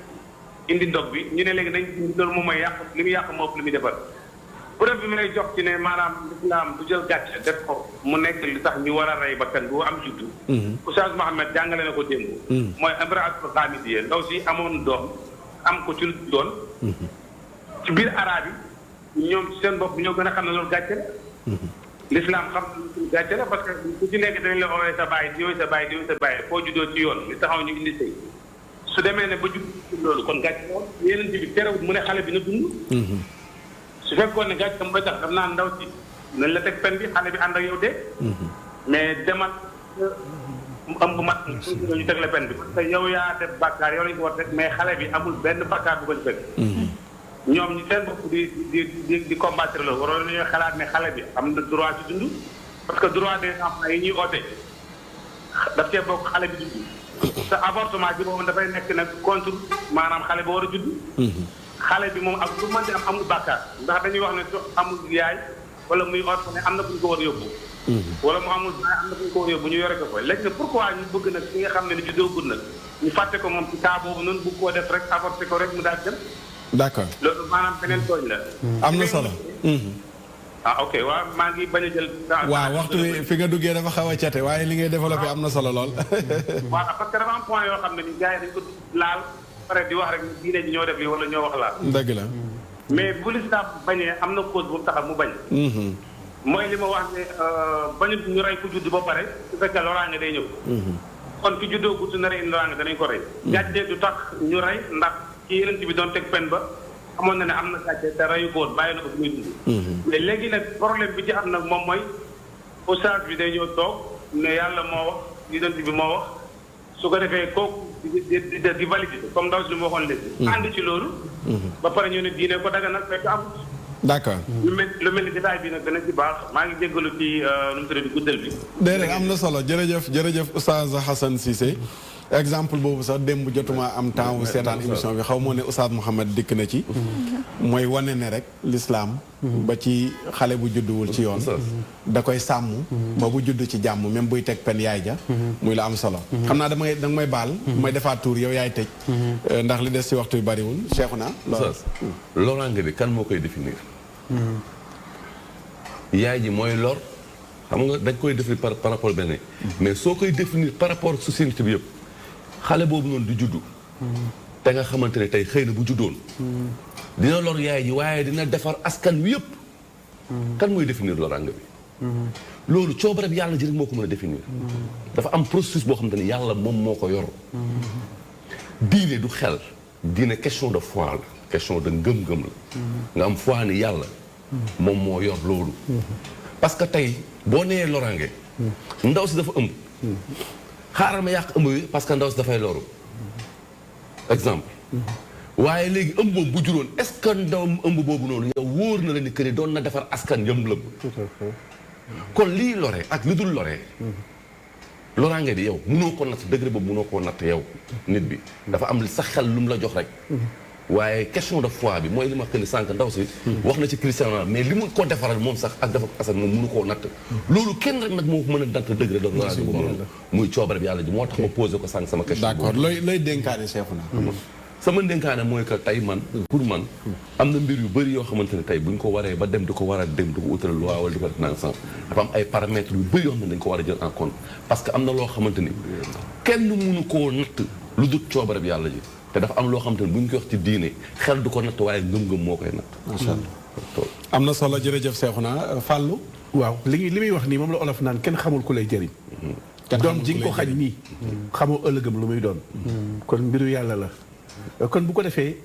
indi ndog bi ñu ne léegi nañ loolu moom mooy yàq li muy yàq moo ëpp li muy defar preuve bi may jox ci ne maanaam lislaam du jël gàcce def ko mu nekk li tax ñu war a rey bakkan bu am juddu. Oustaz Mohamed jàngale na ko démb. mooy imra'atul xaamidiyya ndaw si amoon doom am ko ci lu doon. ci biir araab yi ñoom ci seen bopp ñoo gën a xam ne loolu gàcce la. l'islam xam ne gàcce la parce que ku ci nekk dañ la oowee sa baay diwee sa baay diwee sa baay foo juddoo ci yoon li taxaw ñu indi sëy su demee ne ba judd loolu kon gàcce la yeneen bi terewul mu ne xale bi na dund. su fekkoon ne gàcce mooy tax dam naa ndaw si nañ la teg pen bi xale bi ànd ak yow de. mais demal mu am bu mat ñu teg la pen bi parce que yow yaa def bàkkaar yow lañu ko war rek mais xale bi amul benn bàkkaar bu ko ci fekk. ñoom ñu seen bopp di combattre loolu waroon nañoo xalaat ne xale bi am na droit ci dund parce que droit des enfants yi ñuy oote daf cee bokk xale bi dund. te avortement bi boobu dafay nekk nag contre maanaam xale ba war a judd. xale bi moom ak lu mën di am amul bàkkaar ndax dañuy wax ne amul yaay wala muy orphelin am na fu ñu ko war a yóbbu. wala mu amul baay am na fu ñu ko war a yóbbu ñu yore ko fa léegi nag pourquoi ñu bëgg nag ki nga xam ne ni juddoo nag ñu fàtte ko moom ci cas boobu noonu bëgg koo def rek avorté ko rek mu daal dem. d'accord loolu maanaam beneen tooñ la. am na solo. ah ok waaw maa ngi bañ a jël. waaw waxtu wi fi nga duggee dafa xaw a cate waaye li ngay développé am na solo lool. voilà parce que dafa am point yoo xam ne ni gars yi dañ ko laal pare di wax rek diine ji ñoo def lii wala ñoo wax laal. dëgg la. mais bu lislaam bañee am na cause bu taxaw mu bañ. mooy li ma wax ne bañu ñu rey ku judd ba pare su fekkee loraange day ñëw. kon ki juddoo gudd na rey loraange danañ ko rey. gàcce du tax ñu rey ndax ci yeneen bi doon teg pen ba amoon na ne am na gàcce te reyu ko woon bàyyi na ko fi muy dund. mais léegi nag problème bi ci am nag moom mooy oustaz bi day ñëw toog ne yàlla moo wax yonent bi moo wax su ko defee kooku di valider comme ndaw si lu ma waxoon léegi. ànd ci loolu. ba pare ñu ne diine ko daga nag fekk amul. d'accord. lu mel ni détail bi nag dana ci baax maa ngi jéggalu ci nu mu tudd guddal bi. déedéet am na solo jërëjëf oustaz Hassan Cissé exemple boobu sax démb jotuma am temps wu seetaan émission bi xaw moo ne oustaz Mouhamed dikk na ci. mooy wane ne rek l'islam ba ci xale bu judduwul ci yoon. da koy sàmm. ba bu judd ci jàmm même buy teg pen yaay ja. muy la am solo. xam naa danga may baal. may defaat tuur yow yaay tëj. ndax li des ci waxtu yu bariwul Cheikhouna. loraange bi kan moo koy définir. yaay ji mooy lor xam nga dañ koy définir par rapport benn mais soo koy définir par rapport ak société bi yëpp xale boobu noonu di juddu. te nga xamante ne tey xëy na bu juddoon. dina lor yaay ji waaye dina defar askan wi yëpp. kan mooy définir loraange bi. loolu coobare bi yàlla ji rek moo ko mën a définir. dafa am processus boo xamante ne yàlla moom moo ko yor. diine du xel. diine question de foi la question de ngëm-ngëm la. nga am foi ni yàlla. moom moo yor loolu. parce que tey boo nee loraange. ndaw si dafa ëmb. xaaral ma yàq ëmb bi parce que ndaw si dafay loru. exemple. waaye léegi ëmb boobu bu juróon est-ce que ndaw ëmb boobu noonu yow wóor na la ni que doon na defar askan yëm lëmb. kon lii lore ak li dul lore. loraange bi yow mënoo ko natt degré boobu mënoo koo natt yow nit bi. dafa am sa xel lu mu la jox rek. waaye question de foi bi mooy li ma xëy sànq ndaw si. wax na ci Cristiano mais li mu ko defaral moom sax ak dafa askan moom mënu koo natt. loolu kenn rek nag moo mën a natt degré de loraange boobu noonu. muy coobare bi yàlla ji moo tax ma posé ko sànq sama question. d'accord looy dénkaane Cheikhouna. sama dénkaane mooy que tey man pour man am na mbir yu bëri yoo xamante ne tey buñ ko waree ba dem di ko war a dem di ko utal loi wala di ko def naan sens dafa am ay paramètres yu bëri yoo xam ne dañ ko war a jël en compte parce que am na loo xamante ni kenn mënu koo natt lu dul coobare bi yàlla ji te dafa am loo xamante ni buñ ko wax ci diine xel du ko natt waaye ngëm-ngëm moo koy natt. macha allah am na solo jërëjëf Cheikhouna Fallou. waaw li muy wax nii moom la olof naan kenn xamul ku lay jëriñ. doom ji nga ko xañ nii. xamoo ëllëgam lu muy doon. kon mbiru yàlla la. kon bu ko defee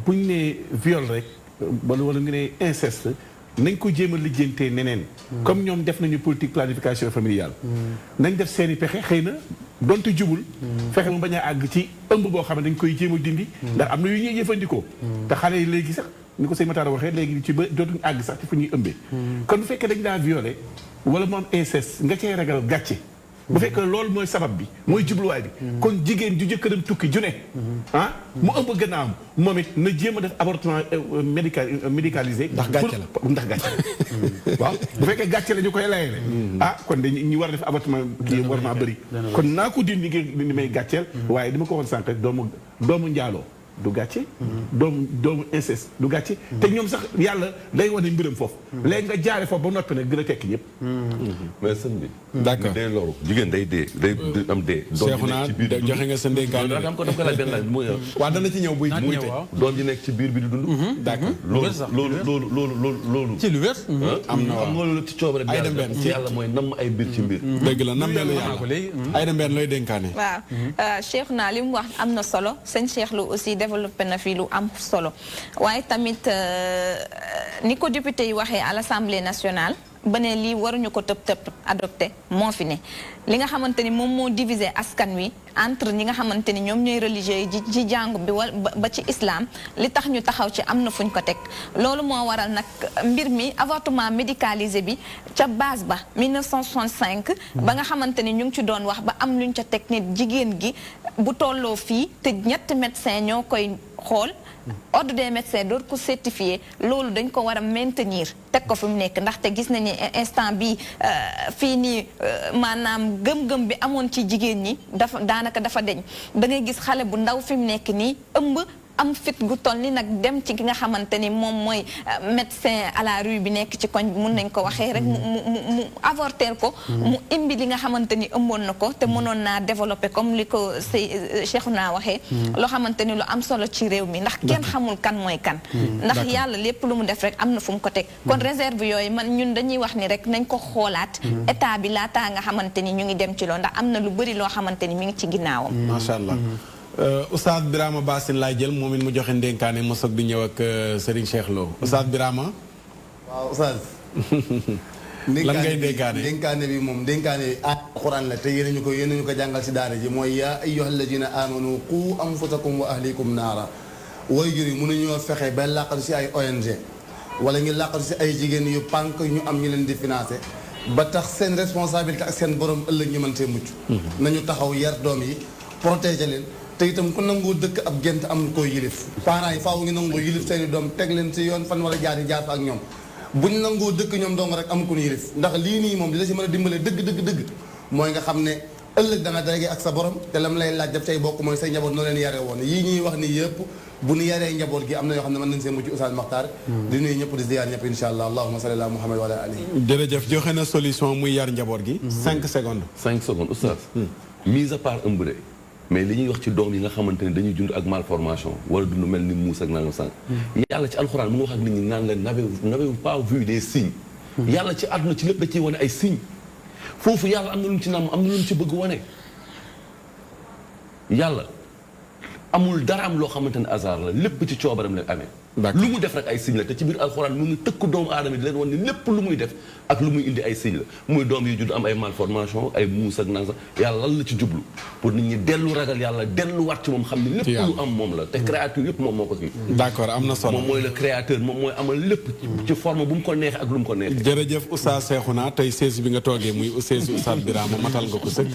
buñ ne viol rek wala nga ne inceste nañ ko jéem a lijjantee neneen. comme ñoom def nañu politique planification familiale. nañ def seeni pexe xëy na donte jubul. fexe mu bañ a àgg ci ëmb boo xam ne dañ koy jéem a dindi. ndax am na yu ñuy jëfandikoo. te xale yi léegi sax ni ko sëñ Matar waxee léegi ci ba dootuñu àgg sax ci fu ñuy ëmbee. kon bu fekkee dañ daa violé wala mu am inceste nga cay ragal gàcce. bu fekkee loolu mooy sabab bi mooy jubluwaay bi. kon jigéen ju jëkkëram tukki ju ne. mu ëmb gannaawam moom it na jéem a def avortement médicalisé. ndax gàcce la ndax gàcce la. waaw bu fekkee gàcce la ñu koy layee kon dañu ñu war a def avortement kii war naa bëri. kon naa ko dindi ngir ni may gàcceel. waaye dama ko waxoon sànq doomu njaaloo du gàcce. doomu inceste du gàcce. te ñoom sax yàlla day wane mbiram foofu. léegi nga jaare foofu ba noppi nag dina tekki ñëpp. mais sëñ bi. d'accord day loru jigéen day dee day am dee. Seexuna joxe nga sa ndénkaan da am ko daf ko laaj benn laaj muy waaw dana ci ñëw buy doom ji nekk ci biir bi di dund. d'accord loolu ci lu wér. am na waaw xam nga loolu ci coobare bi yàlla mooy nam ay mbir ci mbir. dëgg la nammeelu yàlla ay dem benn looy dénkaane. waaw Cheikhouna li mu wax am na solo sëñ Cheikh Lo aussi développé na fi lu am solo waaye tamit ni ko député yi waxee à l'Assemblée nationale ba ne lii waruñu ko tëb adopté moo fi ne li nga xamante ni moom moo diviser askan wi entre ñi nga xamante ni ñoom ñooy religieux yi ci jàngu bi ba ci islam li tax ñu taxaw ci am na fuñ ko teg loolu moo waral nag mbir mi avortement médicalisé bi ca base ba 1965 ba nga xamante ni ñu ngi ci doon wax ba am luñ ca teg nit jigéen gi bu tolloo fii te ñetti médecin ñoo koy xool ordre des médecins door ko certifié loolu dañ ko war a maintenir teg ko fi mu nekk ndaxte gis nañu instant bi fii nii maanaam gëm-gëm bi amoon ci jigéen ñi daanaka dafa deñ da ngay gis xale bu ndaw fi mu nekk nii ëmb am fit gu toll ni nag dem ci ki nga xamante ni moom mooy médecin à la rue bi nekk ci koñ bi mun nañ ko waxee rek mu avorter ko mu imbi li nga xamante ni ëmboon na ko te mënoon naa développer comme li ko Cheikhouna waxee loo xamante ni lu am solo ci réew mi ndax kenn xamul kan mooy kan ndax yàlla lépp lu mu def rek am na fu mu ko teg kon réserve yooyu man ñun dañuy wax ni rek nañ ko xoolaat état bi laataa nga xamante ni ñu ngi dem ci loolu ndax am na lu bëri loo xamante ni mi ngi ci ginnaawam macha allah Oustaz Birama Bassine laay jël moom it mu joxe ndénkaane mo soog di ñëw ak Serigne Cheikh Lo Oustaz Birama. waaw Oustaz. lan ngay dénkaane dénkaane bi moom dénkaane bi alxuraan la te yéen ñu ko jàngal si daara ji mooy yaa ayyuhal ladina amanu qu anfusakum wa ahlikum naara waajur yi mënuñoo fexe ba làqatu si ay ONG wala ñu làqatu si ay jigéen yu pànk ñu am ñu leen di financé ba tax seen responsabilité ak seen borom ëllëg ñu mën see mucc. nañu taxaw yar doom yi protéger leen. te itam ku nangoo dëkk ab gent am koy yilif parents yi faaw ngi nangoo yilif seeni doom teg leen ci yoon fan war a jaar yi jaar fa ak ñoom buñ nangoo dëkk ñoom dong rek am ku ñu yilif ndax lii nii moom li la si mën a dimbale dëgg mooy nga xam ne ëllëg da nga dagee ak sa borom te lam lay laaj daf tey bokk mooy say njaboot noo leen yare woon yii ñuy wax ni yëpp bu ñu yaree njaboot gi am na yoo xam ne mën nañ see mucc Oustaz Makhtar di nuyu ñëpp di ziyaar ñëpp insha allah allahumma salli ala muhammad wa ala alihi jërëjëf joxe na solution muy yar njaboot gi 5 secondes 5 secondes Oustaz mise à part ëmb de mais li ñuy wax ci doom yi nga xamante ne dañuy dund ak malformation wala dund mel ni muus ak nangam sànq yàlla ci alxuraan mu ngi wax ak nit ñi naan leen n'avez-vous pas vu des signes yàlla ci àdduna ci lépp da ciy wane ay signes foofu yàlla am na lu mu ci nam am na lu mu ci bëgg wane yàlla amul dara am loo xamante ne hasard la lépp ci coobaram la amee lu mu def rek ay signe la te ci biir alxuraan mu ngi tëkk doomu aadama di leen wan ni lépp lu muy def ak lu muy indi ay signe la muy doom yi judd am ay malformation ay muus ak nang sax yàlla lan la ci jublu pour nit ñi dellu ragal yàlla delluwaat ci moom xam ne lépp lu am moom la te créature yëpp moom moo ko fi d'accord am na solo moom mooy le créateur moom mooy amal lépp ci forme bu mu ko neexee ak lu mu ko neexee jërëjëf Oustaz Cheikhouna tey sees bi nga toogee muy Oustaz Birama matal nga ko sëkk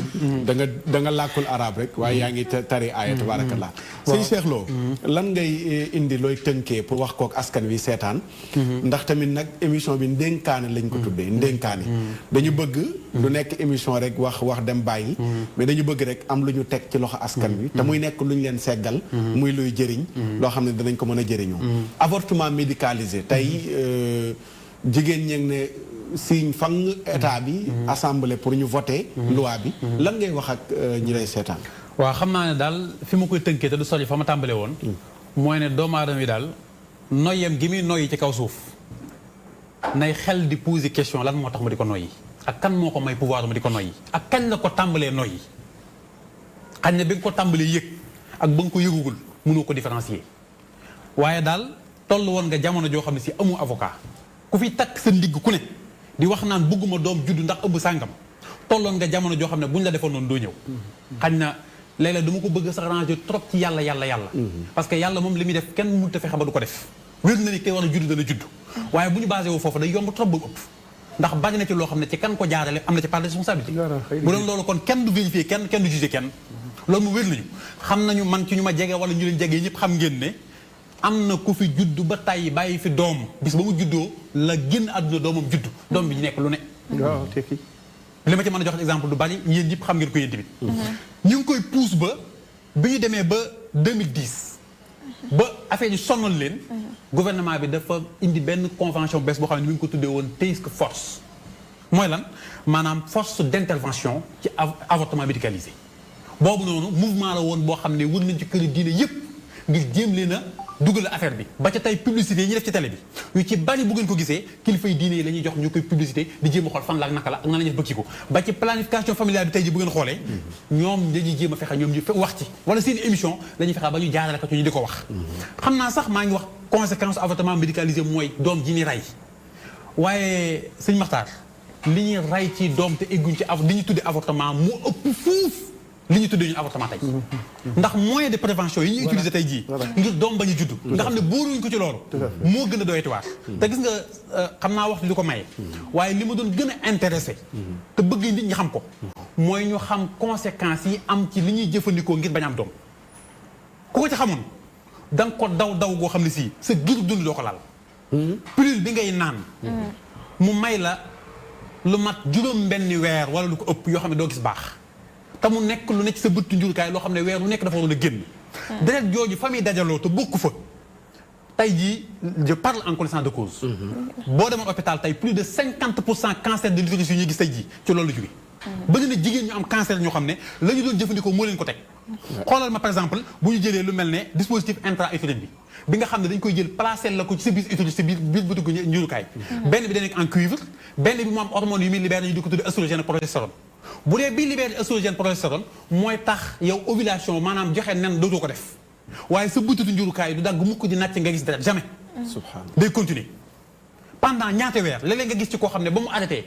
da nga làkkul arab rek waaye yaa ngi tari aaya tabarakallah sëñ Cheikh Lo lan ngay indi looy tënkee pour wax kook askan wi seetaan ndax tamit nag émission bi ndénkaane lañ ko tuddee ndénkaane dañu bëgg du nekk émission rek wax dem bàyyi mais dañu bëgg rek am lu ñu teg ci loxo askan wi te muy nekk lu ñu leen seggal muy luy jëriñ loo xam ne danañ ko mën a jëriñoo avortement médicalisé tey jigéen ñi ne signe fang état bi assemblée pour ñu voter loi bi lan ngay wax ak ñi lay seetaan waaw xam naa ne daal fi ma koy tënkee te du sori fa ma tàmbalee woon mooy ne doomu aadama yi daal noyyam gi muy noyyi ci kaw suuf nay xel di poser question lan moo tax ma di ko noyyi ak kan moo ko may pouvoir ma di ko noyyi ak kañ la ko tàmbalee noyyi xañ ne bi nga ko tàmbalee yëg ak ba nga ko yëgugul mënoo ko différencier waaye daal toll woon nga jamono joo xam ne si amu avocat ku fi takk sa ndigg ku ne di wax naan bëgguma doom juddu ndax ëbb sàngam tolloon nga jamono joo xam ne buñ la defoon noonu doo ñëw xañ na léeg-léeg dama ko bëgg sax ranger trop ci yàlla parce que yàlla moom li muy def kenn mënut a fexe ba du ko def wér na ni kay war a judd dana judd waaye bu ñu basé wu foofu day yomb trop ba mu ëpp ndax bari na ci loo xam ne ci kan ko jaarale am na ci part de responsabilité bu doon loolu kon kenn du vérifier kenn du juger kenn loolu mu wér nañu xam nañu man ci ñu ma jege wala ñu leen jege ñëpp xam ngeen ne am na ku fi judd ba tàyyi bàyyi fi doom bis ba mu juddoo la génn àdduna doomam judd doom bi ñu nekk lu ne li ma ci mën a jox exemple du bari yéen ñëpp xam ngeen ko yéen tamit ñu ngi koy pousse ba bi ñu demee ba 2010 ba affaire yi sonal leen gouvernement bi dafa indi benn convention bees boo xam ne mi ngi ko tuddee woon task force mooy lan maanaam force d'intervention ci avortement médicalisé boobu noonu mouvement la woon boo xam ne wër nañ ci kër diine yëpp ngir jéem leen a dugal affaire bi ba ca tey publicité yi ñu def ci télé bi yu ci bari bu ngeen ko gisee kilifa yi diine yi la ñuy jox ñu koy publicité di jéem a xool fan la ak naka la ak nan la ñuy def bëgg ko ba ci planification familiale bi tey ji bu ngeen xoolee ñoom dañuy jéem a fexe ñoom ñu wax ci wala seen émission dañuy fexe ba ñu jaarale ko ci ñu di ko wax xam naa sax maa ngi wax conséquence avortement médicalisé mooy doom ji ni rey waaye sëñ Maxtaar li ñuy rey ci doom te egguñ ci li ñuy tuddee avortement moo ëpp fuuf li ñu tuddee ñun avortement tey ndax moyen de prévention yi ñuy utiliser tey jii ngir doom bañu judd nga xam ne bóoruñ ko ci loolu moo gën a doyati waar te gis nga xam naa waxtu li ko maye waaye li ma doon gën a intéressé te bëgg nit ñi xam ko mooy ñu xam conséquences yi am ci li ñuy jëfandikoo ngir bañ am doom ku ko ci xamoon da nga ko daw goo xam ne sii sa giru dund doo ko laal pilule bi ngay naan mu may la lu mat juróom benni weer wala lu ko ëpp yoo xam ne doo gis baax te mu nekk lu nekk sa bëttu njurukaay loo xam ne weer lu nekk dafa waroon a génn deret jooju famille dajaloo te bokku fa tey jii je parle en connaissance de cause boo demoon hôpital tey plus de 50% cancer de l'utérus yi ñuy gis tey jii ci loolu la jóge bëgg na jigéen ñu am cancer ñoo xam ne la ñu doon jëfandikoo moo leen ko teg xoolal ma par exemple bu ñu jëlee lu mel ne dispositif intra-utérin bi nga xam ne dañ koy jël placé la ko ci sa biir utérus sa biir bëttu njurukaay benn bi da nekk en cuivre benn bi mu am hormone yu muy libéré ñu di ko tuddee oestrogène ak progestérone bu dee bii libéré oestrogène progestérone mooy tax yow ovulation maanaam joxe nen dootoo ko def waaye sa bëttu njurukaay du dagg mukk di nàcc nga gis deret jamais subhanallah day continuer pendant ñaata weer léeg-léeg nga gis ci koo xam ne ba mu arrêté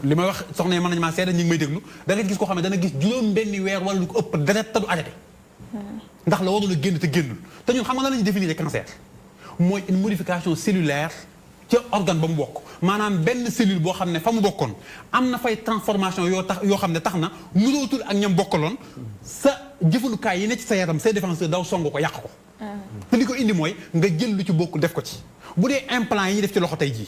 li may wax soxna yi mën nañu maa seede ñu ngi may déglu da nga gis koo xam ne dana gis juróom benni weer wala lu ko ëpp deret te du arrêté ndax la waroon a génn te génnul te ñun xam nga lan la ñuy définir cancer mooy une modification cellulaire ca organe ba mu bokk maanaam benn cellule boo xam ne fa mu bokkoon am na fay transformation yoo xam ne tax na nurootul ak ñam bokkaloon sa jëfandukaay yi ne ci sa yaram say défenseur daw song ko yàq ko te li ko indi mooy nga jël lu ci bokk def ko ci bu dee implant yi ñuy def ci loxo tey jii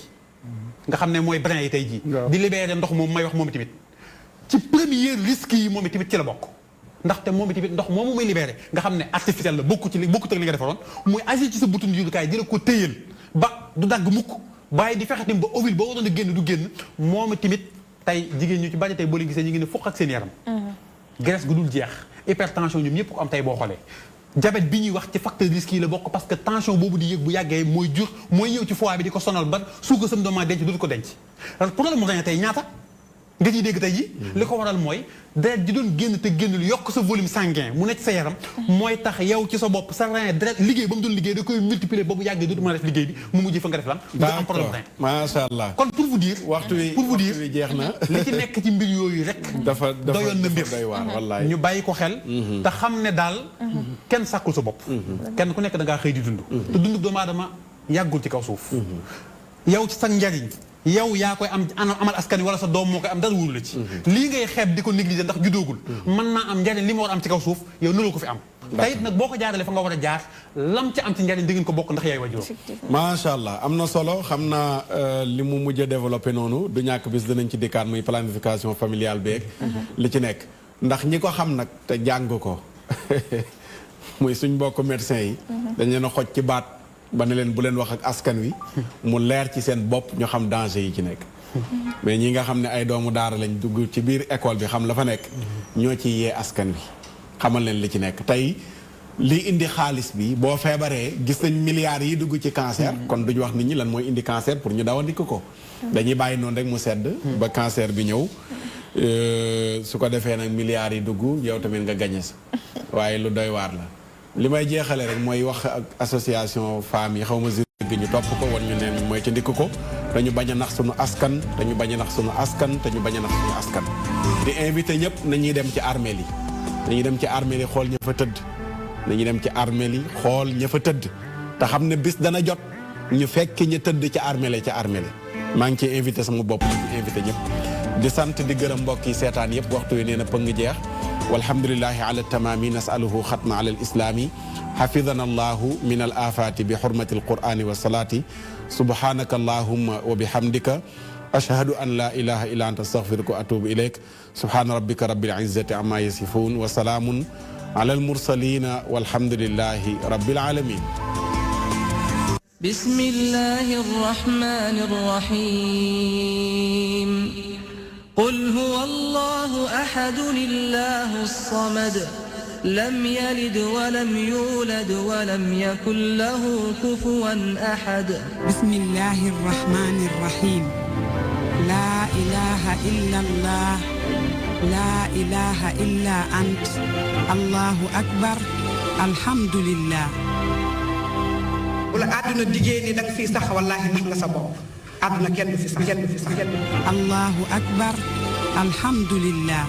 nga xam ne mooy brin yi tey jii di libéré ndox moom may wax moom tamit ci premier risque yi moom tamit ci la bokk ndaxte moom tamit ndox moomu muy libéré nga xam ne artificiel la bokkut ak li nga defaroon muy agir ci sa butun jurukaay di la ko téyal ba du dagg mukk bàyyi di fexe tamit ba ovule ba waroon a génn du génn moom tamit tey jigéen ñu ci bari tey boo leen gisee ñu ngi ne fukk ak seen yaram graisse gu dul jeex hypertension ñoom ñëpp ko am tey boo xoolee diabète bi ñuy wax ci facteur risque yi la bokk parce que tension boobu di yëg bu yàggee mooy ñëw ci foie bi di ko sonal ba suuka sam doomaa denc dootu ko denc problème mu rein tey ñaata nga ciy dégg tey ji li ko waral mooy deret di doon génn te génnul yokk sa volume sanguin mu nekk sa yaram mooy tax yow ci sa bopp sa rein deret liggéey ba mu doon liggéey da koy multiplier ba bu yàggee dootu mën a def liggéey bi mu mujj fa nga def lan nga am problème rein macha allah kon pour vous dire waxtu wi jeex na li ci nekk ci mbir yooyu rek dafa doyoon na mbir doy waar wallaay ñu bàyyi ko xel te xam ne daal kenn sàkkul sa bopp kenn ku nekk da ngaa xëy di dund te dund doomu aadama yàggul ci kaw suuf yow ci sa njariñ yow yaa koy amal askan wi wala sa doom moo koy am dara wóolu la ci lii ngay xeeb di ko négliger ndax juddoogul mën naa am njariñ li ma war a am ci kaw suuf yow nuloo ko fi am te it nag boo ko jaaralee fa nga war a jaar lam ci am ci njariñ di ngeen ko bokk ndax yaay wajuroo macha allah am na solo xam naa li mu mujj a développé noonu du ñàkk bis dinañ ci dikkaat muy planification familiale beeg li ci nekk ndax ñi ko xam nag te jàng ko muy suñ mbokk médecin yi dañ leen a xoj ci baat ba ne leen bu leen wax ak askan wi mu leer ci seen bopp ñu xam danger yi ci nekk mais ñi nga xam ne ay doomu daara lañ dugg ci biir école bi xam la fa nekk ñoo ci yee askan wi xamal leen li ci nekk tey li indi xaalis bi boo feebaree gis nañ milliards yi dugg ci cancer kon duñu wax nit ñi lan mooy indi cancer pour ñu dawandiku ko dañuy bàyyi noonu rek mu sedd ba cancer bi ñëw su ko defee nag milliards yi dugg yow tamit nga gañe sa waaye lu doy waar la li may jeexale rek mooy wax ak association femmes yi xaw ma gi ñu topp ko wan ñu neen mooy ca ndikk ko dañu bañ a nax suñu askan dañu bañ a nax suñu askan dañu bañ a nax suñu askan di invité ñëpp nañuy dem ci armeel yi dañuy dem ci armeel yi xool ña fa tëdd dañuy dem ci armeel yi xool ña fa tëdd te xam ne bis dana jot ñu fekk ña tëdd ci armeel yi maa ngi ciy invité sama bopp ci invité ñëpp di sant di gërëm mbokk yi seetaan yëpp waxtu wi nee na pëng jeex walhamdulillahi ala tamaami nasaluhu xatma ala al islaami xafidana allahu min al afaati bi xurmati al qurani wa salaati subhanaka allahumma wa bihamdika ashhadu an la ilaha illa anta astaghfiruka wa atubu ilayk subhana rabbika rabbil izzati amma yasifun wa salaamun ala almursalina walhamdulillahi rabbil alamin. بسم الله الرحمن الرحيم قل هو الله أحد الله الصمد لم يلد ولم يولد ولم يكن له كفوا أحد. بسم الله الرحمن الرحيم لا إله إلا الله لا إله إلا أنت الله أكبر الحمد لله. bu la àdduna diggée ni danga fii sax wallaahi nax nga sa bopp àdduna kenn du fi sax kenn du fi sax kenn du fi sax. Allahu akbar alhamdulillah.